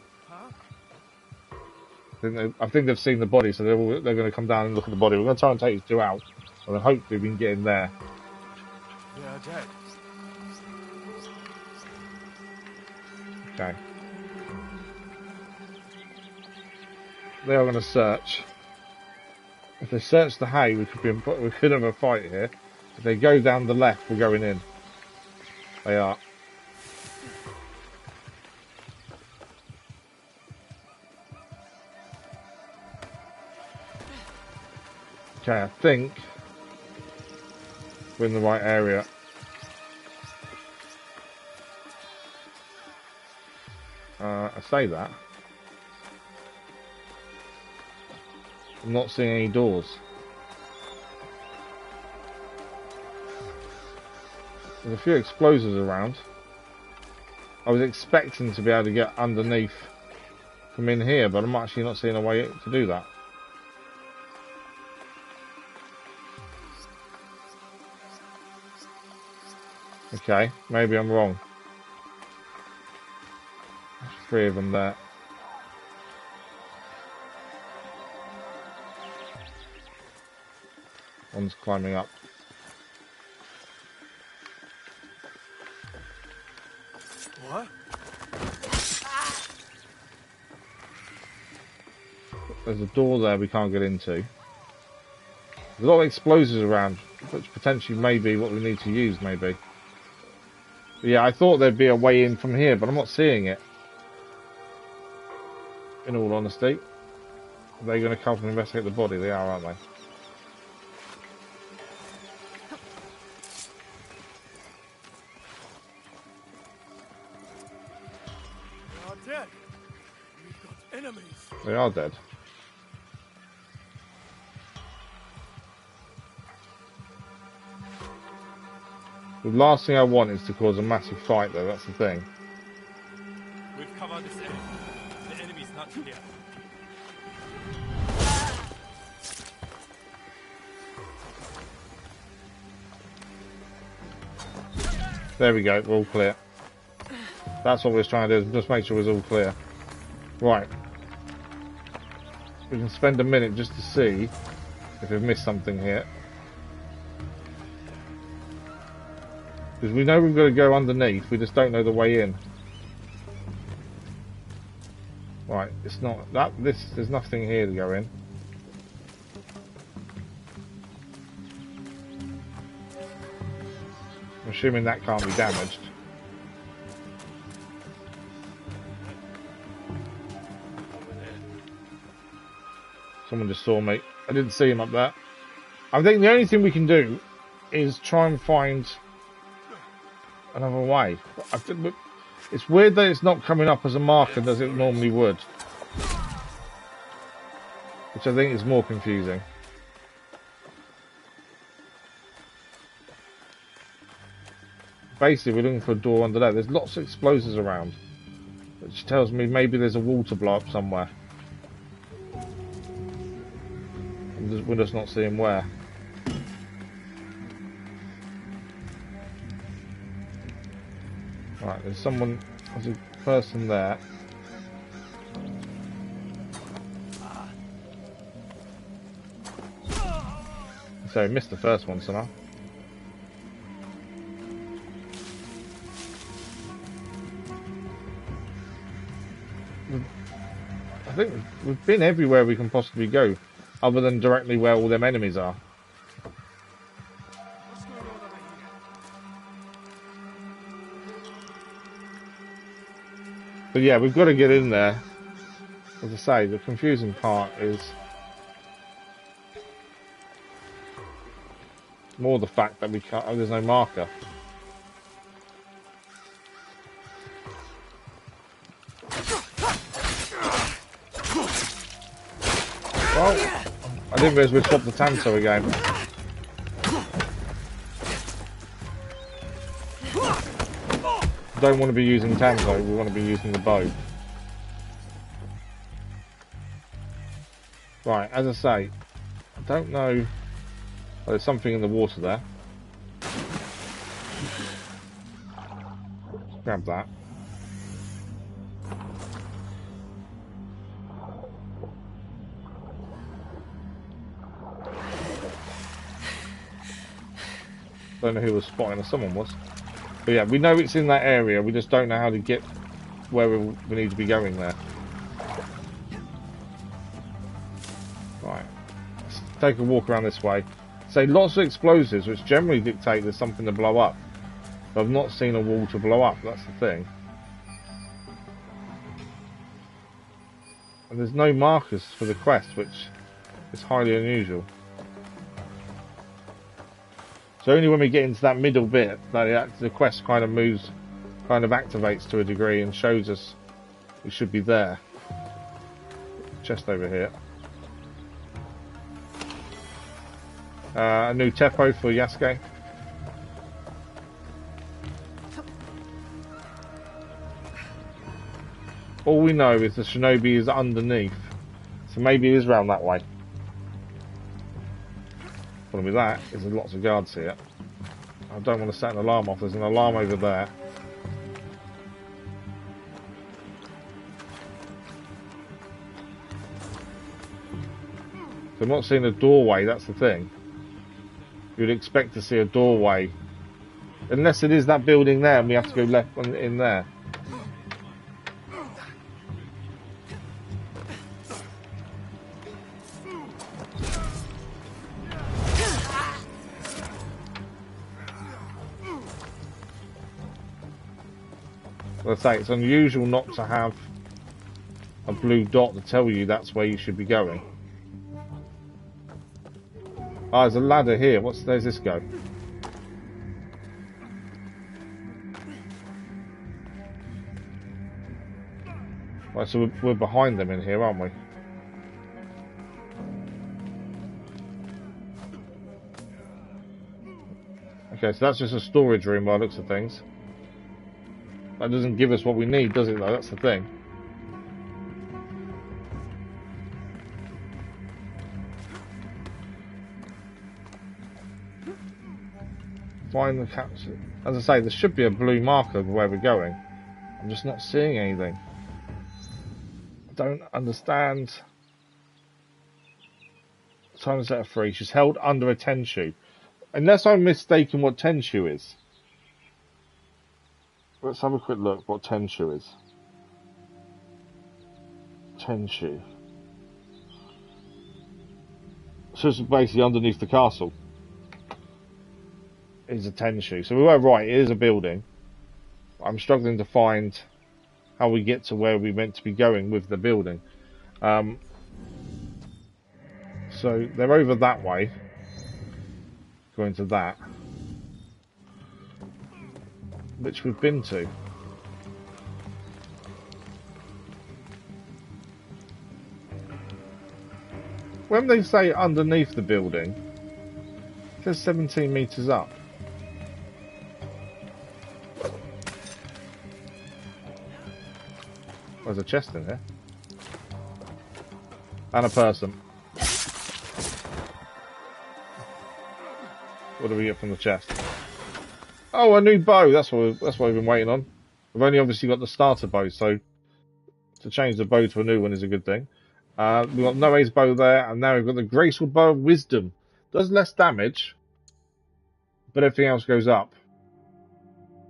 I think they've seen the body, so they're going to come down and look at the body. We're going to try and take these two out, and then hopefully we can get in there. They are dead. Okay. They are going to search. If they search the hay, we could have a fight here. If they go down the left, we're going in. They are. Okay, I think we're in the right area. I say that. I'm not seeing any doors. There's a few explosives around. I was expecting to be able to get underneath from in here, but I'm actually not seeing a way to do that. Okay, maybe I'm wrong. There's 3 of them there. One's climbing up. What? There's a door there we can't get into. There's a lot of explosives around, which potentially may be what we need to use, maybe. But yeah, I thought there'd be a way in from here, but I'm not seeing it. In all honesty. Are they going to come and investigate the body? They are, aren't they? They are dead. We've got enemies. They are dead. The last thing I want is to cause a massive fight, though. That's the thing. We've covered this area. The enemy's not here. There we go. We're all clear. That's what we're trying to do. Is just make sure we're all clear. Right. We can spend a minute just to see if we've missed something here. Because we know we've got to go underneath, we just don't know the way in. Right, it's not that there's nothing here to go in. I'm assuming that can't be damaged. Someone just saw me. I didn't see him up there. I think the only thing we can do is try and find another way. It's weird that it's not coming up as a marker as it normally would, which I think is more confusing. basically we're looking for a door under there. There's lots of explosives around, which tells me maybe there's a wall to blow up somewhere. We're just not seeing where. Right, there's a person there. So we missed the first one somehow. I think we've been everywhere we can possibly go, other than directly where all them enemies are. But yeah, we've got to get in there. As I say, the confusing part is more the fact that we can't. Oh, there's no marker. Well, I didn't realise we'd swapped the Tanto again. Don't want to be using Tanto, we want to be using the bow. Right, as I say, I don't know. Oh, there's something in the water there. Grab that. Don't know who was spotting us, someone was. But yeah, we know it's in that area, we just don't know how to get where we need to be going there. Right, let's take a walk around this way. So lots of explosives, which generally dictate there's something to blow up. But I've not seen a wall to blow up, that's the thing. And there's no markers for the quest, which is highly unusual. So only when we get into that middle bit that the quest kind of moves, kind of activates to a degree and shows us we should be there. Chest over here. A new Teppo for Yasuke. All we know is the Shinobi is underneath, so maybe it is round that way. Problem with that is there's lots of guards here. I don't want to set an alarm off. There's an alarm over there. So I'm not seeing a doorway, that's the thing. You'd expect to see a doorway. Unless it is that building there and we have to go left in there. Let's say it's unusual not to have a blue dot to tell you that's where you should be going. Ah, there's a ladder here. Where's this go? Right, so we're behind them in here, aren't we? Okay, so that's just a storage room by the looks of things. That doesn't give us what we need, does it, though? That's the thing. Find the capsule. As I say, there should be a blue marker of where we're going. I'm just not seeing anything. I don't understand. Time to set her free. She's held under a Tenshu. Unless I'm mistaken what Tenshu is. Let's have a quick look what Tenshu is. Tenshu. So it's basically underneath the castle. Is a Tenshu. So we were right, it is a building. I'm struggling to find how we get to where we meant to be going with the building. So they're over that way. Going to that. Which we've been to. When they say underneath the building, it says 17 meters up. There's a chest in here. And a person. What do we get from the chest? Oh, a new bow. That's what we've been waiting on. We've only obviously got the starter bow, so to change the bow to a new one is a good thing. We've got Naoe's bow there, and now we've got the Graceful Bow of Wisdom. Does less damage, but everything else goes up.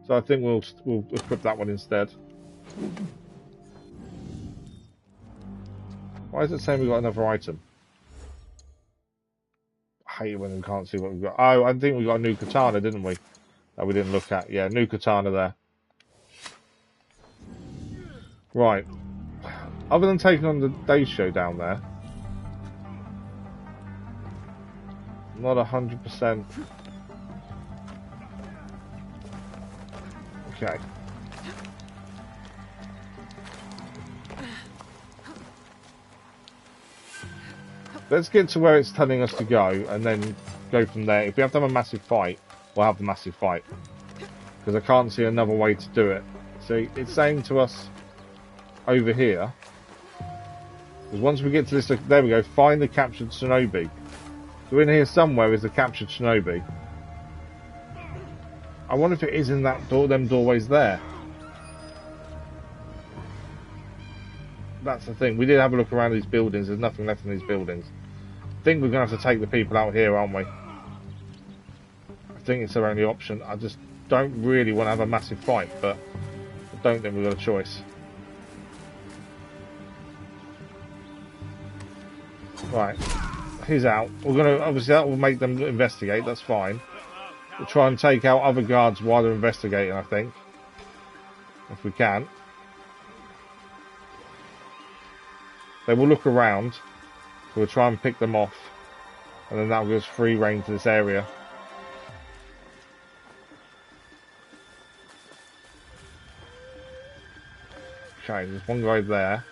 So I think we'll equip that one instead. Why is it saying we've got another item? I hate it when we can't see what we've got. Oh, I think we got a new katana, didn't we? That we didn't look at. Yeah, new katana there. Right. Other than taking on the day show down there, not 100%. Okay. Let's get to where it's telling us to go, and then go from there. If we have to have a massive fight, we'll have the massive fight. Because I can't see another way to do it. See, it's saying to us over here, because once we get to this, there we go, find the captured Shinobi. So in here somewhere is the captured Shinobi. I wonder if it is in that door, them doorways there. That's the thing. We did have a look around these buildings. There's nothing left in these buildings. I think we're going to have to take the people out here, aren't we? I think it's our only option. I just don't really want to have a massive fight, but I don't think we've got a choice. Right. He's out. We're going to, obviously that will make them investigate. That's fine. We'll try and take out other guards while they're investigating, I think. If we can. They will look around, so we'll try and pick them off, and then that'll give us free reign to this area. Okay, there's one guy there.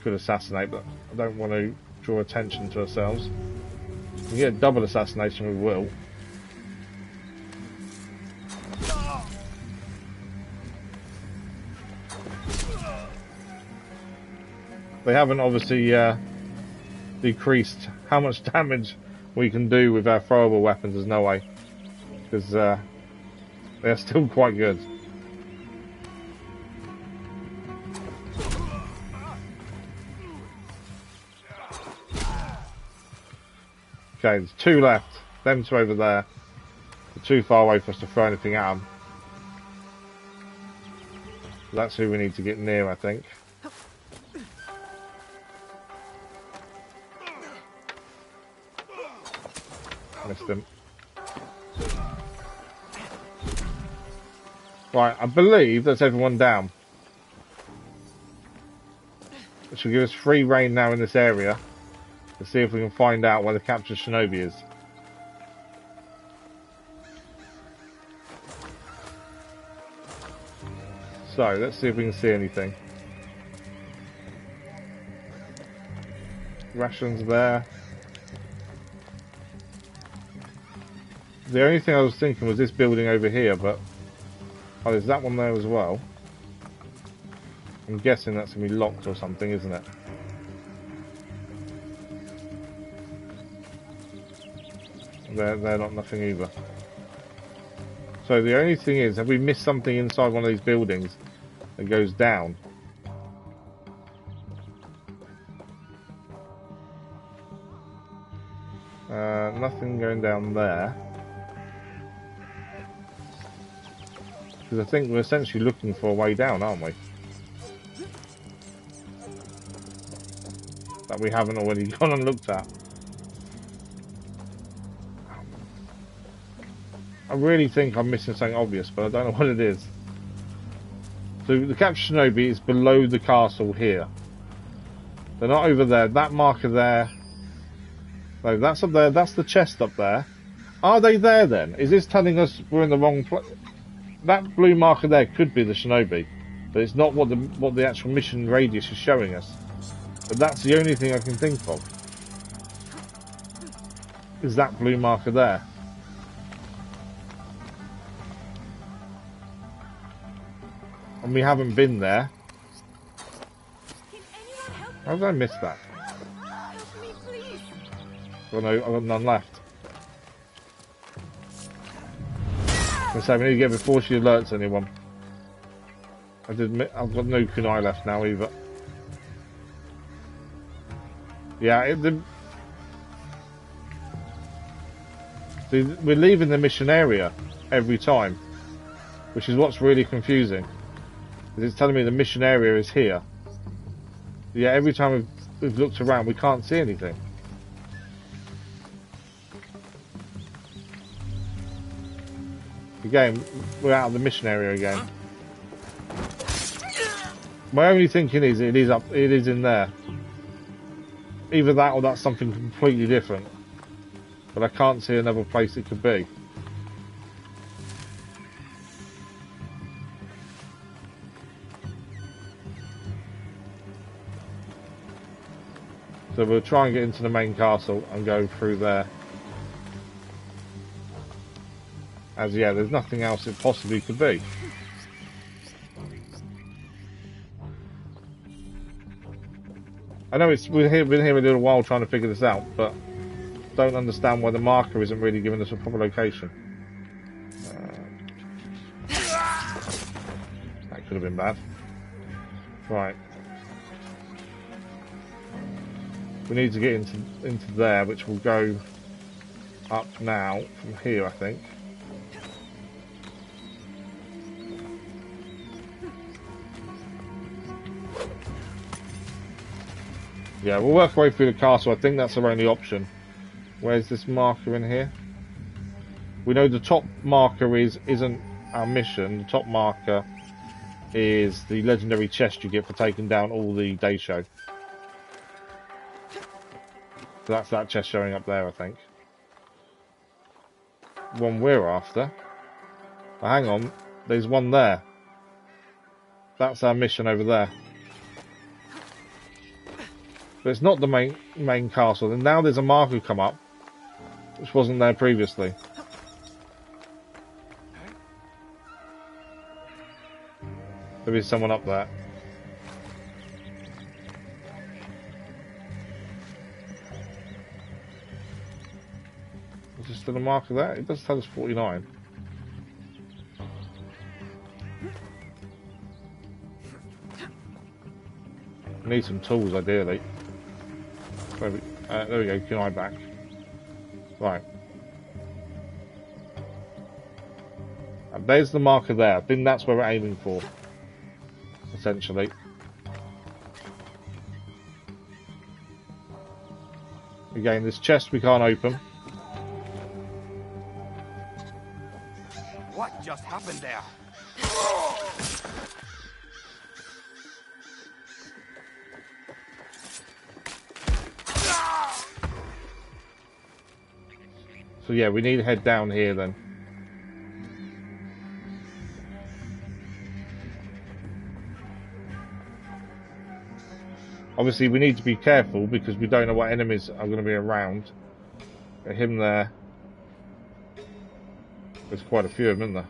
Could assassinate, but I don't want to draw attention to ourselves. If we get a double assassination, we will. They haven't obviously decreased how much damage we can do with our throwable weapons as Naoe, because they're still quite good. Okay, there's two left. Them two over there. They're too far away for us to throw anything at them. That's who we need to get near, I think. Missed him. Right, I believe that's everyone down. Which will give us free reign now in this area to see if we can find out where the captured Shinobi is. So, let's see if we can see anything. Rations there. The only thing I was thinking was this building over here, but... Oh, there's that one there as well. I'm guessing that's going to be locked or something, isn't it? They're not nothing either. So the only thing is, have we missed something inside one of these buildings that goes down? Nothing going down there. Because I think we're essentially looking for a way down, aren't we? That we haven't already gone and looked at. I really think I'm missing something obvious, but I don't know what it is. So the captured Shinobi is below the castle here. They're not over there. That marker there. No, that's up there. That's the chest up there. Are they there then? Is this telling us we're in the wrong place? That blue marker there could be the Shinobi, but it's not what the actual mission radius is showing us. But that's the only thing I can think of. Is that blue marker there? And we haven't been there. How did I miss that? Oh no, I've got none left. So we need to get before she alerts anyone. I've got no kunai left now either. Yeah, we're leaving the mission area every time, which is what's really confusing. Because it's telling me the mission area is here. Yeah, every time we've looked around, we can't see anything. Again, we're out of the mission area again. My only thinking is it is in there. Either that or that's something completely different. But I can't see another place it could be. So we'll try and get into the main castle and go through there. As yeah, there's nothing else it possibly could be. I know we've been here a little while trying to figure this out, but don't understand why the marker isn't really giving us a proper location. That could have been bad. Right. We need to get into there, which will go up now from here, I think. Yeah, we'll work our way through the castle. I think that's our only option. Where's this marker in here? We know the top marker isn't our mission. The top marker is the legendary chest you get for taking down all the Daisho. So that's that chest showing up there, I think. One we're after. Oh, hang on, there's one there. That's our mission over there. But it's not the main castle. And now there's a marker come up, which wasn't there previously. There is someone up there. Is there still a marker there? It does tell us 49. I need some tools, ideally. There we go, kunai back. Right. And there's the marker there. I think that's where we're aiming for. Essentially. Again, this chest we can't open. What just happened there? So yeah, we need to head down here then. Obviously we need to be careful because we don't know what enemies are going to be around. Got him there. There's quite a few of them, isn't there?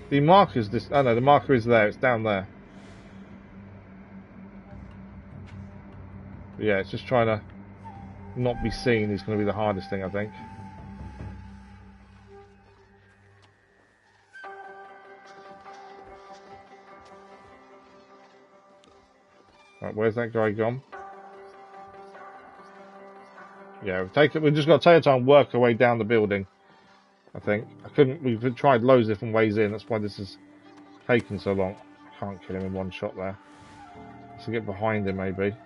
The marker's this. Oh no, the marker is there. It's down there. But yeah, it's just trying to not be seen is going to be the hardest thing, I think. Right, where's that guy gone? Yeah, we've just got to take our time and work our way down the building. I think. We've tried loads of different ways in, that's why this is taking so long. Can't kill him in one shot there. So get behind him maybe.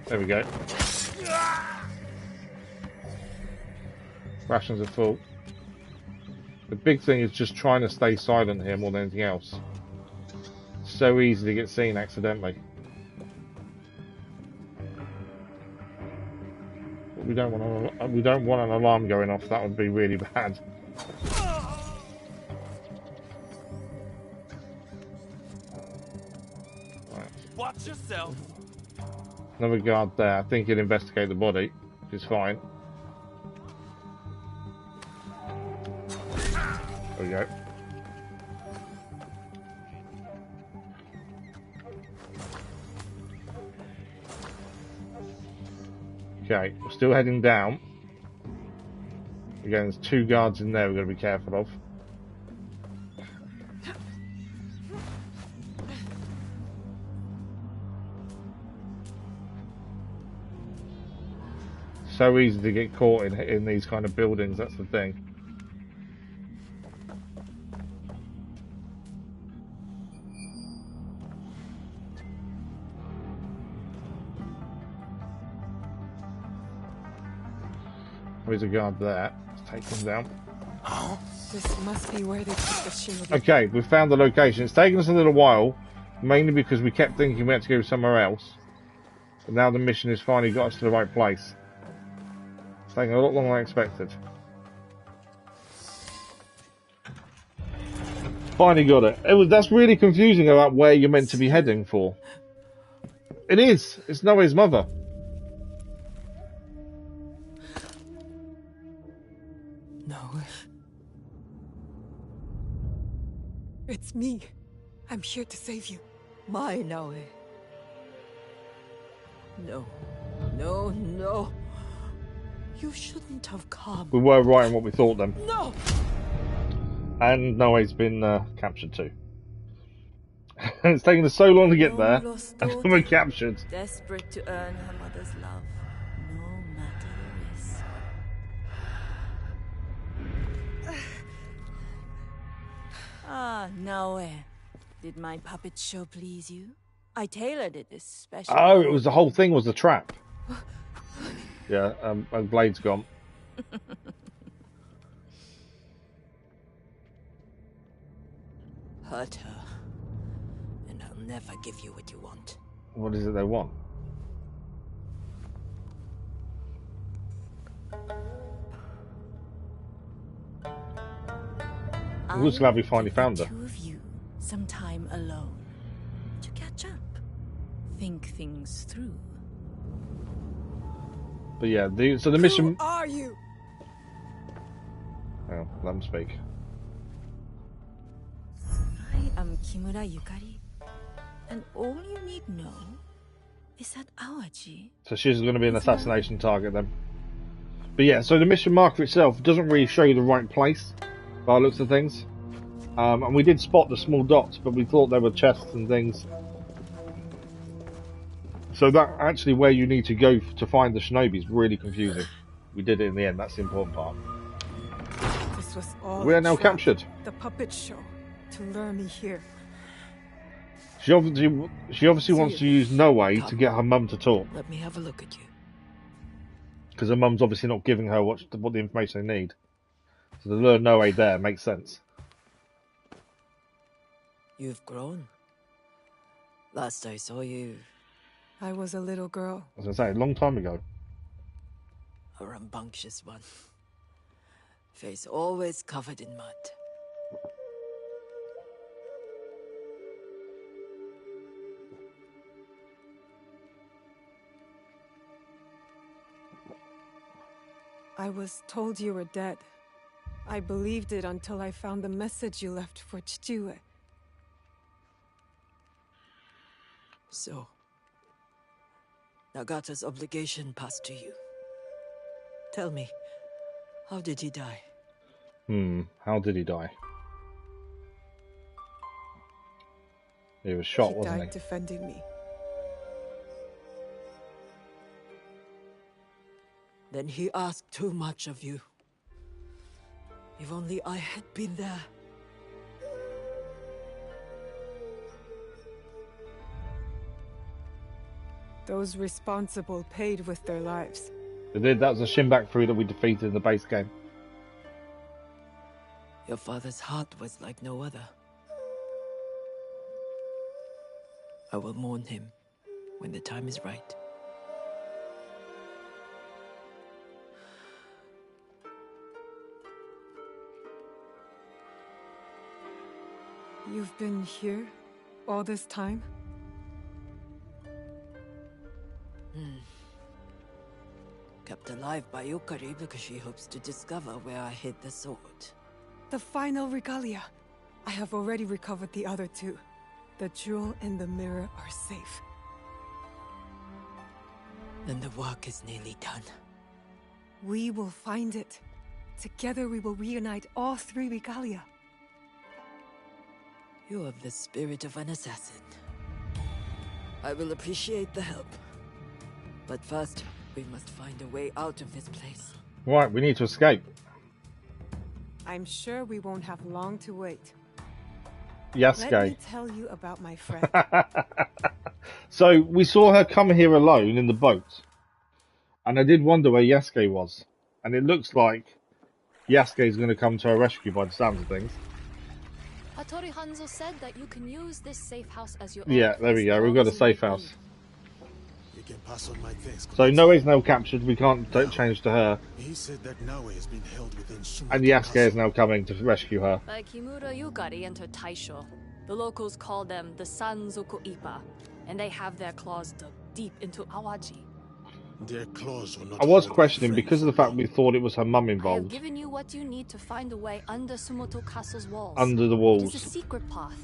There we go. Rations are full. The big thing is just trying to stay silent here more than anything else. It's so easy to get seen accidentally. But we don't want an alarm going off. That would be really bad. Watch yourself. Another guard there. I think he'll investigate the body, which is fine. There we go. Okay, we're still heading down. Again, there's 2 guards in there we've got to be careful of. So easy to get caught in these kind of buildings, that's the thing. There's a guard there. Let's take him down. This must be where they keep the Shinobi. Okay, we've found the location. It's taken us a little while, mainly because we kept thinking we had to go somewhere else. But now the mission has finally got us to the right place. It's taking a lot longer than I expected. Finally got it. That's really confusing about where you're meant to be heading for. It is. It's Naoe's mother. Naoe. It's me. I'm here to save you. My Naoe. No. No, no. You shouldn't have come. We were right in what we thought then. No! And Naoe's been captured too. It's taken us so long to get there, and we're captured. Desperate to earn her mother's love, no matter the risk. Ah, Naoe. Did my puppet show please you? I tailored it especially. Oh, it was the whole thing was the trap. Yeah, my blade's gone. Hurt her, and I'll never give you what you want. What is it they want? I'm just glad we finally found her. Two of you, sometime alone, to catch up, think things through. But yeah, so the mission. Who are you? Oh, let him speak. I am Kimura Yukari, and all you need know is that Awaji. So she's going to be an assassination target then. But yeah, so the mission marker itself doesn't really show you the right place by the looks of things. And we did spot the small dots, but we thought they were chests and things. So that actually where you need to go to find the Shinobi is really confusing. We did it in the end, that's the important part. This was all We are a now trap. captured. The puppet show to lure me here. She obviously wants to use Naoe to get her mum to talk. Let me have a look at you. Because her mum's obviously not giving her what the information they need. So the lure Naoe there makes sense. You've grown. Last I saw you, I was a little girl. As I say, a long time ago. a rambunctious one. Face always covered in mud. I was told you were dead. I believed it until I found the message you left for Chichue. So, Nagata's obligation passed to you. Tell me, how did he die? How did he die? He was shot, He wasn't died he? defending me. Then he asked too much of you. If only I had been there. Those responsible paid with their lives. They did. That was the Shinbaku crew that we defeated in the base game. Your father's heart was like no other. I will mourn him when the time is right. You've been here all this time? kept alive by Yukari because she hopes to discover where I hid the sword. The final Regalia. I have already recovered the other two. The jewel and the mirror are safe. Then the work is nearly done. We will find it. Together we will reunite all three Regalia. You have the spirit of an assassin. I will appreciate the help. But first, we must find a way out of this place. Right, we need to escape. I'm sure we won't have long to wait. Yasuke. Let me tell you about my friend. So we saw her come here alone in the boat. And I did wonder where Yasuke was. And it looks like Yasuke is going to come to our rescue by the sounds of things. Hattori Hanzo said that you can use this safe house as your Yeah, own there we go. We've got a safe house. You can pass on my thanks. So Naoe's now captured. We can't change to her. He said that Naoe has been held within Sumoto And Yasuke is now coming to rescue her. By Kimura Yukari entered Taisho. The locals call them the Sanzoku Ipa, and they have their claws dug deep into Awaji. Their claws were not I was questioning because of the fact we thought it was her mum I have involved. given you what you need to find a way under Sumoto Castle's walls. Under the It walls. is a secret path,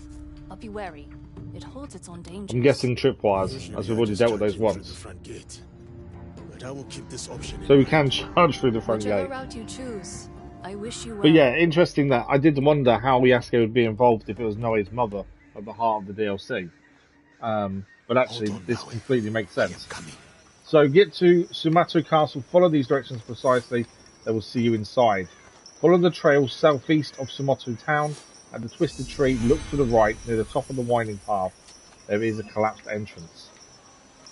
but be wary. It holds its own dangers. I'm guessing tripwires, as we've already dealt with those once. But I will keep this option. So we can charge through the front Whichever gate. route you choose, I wish you well. But yeah, interesting that I did wonder how Yasuke would be involved if it was Naoe's mother at the heart of the DLC. But actually, this completely makes sense. So get to Sumoto Castle, follow these directions precisely, they will see you inside. Follow the trail southeast of Sumoto town. At the twisted tree, look to the right, near the top of the winding path. There is a collapsed entrance.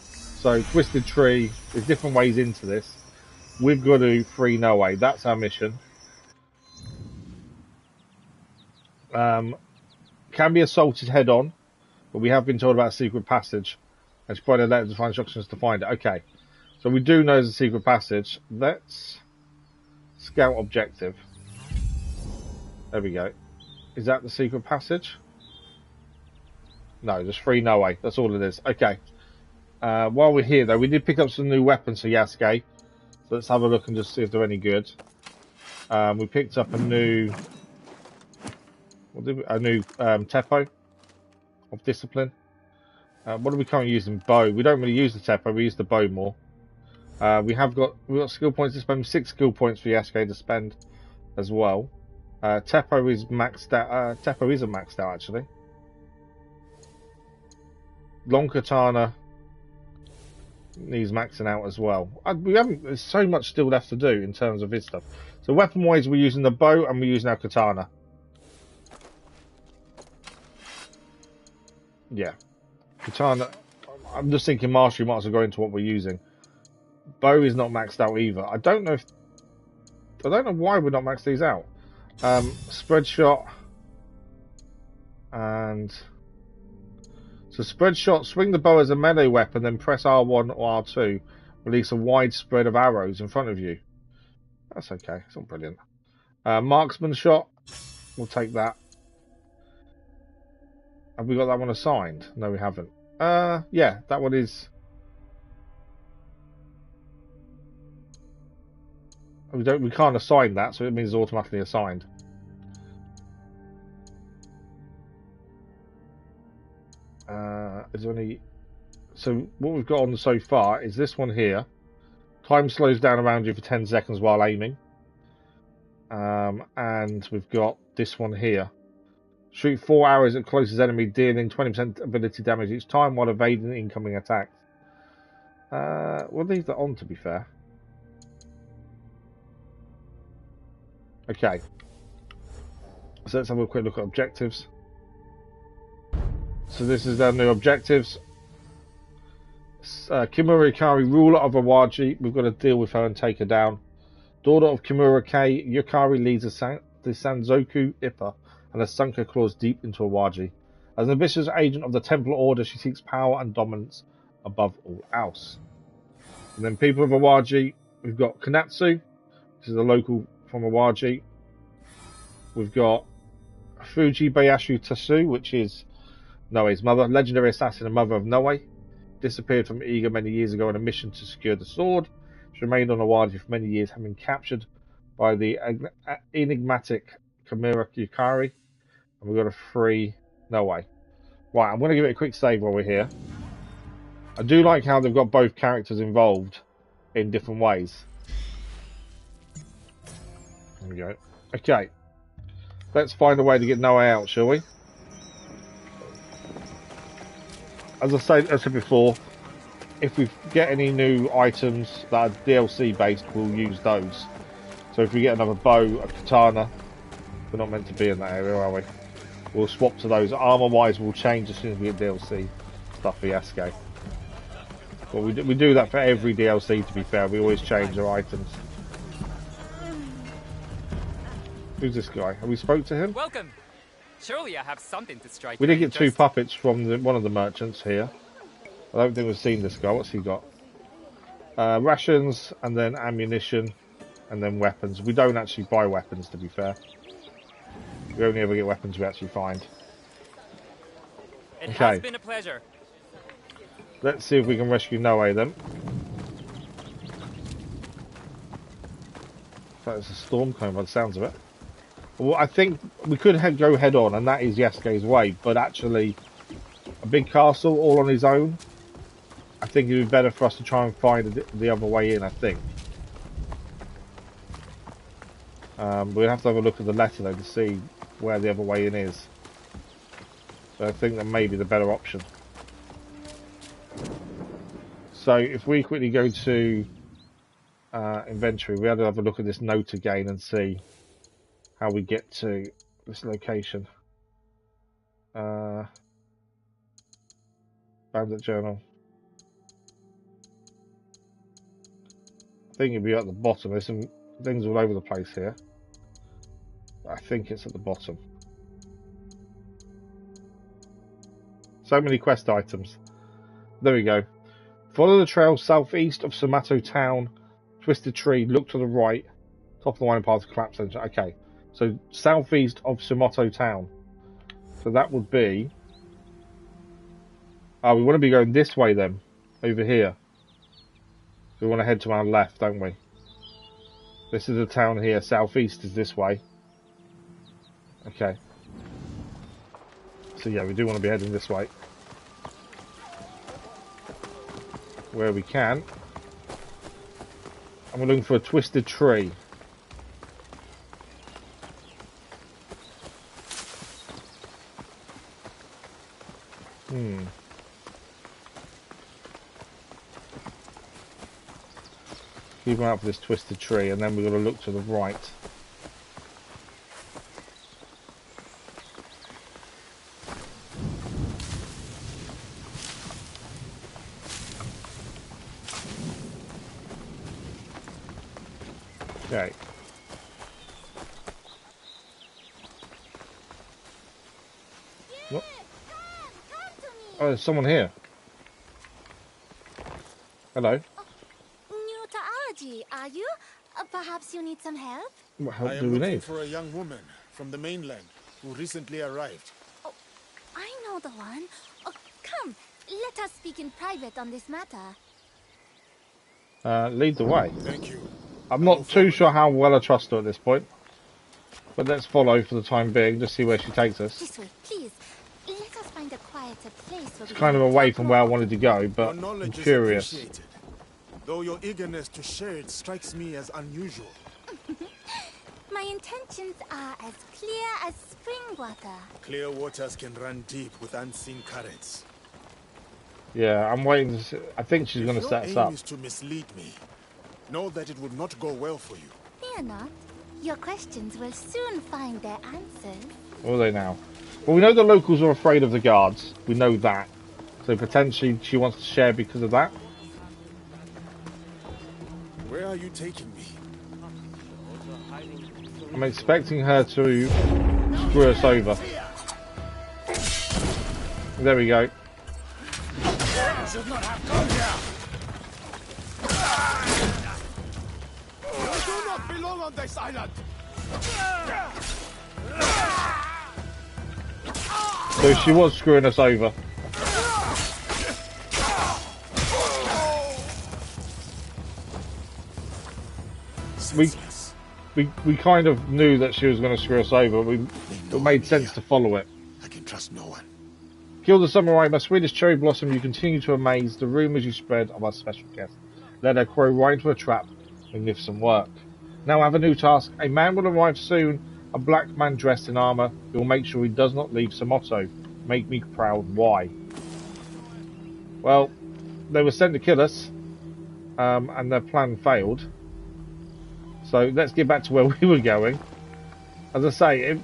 So, twisted tree, there's different ways into this. We've got to free Naoe, that's our mission. Can be assaulted head on, but we have been told about a secret passage. And she provided letters to find instructions to find it. Okay, so we do know there's a secret passage. Let's scout objective. There we go. Is that the secret passage? No, just free Naoe. That's all it is. Okay. While we're here, though, we did pick up some new weapons for Yasuke. So let's have a look and just see if they're any good. We picked up a new... Teppo of discipline. What are we currently using? Bow. We don't really use the Teppo, we use the bow more. We've got skill points to spend, 6 skill points for Yasuke to spend as well. Teppo is maxed out. Teppo isn't maxed out actually. Long katana needs maxing out as well. There's so much still left to do in terms of his stuff. So weapon wise, we're using the bow and we're using our katana. Yeah, katana. I'm just thinking mastery might as well go into what we're using. Bow is not maxed out either. I don't know why we're not maxed these out. Spread shot and so spread shot. Swing the bow as a melee weapon, then press R1 or R2. Release a wide spread of arrows in front of you. That's okay. It's not brilliant. Marksman shot. We'll take that. Have we got that one assigned? No, we haven't. Yeah, that one is. We can't assign that, so it means it's automatically assigned. Is there any? So what we've got on so far is this one here. Time slows down around you for 10 seconds while aiming. And we've got this one here. Shoot 4 arrows at closest enemy, dealing 20% ability damage each time while evading incoming attacks. We'll leave that on, to be fair. Okay. So let's have a quick look at objectives. So this is our new objectives. Kimura Yukari, ruler of Awaji. We've got to deal with her and take her down. Daughter of Kimura K, Yukari leads the Sanzoku Ippa and has sunk her claws deep into Awaji. As an ambitious agent of the Templar Order, she seeks power and dominance above all else. And then people of Awaji, we've got Konatsu, which is a local from Awaji. We've got Fuji Bayashu Tasu, which is Naoe's mother, legendary assassin and mother of Naoe. Disappeared from Iga many years ago on a mission to secure the sword. She remained on Awaji for many years, having been captured by the enigmatic Chimera Yukari, and we've got to free Naoe. Right, I'm going to give it a quick save while we're here. I do like how they've got both characters involved in different ways. There we go. Okay. Let's find a way to get Naoe out, shall we? As I said before, if we get any new items that are DLC based, we'll use those. So if we get another bow, a katana, we're not meant to be in that area, are we? We'll swap to those. Armor wise, we'll change as soon as we get DLC stuff for Yasuke. But we do that for every DLC, to be fair. We always change our items. Who's this guy? Have we spoke to him? Welcome. Surely I have something to strike. We did get 2 puppets from one of the merchants here. I don't think we've seen this guy. What's he got? Rations, and then ammunition, and then weapons. We don't actually buy weapons, to be fair. We only ever get weapons we actually find. It has been a pleasure. Let's see if we can rescue Naoe then. There's a storm coming by the sounds of it. Well, I think we could go head on, and that is Yasuke's way, but actually a big castle all on his own, I think it would be better for us to try and find the other way in, I think. We'll have to have a look at the letter though to see where the other way in is. So I think that may be the better option. So if we quickly go to inventory, we have to have a look at this note again and see how we get to this location. Bandit journal. I think it'll be at the bottom. There's some things all over the place here. I think it's at the bottom. So many quest items. There we go. Follow the trail southeast of Sumoto town. Twisted tree. Look to the right. Top of the winding path to collapse engine. Okay. So southeast of Sumoto town. So that would be. Oh, we want to be going this way then. Over here. We want to head to our left, don't we? This is the town here. Southeast is this way. Okay. So yeah, we do want to be heading this way. Where we can. And we're looking for a twisted tree. Keep an eye out for this twisted tree, and then we're going to look to the right. Okay. What? Oh, there's someone here. Hello. New to Awaji, are you? Perhaps you need some help? What help I do am we looking need? for a young woman from the mainland who recently arrived. Oh, I know the one. Oh, come, let us speak in private on this matter. Lead the way. Thank you. I'm not too sure how well I trust her at this point. But let's follow for the time being, just see where she takes us. This way, please. Let us find a quieter place. It's kind of away from where I wanted to go, but I'm curious. Though your eagerness to share it strikes me as unusual. My intentions are as clear as spring water. Clear waters can run deep with unseen currents. Yeah, I'm waiting to see. I think she's going to set us Your up. aim is to mislead me. Know that it would not go well for you. Fear not. Your questions will soon find their answers. What are they now? Well, we know the locals are afraid of the guards. We know that. So potentially she wants to share because of that. Where are you taking me? I'm expecting her to screw us over. There we go. Should not have come here. You do not belong on this island. So she was screwing us over. we kind of knew that she was going to screw us over. It made sense to follow it. I can trust no one. Kill the samurai, my sweetest cherry blossom. You continue to amaze the rumours you spread of our special guest. Let her crow right into a trap magnificent work. Now I have a new task. A man will arrive soon, a black man dressed in armour. He will make sure he does not leave Sumoto. Make me proud. Why? Well, they were sent to kill us, and their plan failed. So let's get back to where we were going. As I say,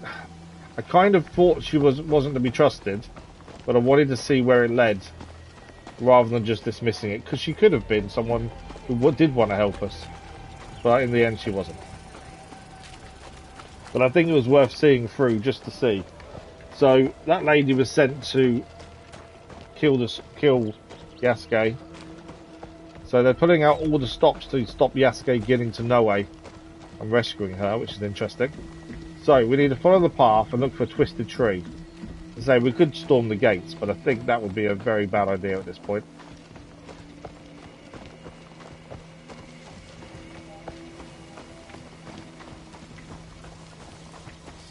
I kind of thought she wasn't to be trusted, but I wanted to see where it led, rather than just dismissing it, because she could have been someone who did want to help us. But in the end, she wasn't. But I think it was worth seeing through just to see. So that lady was sent to kill Yasuke. So they're putting out all the stops to stop Yasuke getting to Naoe and rescuing her, which is interesting. So we need to follow the path and look for a twisted tree. As I say, we could storm the gates, but I think that would be a very bad idea at this point.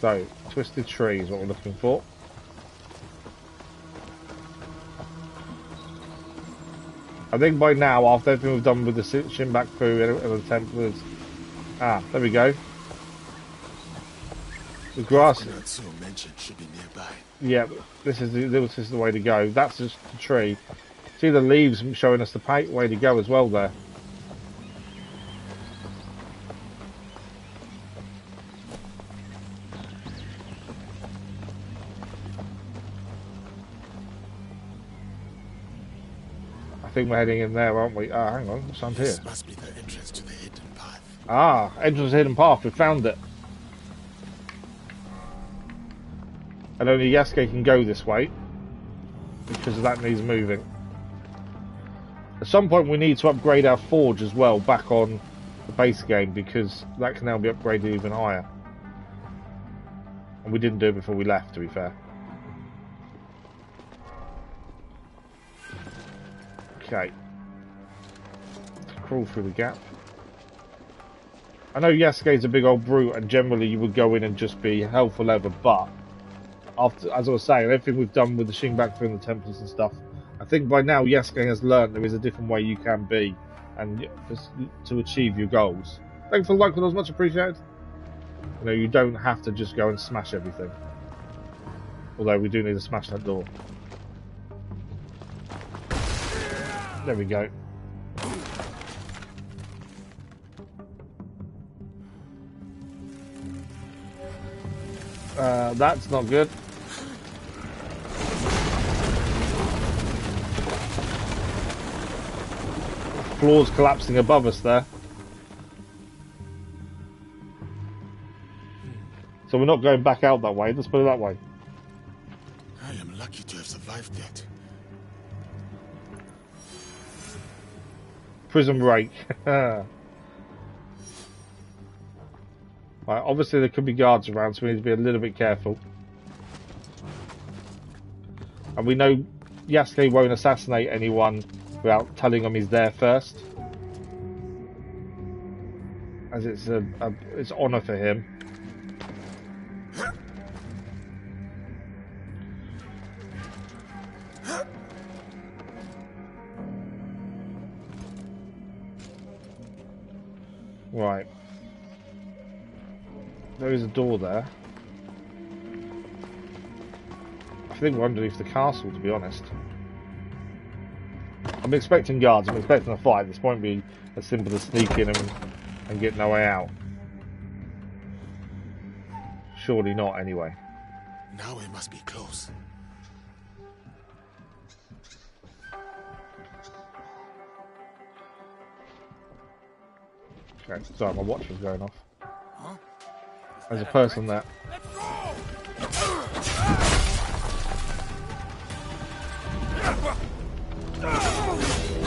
So, twisted tree is what we're looking for. I think by now, after everything we've done with the Shinbaku and the templars... Ah, there we go. The grass... should be nearby. Yeah, this is the way to go. That's just the tree. See the leaves showing us the way to go as well there. I think we're heading in there, aren't we? Ah, hang on, what's on here? This must be the entrance to the hidden path. Ah, entrance to the hidden path. We found it. And only Yasuke can go this way because that needs moving. At some point we need to upgrade our forge as well back on the base game, because that can now be upgraded even higher. And we didn't do it before we left, to be fair. Okay. Crawl through the gap. I know Yasuke's a big old brute and generally you would go in and just be hell for leather, but after, as I was saying, everything we've done with the Shinbaku and the Templars and stuff, I think by now Yasuke has learned there is a different way you can be and to achieve your goals. Thanks for the like, that was much appreciated. You know, you don't have to just go and smash everything. Although we do need to smash that door. There we go. That's not good. Floor's collapsing above us there. So we're not going back out that way, let's put it that way. I am lucky to have survived that. Prison break. Right, obviously there could be guards around, so we need to be a little bit careful. And we know Yasuke won't assassinate anyone without telling them he's there first, as it's it's honour for him. Right. There is a door there. I think we're underneath the castle, to be honest. I'm expecting guards, I'm expecting a fight. This won't be as simple as sneak in and get no way out. Surely not, anyway. Now it must be close. Okay, sorry, my watch was going off. There's a person there.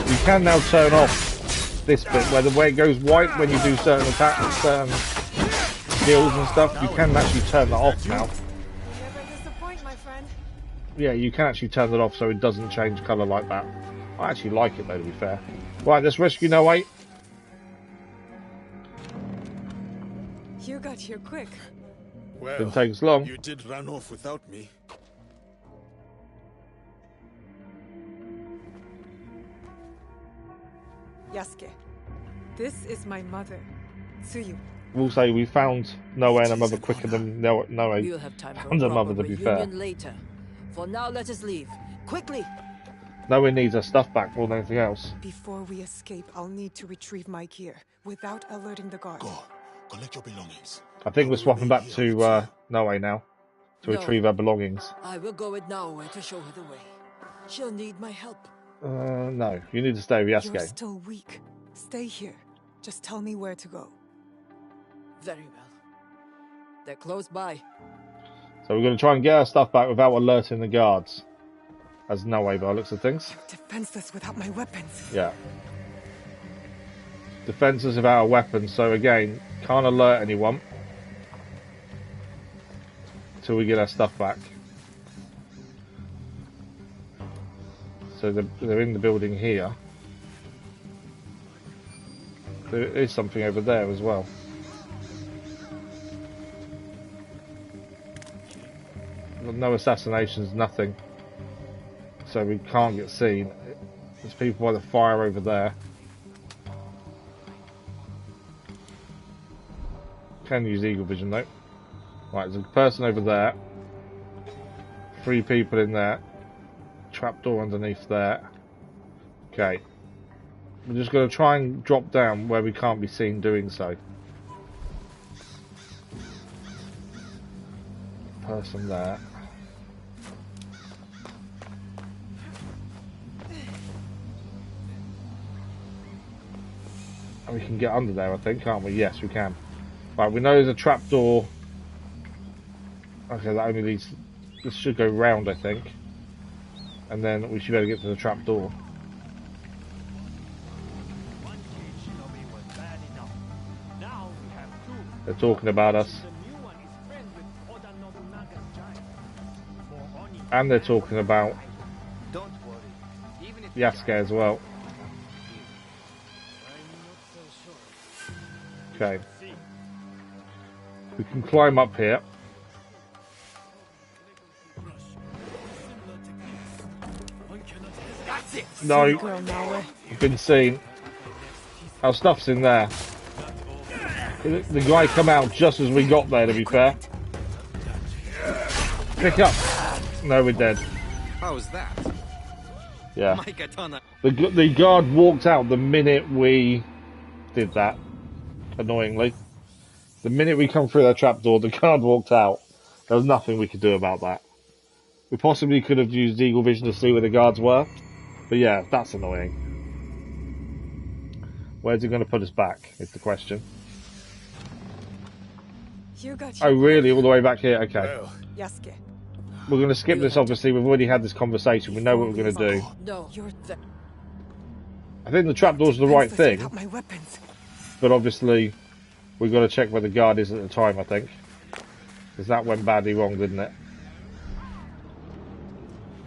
You can now turn off this bit where the way it goes white when you do certain attacks, certain skills and stuff. You can actually turn that off now. Yeah, you can actually turn it off so it doesn't change colour like that. I actually like it though, to be fair. Right, let's rescue Naoe. You got here quick. Well, Didn't take us long. You did run off without me. Yasuke, this is my mother, Tsuyu. We'll say we found Naoe and her mother quicker than Naoe We'll have time for found a her mother, proper to be fair. reunion later. For now, let us leave. Quickly! Naoe needs her stuff back more than anything else. Before we escape, I'll need to retrieve my gear without alerting the guards. Go. Collect your belongings. I think we're swapping back to Naoe now to retrieve her belongings. I will go with Naoe to show her the way. She'll need my help. No, you need to stay with You're Yasuke. still weak. Stay here. Just tell me where to go. Very well. They're close by. So we're going to try and get our stuff back without alerting the guards. As Naoe by the looks of things. Defenseless without my weapons. Yeah. Defenses without a weapon, so again, can't alert anyone till we get our stuff back. So they're in the building here. There is something over there as well. No assassinations, nothing. So we can't get seen. There's people by the fire over there. Can use eagle vision though. Right, there's a person over there. 3 people in there. Trapdoor underneath there. Okay. We're just going to try and drop down where we can't be seen doing so. Person there. And we can get under there, I think, can't we? Yes, we can. Right, we know there's a trapdoor. Okay, that only leads... This should go round, I think. And then we should be able to get to the trapdoor. They're talking about us. And they're talking about Yasuke as well. Okay. We can climb up here. No, you've been seen. Our stuff's in there. The guy come out just as we got there, to be fair. Pick up. No, we're dead. How was that? Yeah. My katana. The guard walked out the minute we did that. Annoyingly. The minute we come through that trapdoor, the guard walked out. There was nothing we could do about that. We possibly could have used eagle vision to see where the guards were. But yeah, that's annoying. Where's it going to put us back, is the question. Oh really? All the way back here? Okay. Yasuke. We're going to skip this, obviously. We've already had this conversation. We know what we're going to do. No, I think the trapdoor's the right thing. But obviously, we've got to check where the guard is at the time, I think. Because that went badly wrong, didn't it?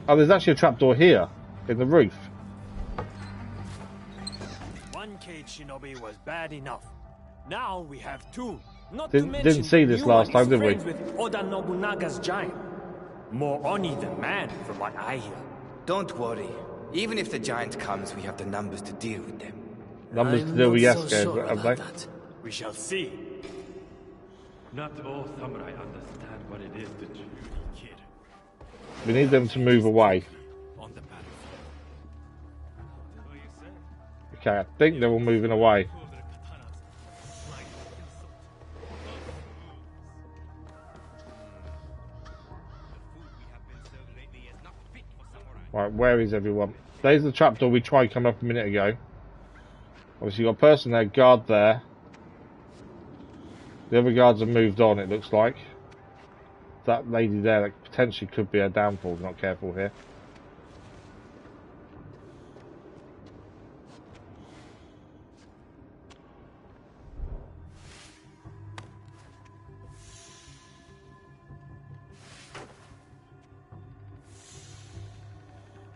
Oh, there's actually a trapdoor here. In the roof. One cage Shinobi was bad enough. Now we have 2. Didn't see this last time, did we? With Oda Nobunaga's giant. More Oni than man, from what I hear. Don't worry. Even if the giant comes, we have the numbers to deal with them. Numbers to deal with Yasuke, have they? We shall see. Not all samurai understand what it is to truly kill. We need them to move away. Okay, I think they're all moving away. Right, where is everyone? There's the trapdoor we tried coming up a minute ago. Obviously, you've got a person there, guard there. The other guards have moved on, it looks like. That lady there, that potentially could be a downfall if we're not careful here.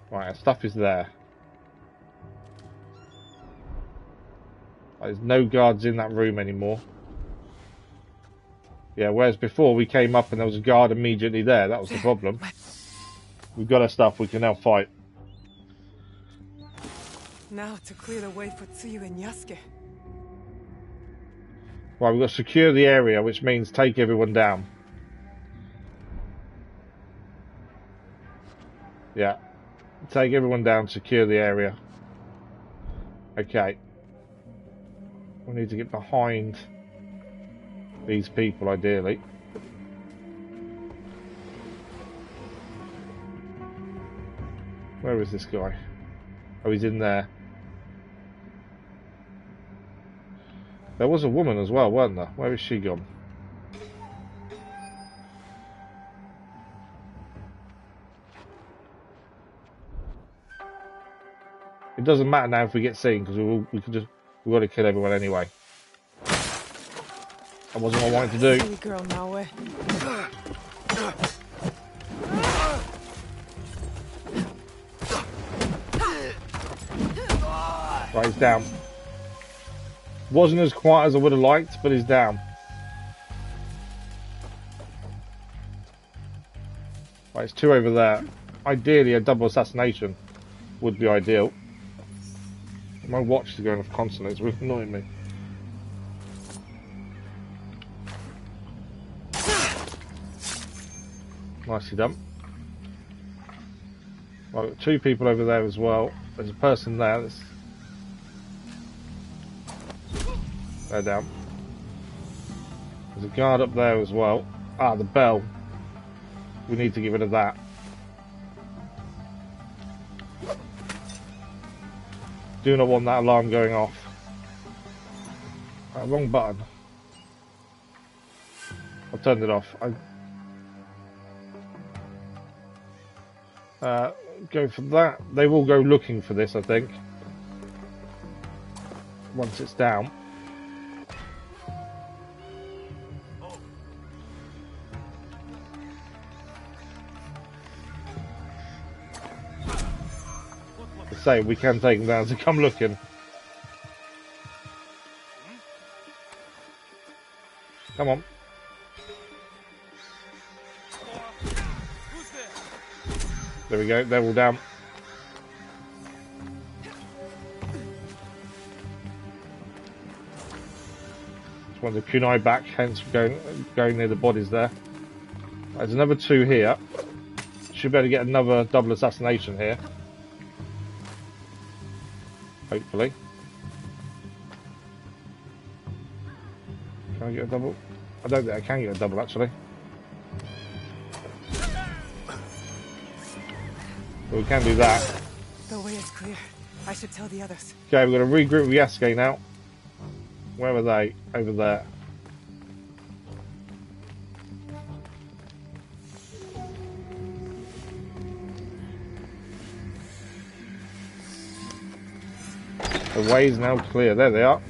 Right, our stuff is there. There's no guards in that room anymore. Yeah, whereas before we came up and there was a guard immediately there. That was the problem. We've got our stuff. We can now fight. Now to clear the way for Tsuyu and Yasuke. Right, we've got to secure the area, which means take everyone down. Yeah. Take everyone down, secure the area. Okay. We need to get behind these people, ideally. Where is this guy? Oh, he's in there. There was a woman as well, weren't there? Where is she gone? It doesn't matter now if we get seen, because we've got to kill everyone anyway. That wasn't what I wanted to do. Silly girl, Naoe. Right, he's down. Wasn't as quiet as I would have liked, but he's down. Right, it's two over there. Ideally, a double assassination would be ideal. My watch is going off constantly, it's really annoying me. Nicely done. Right, I've got two people over there as well. There's a person there that's... They're down. There's a guard up there as well. Ah, the bell. We need to get rid of that. Do not want that alarm going off. Wrong button. I've turned it off. Go for that. They will go looking for this, I think. Once it's down. Say we can take them down, so come looking. Come on. There we go, they're all down. Just want the kunai back, hence going near the bodies there. There's another two here. Should be able to get another double assassination here. Hopefully. Can I get a double? I don't think I can get a double actually. But we can do that. The way is clear. I should tell the others. Okay, we've got to regroup with Yasuke now. Where are they? Over there. The way is now clear. There they are.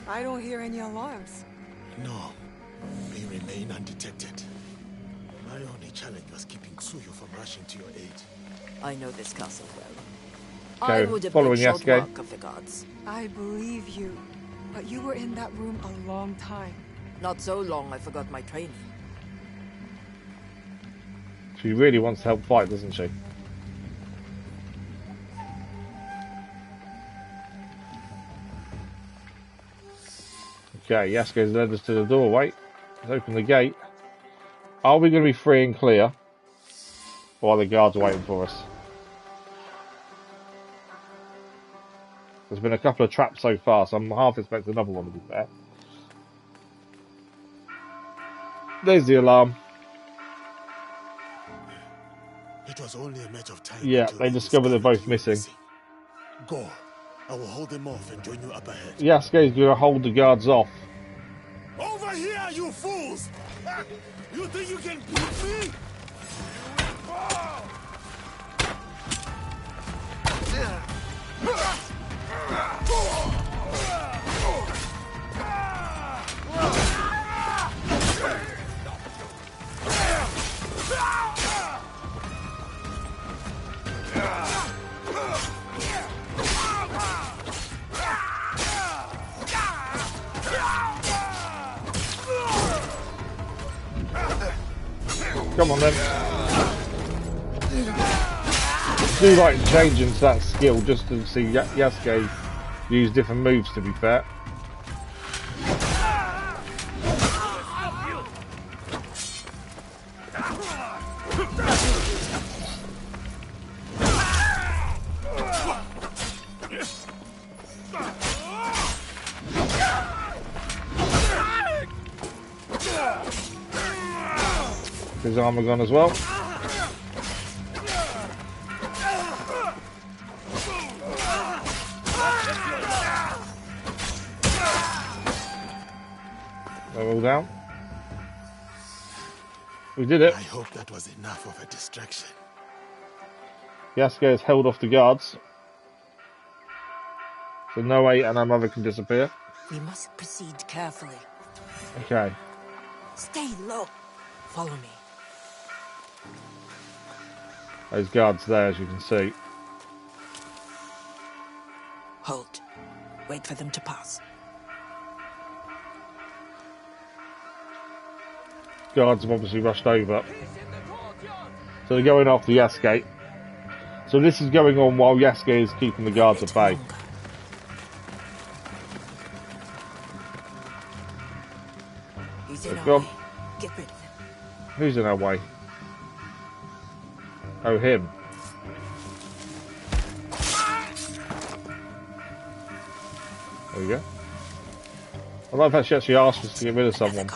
I don't hear any alarms. No, we remain undetected. My only challenge was keeping Tsuyu from rushing to your aid. I know this castle well. Okay, I would have following made short Yasuke. work of the gods. I believe you, but you were in that room a long time. Not so long I forgot my training. She really wants to help fight, doesn't she? Okay, Yasuke's led us to the doorway. Let's open the gate. Are we going to be free and clear? Or are the guards waiting for us? There's been a couple of traps so far, so I'm half expecting another one to be fair. There's the alarm. It was only a matter of time. Yeah, they discovered they're both missing. Go. I will hold them off and join you up ahead. Yasuke's going to hold the guards off. Over here, you fools! You think you can beat me? Come on then. I do like changing to that skill just to see Yasuke use different moves, to be fair. His armor gone as well. They're all down. We did it. I hope that was enough of a distraction. Yasuke has held off the guards. So Naoe and her mother can disappear. We must proceed carefully. Okay. Stay low. Follow me. Those guards there, as you can see. Hold. Wait for them to pass. Guards have obviously rushed over. So they're going after Yasuke. So this is going on while Yasuke is keeping the guards at bay. He's in our way. Get rid of him. Who's in our way? Oh, him. There we go. I love how she actually asked us to get rid of someone.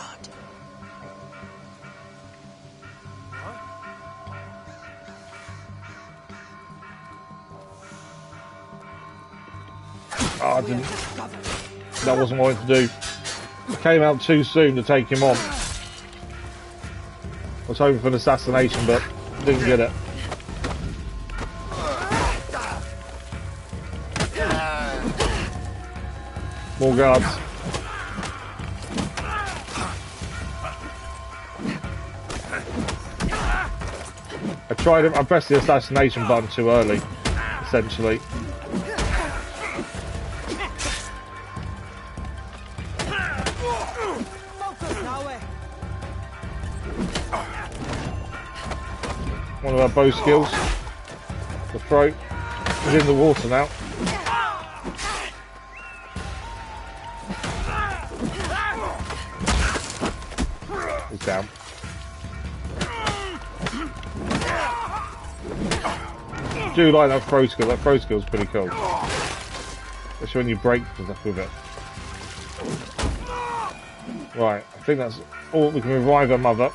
Oh, I didn't. That wasn't what I wanted to do. I came out too soon to take him on. I was hoping for an assassination, but didn't get it. More guards. I pressed the assassination button too early, essentially. One of our bow skills. The throat. He's in the water now. He's down. I do like that throw skill. That throw skill is pretty cool. Especially when you break stuff with it. Right, I think that's all. We can revive our mother.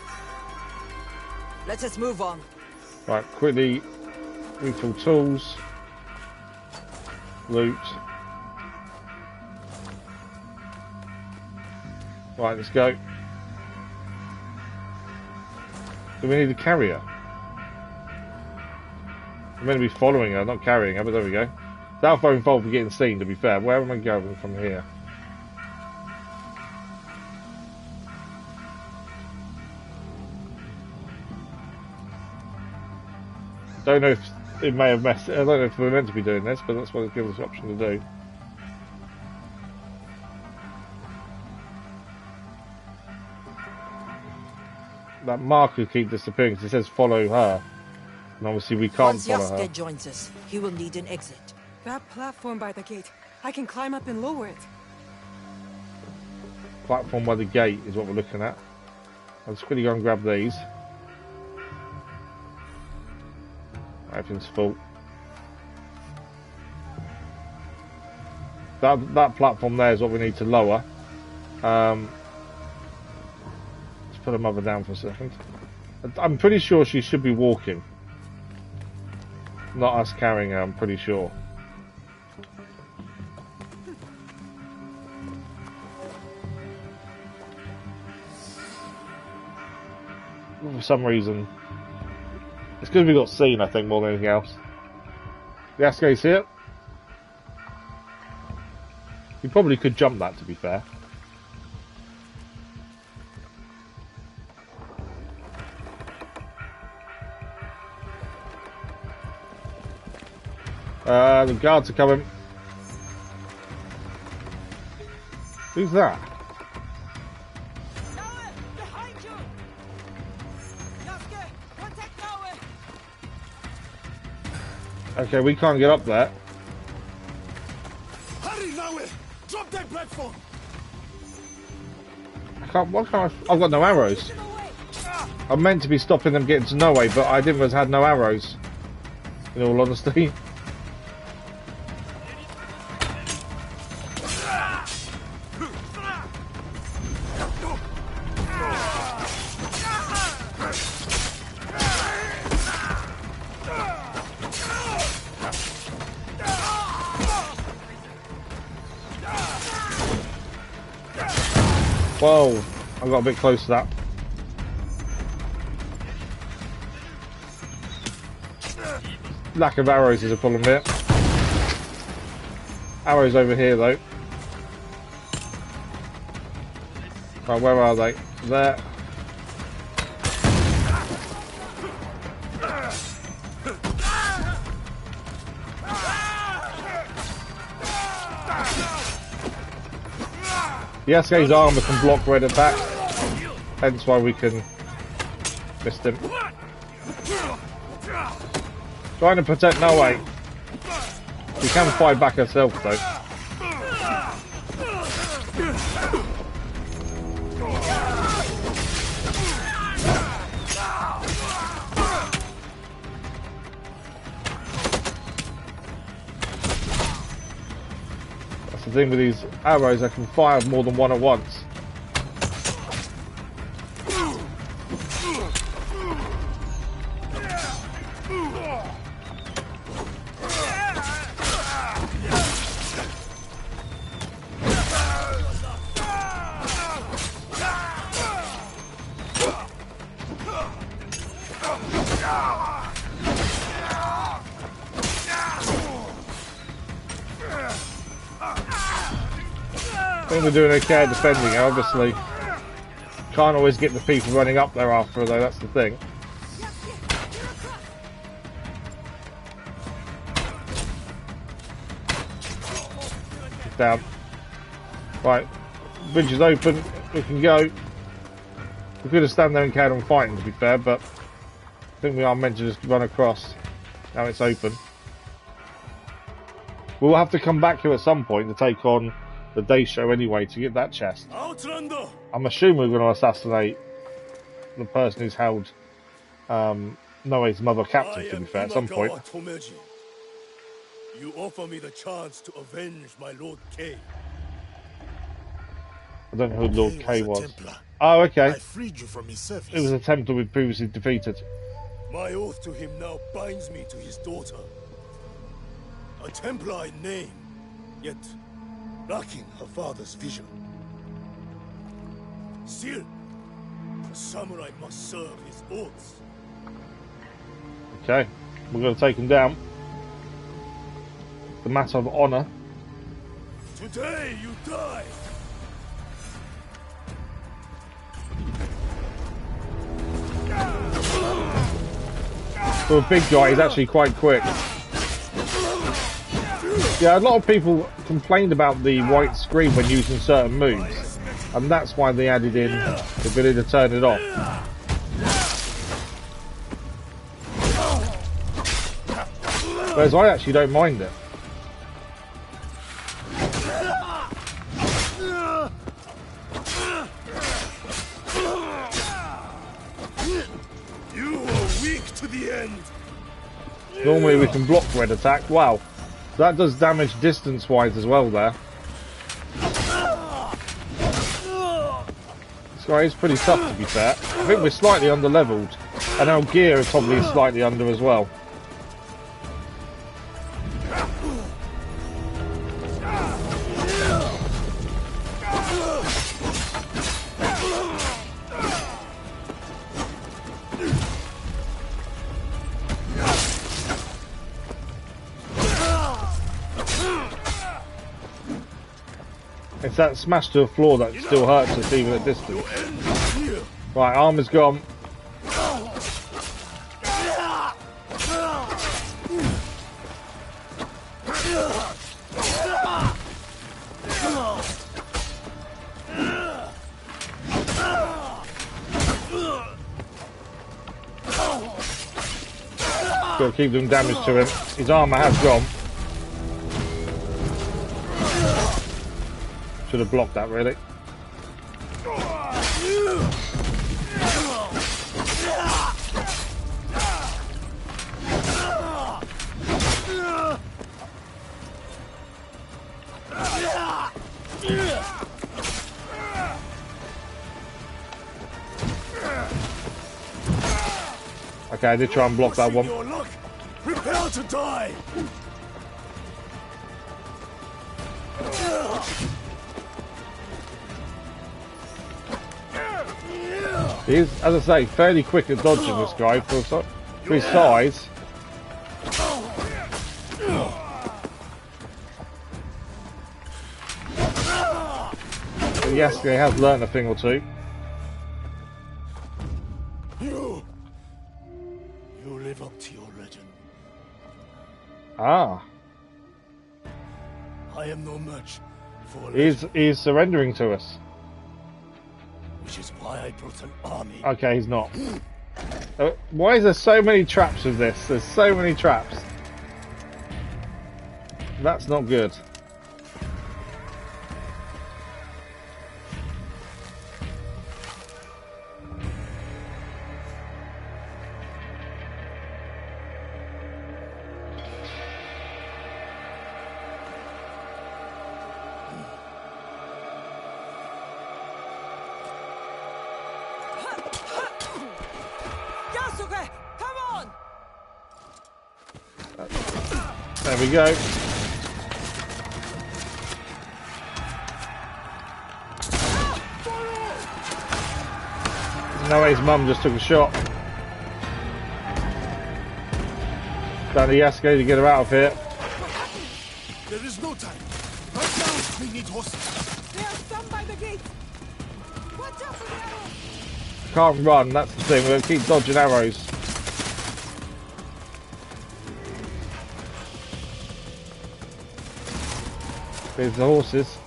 Let us move on. Right, quickly refill tools. Loot. Right, let's go. Do we need a carrier? I'm meant to be following her, not carrying her, but there we go. That far involved with getting seen, to be fair. Where am I going from here? Don't know if it may have messed. I don't know if we're meant to be doing this, but that's what it gives us the option to do. That marker keeps disappearing because it says follow her, and obviously we can't Once follow her. Yasuke joins us, he will need an exit. That platform by the gate. I can climb up and lower it. Platform by the gate is what we're looking at. I'll just quickly go and grab these. Everything's full. That platform there is what we need to lower. Let's put her mother down for a second. I'm pretty sure she should be walking. Not us carrying her, I'm pretty sure. For some reason. It's because we got seen, I think, more than anything else. Yasuke's here. You probably could jump that, to be fair. The guards are coming. Who's that? Naoe, behind you! Yasuke! Okay, we can't get up there. Hurry, Naoe! Drop that platform! Why can't I? I've got no arrows. I'm meant to be stopping them getting to Naoe, but I didn't realize I had no arrows. In all honesty. Whoa, I got a bit close to that. Lack of arrows is a problem here. Arrows over here though. Right, where are they? There. Yasuke's armor can block red attack, hence why we can miss him. Trying to protect Naoe. We can fight back herself though. That's the thing with these arrows, I can fire more than one at once. I think we're doing okay at defending, obviously. Can't always get the people running up there after, though, that's the thing. Down. Right, bridge is open, we can go. We could have stand there and carried on fighting, to be fair, but I think we are meant to just run across. Now it's open. We'll have to come back here at some point to take on the day show anyway to get that chest. I'm assuming we're going to assassinate the person who's held Naoe's mother captive, to be fair, at some point. You offer me the chance to avenge my Lord K. I don't know who Lord K was. Oh, okay. I freed you from his service. It was a Templar we'd previously defeated. My oath to him now binds me to his daughter. A Templar in name, yet lacking her father's vision. Still, a samurai must serve his oaths. Okay, we're going to take him down. The matter of honor. Today you die. For a big guy, he's actually quite quick. Yeah, a lot of people complained about the white screen when using certain moves, and that's why they added in the ability to turn it off. Whereas I actually don't mind it. You are weak to the end. Normally we can block red attack. Wow. That does damage distance-wise as well there. This guy is pretty tough, to be fair. I think we're slightly under-leveled. And our gear is probably slightly under as well. It's that smash to the floor that still hurts us even at distance. Right, armor's gone. Got to keep doing damage to him. His armor has gone. Should have blocked that, really. Okay, I did try and block that one. Prepare to die. He is, as I say, fairly quick at dodging this guy for his size. But Yasuke has learnt a thing or two. You live up to your legend. Ah. I am no match for He's surrendering to us. Which is why I brought an army. Okay, he's not. Why is there so many traps with this? There's so many traps. That's not good. Yasuke, come on! There we go. Naoe's mum just took a shot. Down to Yasuke to get her out of here. There is no time. Right now, we need horses. There are some by the gate. Watch out for the arrows. Can't run, that's the thing. We're going to keep dodging arrows. There's the horses.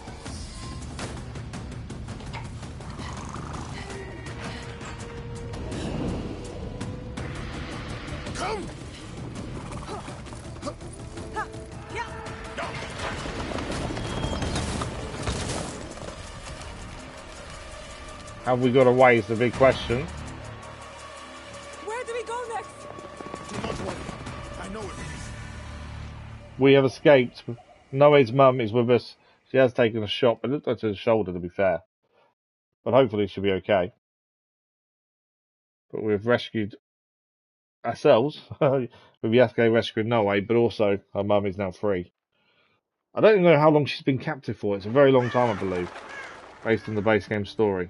Come! Have we got away is the big question. Where do we go next? Do not worry. I know it. We have escaped. Naoe's mum is with us. She has taken a shot, but it looked like to the shoulder, to be fair. But hopefully she'll be okay. But we've rescued ourselves. With Yasuke rescuing Naoe, but also her mum is now free. I don't even know how long she's been captive for. It's a very long time, I believe, based on the base game story.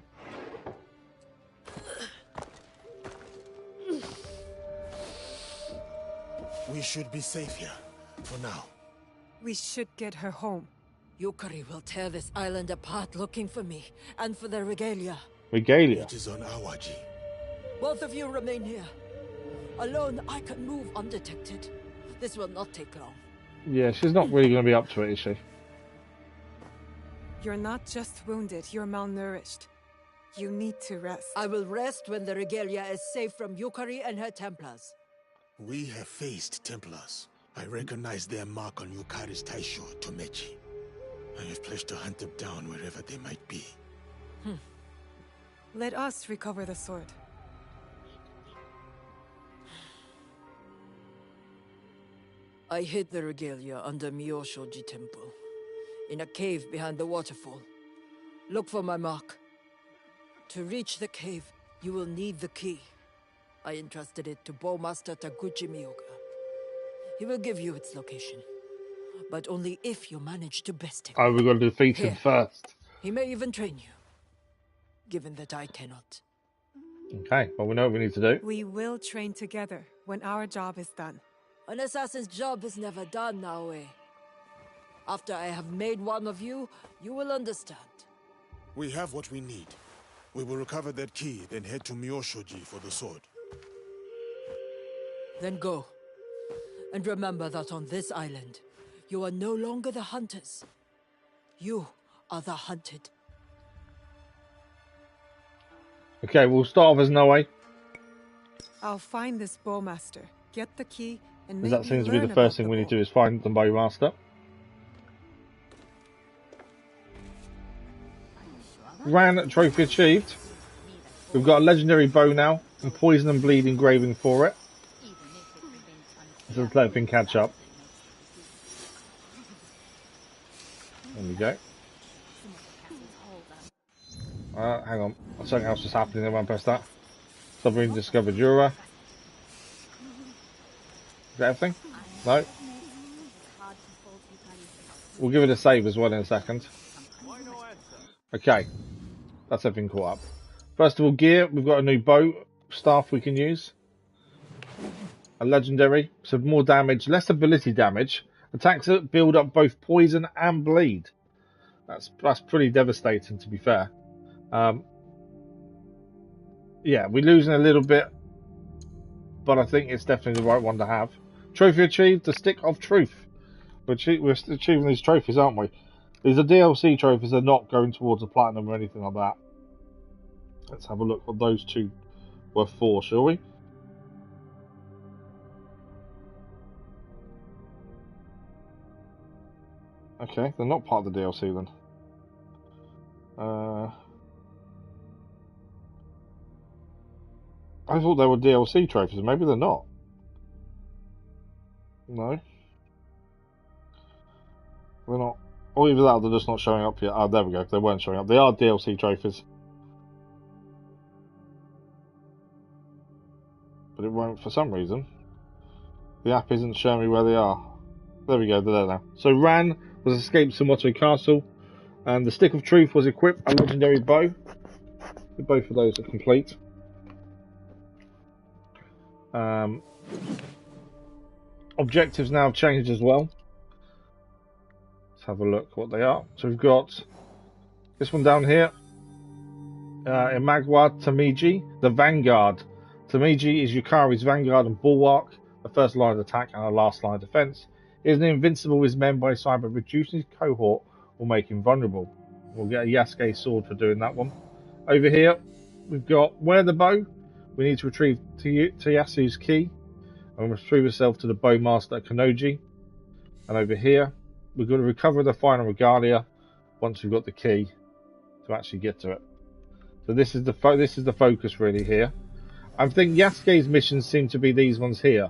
We should be safe here, for now. We should get her home. Yukari will tear this island apart looking for me, and for the Regalia. Regalia? It is on Awaji. Both of you remain here. Alone, I can move undetected. This will not take long. Yeah, she's not really going to be up to it, is she? You're not just wounded, you're malnourished. You need to rest. I will rest when the Regalia is safe from Yukari and her Templars. We have faced Templars. I recognize their mark on Yukari's Taisho, Tomechi. I have pledged to hunt them down wherever they might be. Let us recover the sword. I hid the Regalia under Myoshoji Temple, in a cave behind the waterfall. Look for my mark. To reach the cave, you will need the key. I entrusted it to Bowmaster Taguchi Miyoga. He will give you its location, but only if you manage to best him. Oh, we've got to defeat him first. He may even train you, given that I cannot. Okay, well, we know what we need to do. We will train together when our job is done. An assassin's job is never done, Naoe. After I have made one of you, you will understand. We have what we need. We will recover that key, then head to Myoshoji for the sword. Then go. And remember that on this island, you are no longer the hunters. You are the hunted. Okay, we'll start off as Naoe. I'll find this bowmaster. get the key and Because maybe that seems to be learn the first about thing the we need boat. to do is find the Bowmaster. Ran trophy achieved. We've got a legendary bow now and poison and bleed engraving for it. So let's let everything catch up. There we go. Hang on. Something else is happening there when I press that. Submarine discovered Jura. Is that everything? No. We'll give it a save as well in a second. Okay. That's everything caught up. First of all, gear. We've got a new bow staff we can use. A legendary. So more damage, less ability damage. Attacks that build up both poison and bleed. That's pretty devastating, to be fair. Yeah, we're losing a little bit, but I think it's definitely the right one to have. Trophy achieved, the Stick of Truth. We're achieving these trophies, aren't we? These are DLC trophies, they're not going towards a platinum or anything like that. Let's have a look what those two were for, shall we? Okay, they're not part of the DLC then. I thought they were DLC trophies, maybe they're not. No. They're not. Or either that or they're just not showing up yet. Oh, there we go. They weren't showing up. They are DLC trophies. But it won't for some reason. The app isn't showing me where they are. There we go, they're there now. So Ran was escaped Sumoto Castle. And the Stick of Truth was equipped a legendary bow. Both of those are complete. Objectives now have changed as well. Let's have a look what they are. So we've got this one down here. Imagwa Tamiji, the Vanguard. Tamiji is Yukari's Vanguard and Bulwark, the first line of attack and the last line of defense. He is invincible with his men by his side, but reducing his cohort will make him vulnerable. We'll get a Yasuke sword for doing that one. Over here, we've got Wear the Bow. We need to retrieve Tayasu's key and retrieve ourselves to the Bowmaster at Kanoji. And over here, we've got to recover the final Regalia once we've got the key to actually get to it. So this is the focus really here. I think Yasuke's missions seem to be these ones here.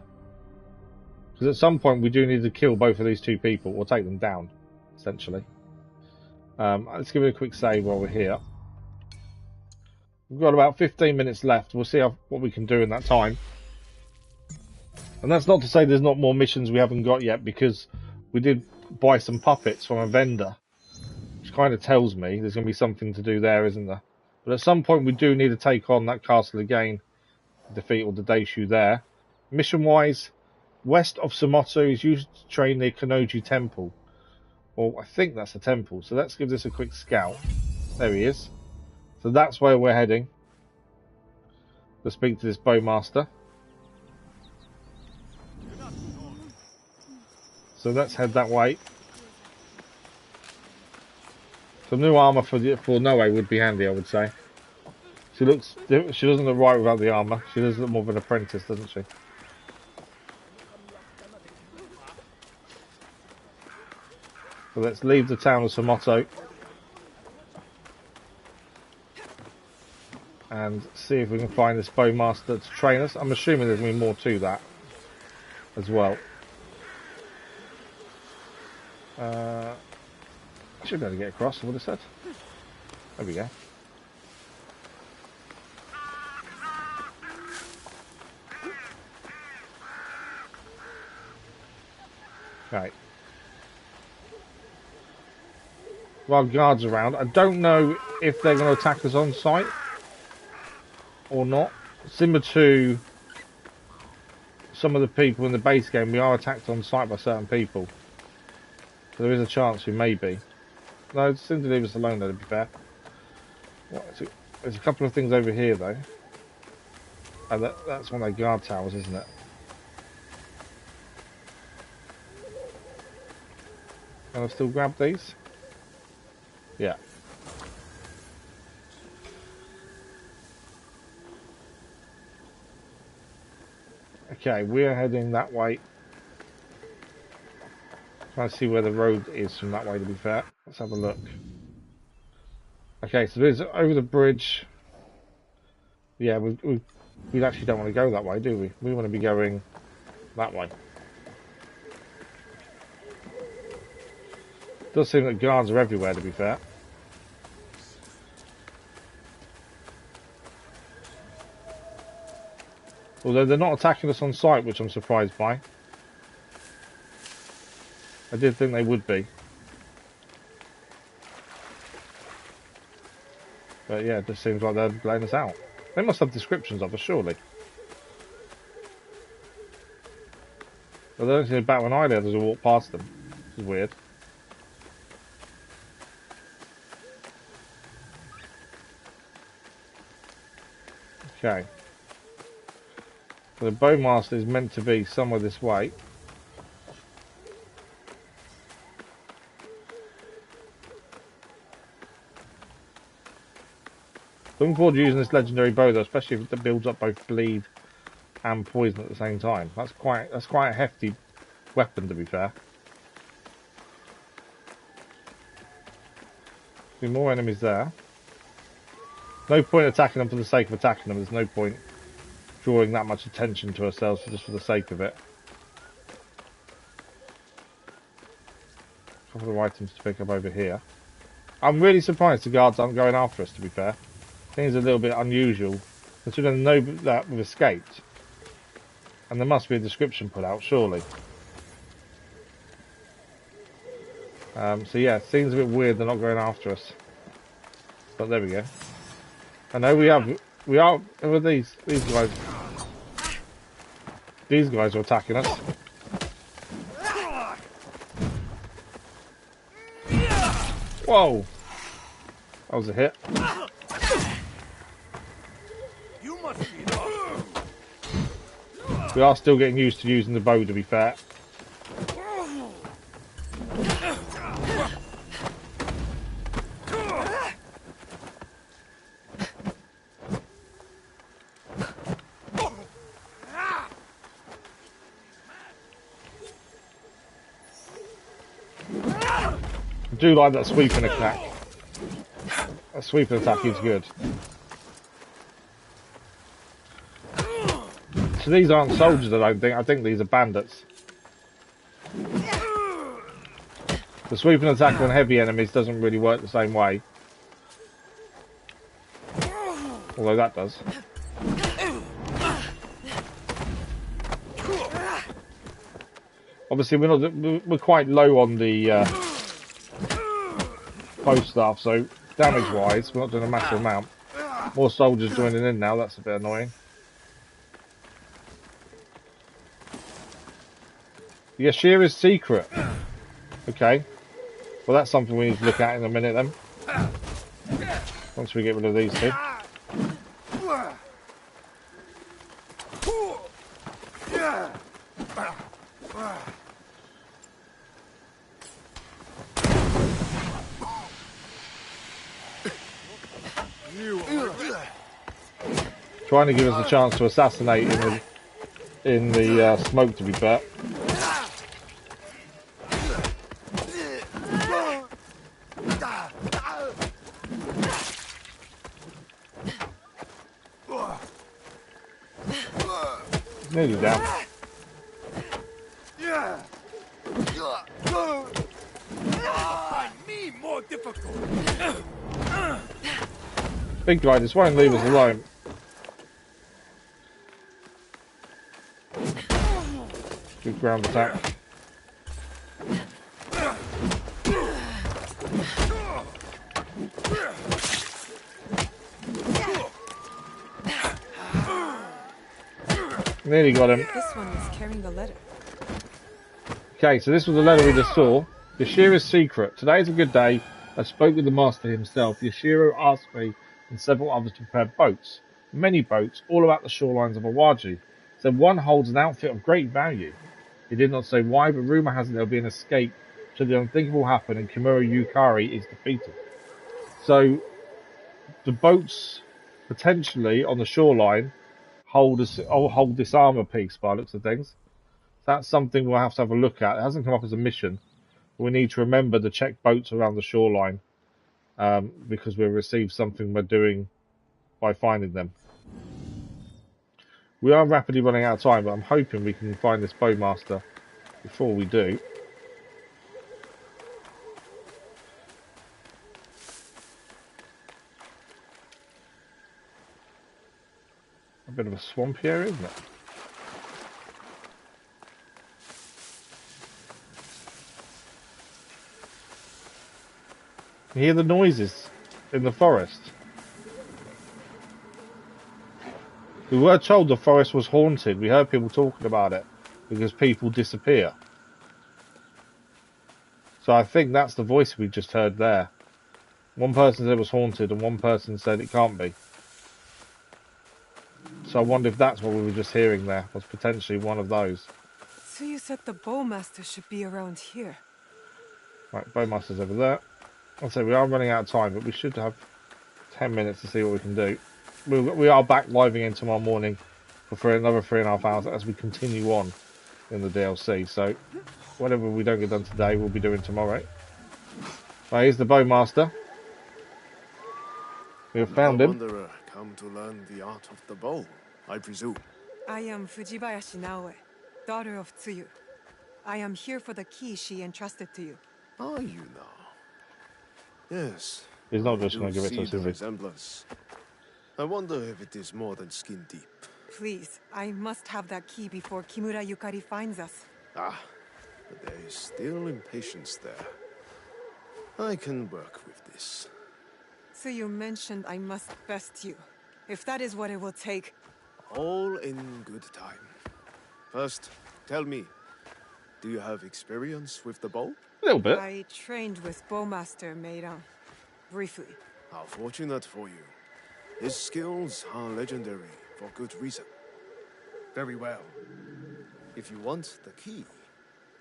Because at some point we do need to kill both of these two people, or take them down, essentially. Let's give it a quick save while we're here. We've got about 15 minutes left. We'll see what we can do in that time. And that's not to say there's not more missions we haven't got yet, because we did buy some puppets from a vendor. Which kind of tells me there's going to be something to do there, isn't there? But at some point we do need to take on that castle again. Defeat all the Daishu there. Mission-wise, west of Sumoto is used to train near Kanoji Temple. Or I think that's a temple. So let's give this a quick scout. There he is. So that's where we're heading. To speak to this Bowmaster. So let's head that way. Some new armour for Naoe would be handy, I would say. She doesn't look right without the armour. She does look more of an apprentice, doesn't she? So let's leave the town of Sumoto and see if we can find this Bowmaster to train us. I'm assuming there's going to be more to that as well. I should be able to get across, I would have said. There we go. Right. While guards around, I don't know if they're going to attack us on sight or not. Similar to some of the people in the base game, we are attacked on sight by certain people. So there is a chance we may be. No, it seems to leave us alone though, to be fair. There's a couple of things over here though. And that's one of their guard towers, isn't it? Can I still grab these? Yeah. Okay, we're heading that way. Trying to see where the road is from that way, to be fair. Let's have a look. Okay, so there's over the bridge. Yeah, we actually don't want to go that way, do we? We want to be going that way. Does seem that guards are everywhere, to be fair. Although they're not attacking us on sight, which I'm surprised by. I did think they would be. But yeah, it just seems like they're letting us out. They must have descriptions of us, surely. But they don't see a bat with an eye there as we walk past them. This is weird. Okay. So the Bowmaster is meant to be somewhere this way. Looking forward to using this legendary bow though, especially if it builds up both bleed and poison at the same time. That's quite a hefty weapon, to be fair. There'll be more enemies there. No point attacking them for the sake of attacking them. There's no point drawing that much attention to ourselves just for the sake of it. A couple of items to pick up over here. I'm really surprised the guards aren't going after us, to be fair. Things are a little bit unusual, considering they know that we've escaped. And there must be a description put out, surely. So yeah, it seems a bit weird they're not going after us. But there we go. I know we are, who are these guys? These guys are attacking us. Whoa! That was a hit. We are still getting used to using the bow, to be fair. I do like that sweeping attack. That sweeping attack is good. So these aren't soldiers, I don't think. I think these are bandits. The sweeping attack on heavy enemies doesn't really work the same way. Although that does. Obviously we're quite low on the bow staff, so damage wise we're not doing a massive amount. More soldiers joining in now, that's a bit annoying. Yashira's secret. Okay. Well, that's something we need to look at in a minute then. Once we get rid of these two. Trying to give us a chance to assassinate in the smoke, to be fair. Nearly down. Big guy just won't leave us alone. Good ground attack. Nearly got him. This one is carrying the letter. Okay, so this was the letter we just saw. Yashira's secret. Today is a good day. I spoke with the master himself. Yashiro asked me and several others to prepare boats. Many boats, all about the shorelines of Awaji. Said one holds an outfit of great value. He did not say why, but rumour has it there'll be an escape should the unthinkable happen and Kimura Yukari is defeated. So, the boats potentially on the shoreline hold this armor piece by the looks of things. That's something we'll have to have a look at. It hasn't come up as a mission. We need to remember to check boats around the shoreline because we'll receive something we're doing by finding them. We are rapidly running out of time, but I'm hoping we can find this bowmaster before we do. A bit of a swampy area, isn't it? You hear the noises in the forest. We were told the forest was haunted. We heard people talking about it because people disappear. So I think that's the voice we just heard there. One person said it was haunted and one person said it can't be. So I wonder if that's what we were just hearing there, was potentially one of those. So you said the bowmaster should be around here. Right, bowmaster's over there. I'll say we are running out of time, but we should have 10 minutes to see what we can do. We are back live again tomorrow morning for another 3.5 hours as we continue on in the DLC. So whatever we don't get done today, we'll be doing tomorrow. Right, here's the bowmaster. We have found him. Wanderer come to learn the art of the bow, I presume. I am Fujibayashi Naoe, daughter of Tsuyu. I am here for the key she entrusted to you. Are you now? Yes. He's not just going to give it to us, the is he? resemblance. I wonder if it is more than skin deep. Please, I must have that key before Kimura Yukari finds us. Ah, but there is still impatience there. I can work with this. So you mentioned I must best you. If that is what it will take... All in good time. First, tell me, do you have experience with the bow? A little bit. I trained with Bowmaster Meiran. Briefly. How fortunate for you. His skills are legendary for good reason. Very well. If you want the key,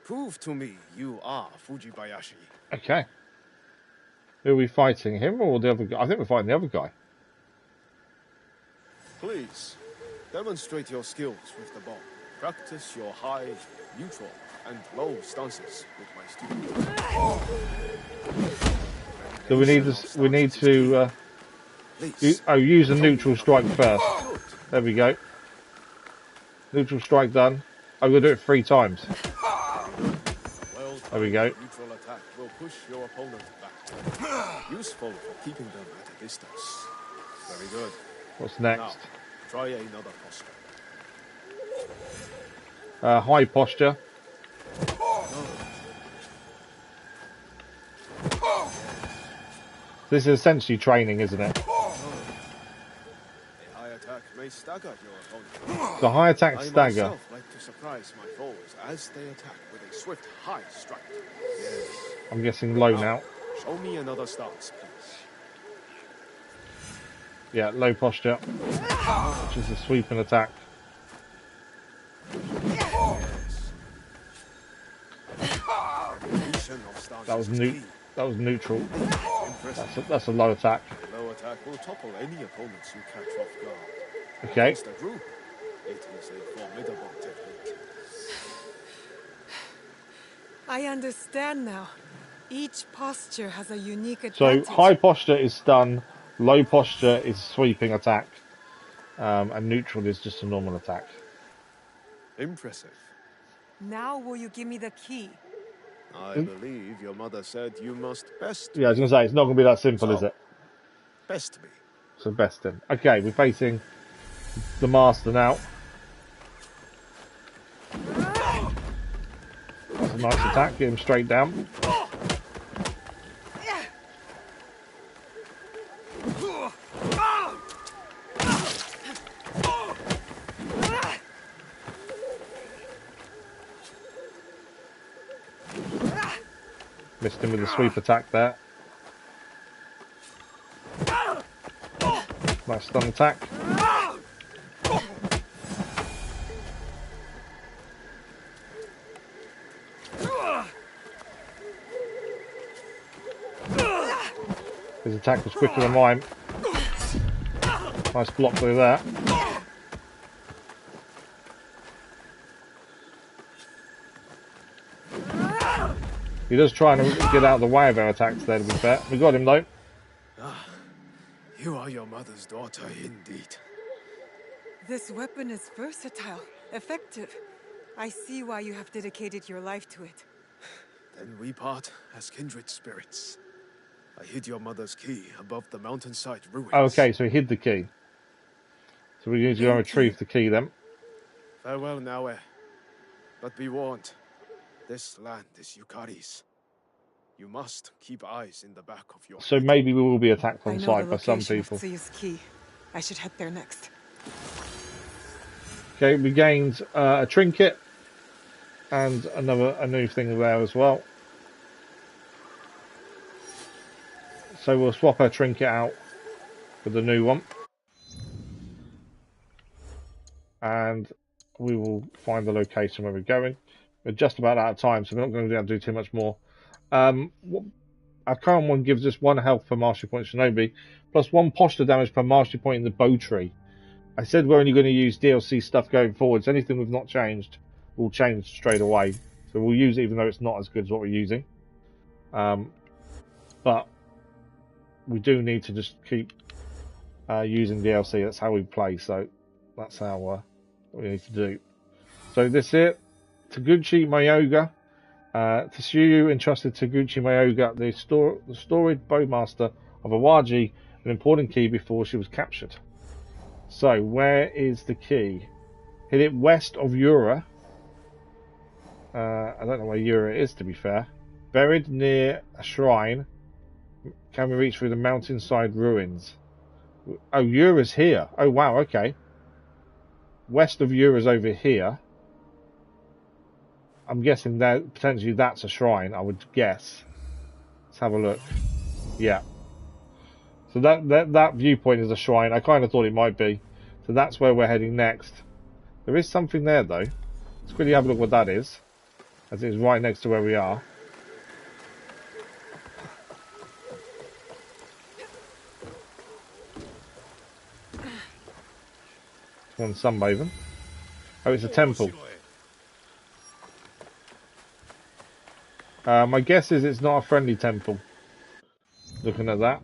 prove to me you are Fujibayashi. Okay. Who are we fighting, him or the other guy? I think we're fighting the other guy. Please, demonstrate your skills with the bow. Practice your high, neutral, and low stances with my student. So we need to use a neutral strike first. There we go. Neutral strike done. I'm going to do it 3 times. There we go. Neutral attack will push your opponent back. Useful for keeping them at a distance. Very good. What's next? Now, try another posture. High posture. This is essentially training, isn't it? A high attack may stagger your opponent. The high attack stagger. I myself like to surprise my foes as they attack with a swift high strike. Yes. I'm guessing low now. Show me another stance, please. Yeah, low posture, which is a sweeping attack. That was neutral. That's a low attack. Low attack will topple any opponents you catch off guard. Okay. Against a group, it is a formidable technique. I understand now. Each posture has a unique advantage. So high posture is stun, low posture is sweeping attack, and neutral is just a normal attack. Impressive. Now will you give me the key? I believe your mother said you must best. Yeah, I was going to say, it's not going to be that simple, is it? Best me. So best him. Okay, we're facing the master now. That's a nice attack, get him straight down. Missed him with the sweep attack there. Nice stun attack. His attack was quicker than mine. Nice block through there. He does try and get out of the way of our attacks there, to be fair. We got him, though. Ah, you are your mother's daughter, indeed. This weapon is versatile, effective. I see why you have dedicated your life to it. Then we part as kindred spirits. I hid your mother's key above the mountainside ruins. Okay, so he hid the key. So we need to go and retrieve the key then. Farewell, Naoe. But be warned, this land is Yukari's. You must keep eyes in the back of your So maybe we will be attacked on sight by some people. I know the location of Tsuyu's key. I should head there next. Okay, we gained a trinket and a new thing there as well. So we'll swap our trinket out with the new one. And we will find the location where we're going. We're just about out of time, so we're not going to be able to do too much more. Our current one gives us 1 health per mastery point Shinobi, plus 1 posture damage per mastery point in the bow tree. I said we're only going to use DLC stuff going forward, so anything we've not changed will change straight away. So we'll use it even though it's not as good as what we're using. But we do need to just keep using DLC. That's how we play, so that's how what we need to do. So this here, Taguchi Mayoga. Tsuyu entrusted Taguchi Mayoga, the storied bowmaster of Awaji, an important key before she was captured. So, where is the key? Hit it west of Yura. I don't know where Yura is, to be fair. Buried near a shrine. Can we reach through the mountainside ruins? Oh, Yura's here. Oh, wow, okay. West of Yura's over here. I'm guessing that potentially that's a shrine, I would guess. Let's have a look. Yeah. So that viewpoint is a shrine. I kind of thought it might be. So that's where we're heading next. There is something there, though. Let's quickly have a look what that is. As it is right next to where we are. One sunbathing. Oh, it's a temple. My guess is it's not a friendly temple. Looking at that.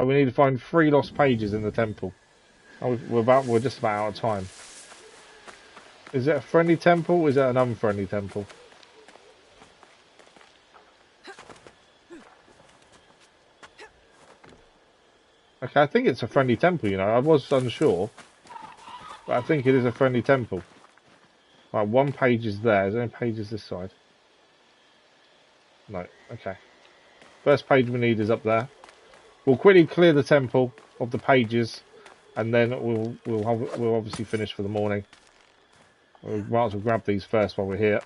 We need to find 3 lost pages in the temple. Oh, we're just about out of time. Is it a friendly temple or is it an unfriendly temple? Okay, I think it's a friendly temple, you know. I was unsure. But I think it is a friendly temple. Right, 1 page is there. Is there any pages this side? No. Okay. First page we need is up there. We'll quickly clear the temple of the pages, and then we'll obviously finish for the morning. We might as well grab these first while we're here.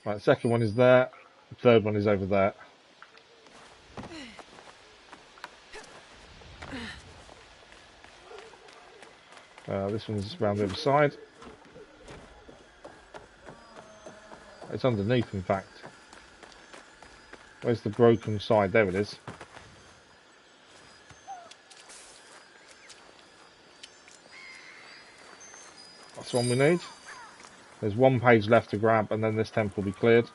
Right, the second one is there. The third one is over there. This one's around the other side. It's underneath, in fact. Where's the broken side? There it is. That's the one we need. There's 1 page left to grab, and then this temple will be cleared.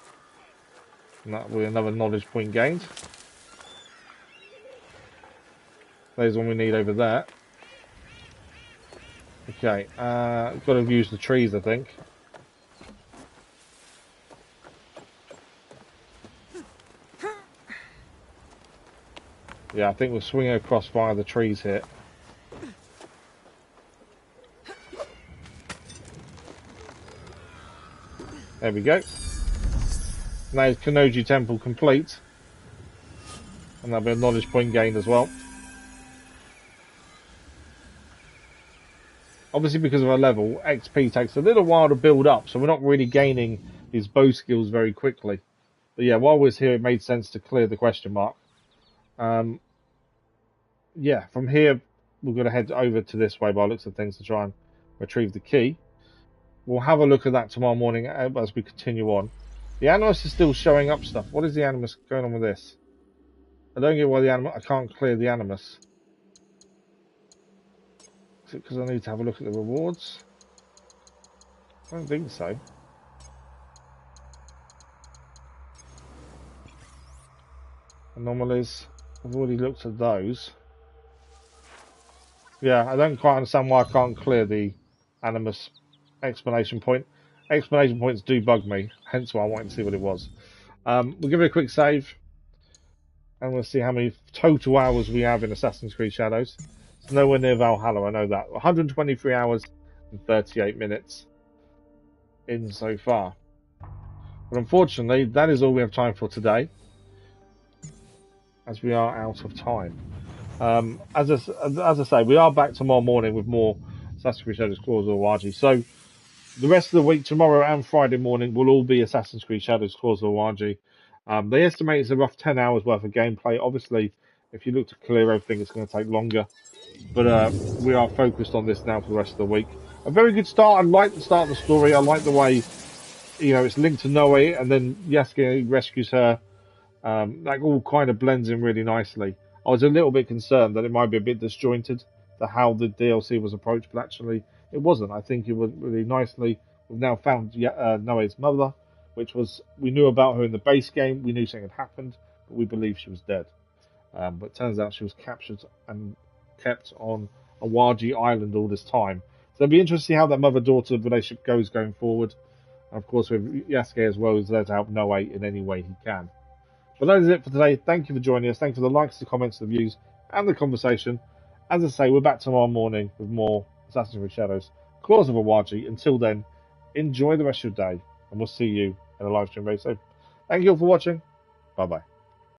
And that will be another knowledge point gained. There's one we need over there. Okay, got to use the trees, I think. Yeah, I think we're swinging across via the trees here. There we go. Now is Kanoji Temple complete. And that'll be a knowledge point gained as well. Obviously because of our level, XP takes a little while to build up, so we're not really gaining these bow skills very quickly. But yeah, while we're here, it made sense to clear the question mark. Yeah, from here, we're going to head over to this way by the looks of things to try and retrieve the key. We'll have a look at that tomorrow morning as we continue on. The Animus is still showing up stuff. What is the Animus going on with this? I don't get why the Animus... I can't clear the Animus. Is it because I need to have a look at the rewards? I don't think so. Anomalies. I've already looked at those. Yeah, I don't quite understand why I can't clear the Animus explanation point. Explanation points do bug me, hence why I wanted to see what it was. We'll give it a quick save, and we'll see how many total hours we have in Assassin's Creed Shadows. It's nowhere near Valhalla, I know that. 123 hours and 38 minutes in so far. But unfortunately, that is all we have time for today, as we are out of time. As I say, we are back tomorrow morning with more Assassin's Creed Shadows Claws of Awaji. So the rest of the week, tomorrow and Friday morning, will all be Assassin's Creed Shadows Claws of Awaji. They estimate it's a rough 10 hours worth of gameplay. Obviously, if you look to clear everything, it's going to take longer. But we are focused on this now for the rest of the week. A very good start. I like the start of the story. I like the way, it's linked to Naoe, and then Yasuke rescues her. That all kind of blends in really nicely. I was a little bit concerned that it might be a bit disjointed, to how the DLC was approached, but actually it wasn't. I think it was really nicely. We've now found Noe's mother, which was, we knew about her in the base game. We knew something had happened, but we believed she was dead. But it turns out she was captured and kept on Awaji Island all this time. So it'll be interesting to see how that mother-daughter relationship goes going forward. And of course, with Yasuke as well, who's there to help Naoe in any way he can. But that is it for today. Thank you for joining us. Thank you for the likes, the comments, the views, and the conversation. As I say, we're back tomorrow morning with more Assassin's Creed Shadows Claws of Awaji. Until then, enjoy the rest of your day, and we'll see you in a live stream very soon. Thank you all for watching. Bye-bye.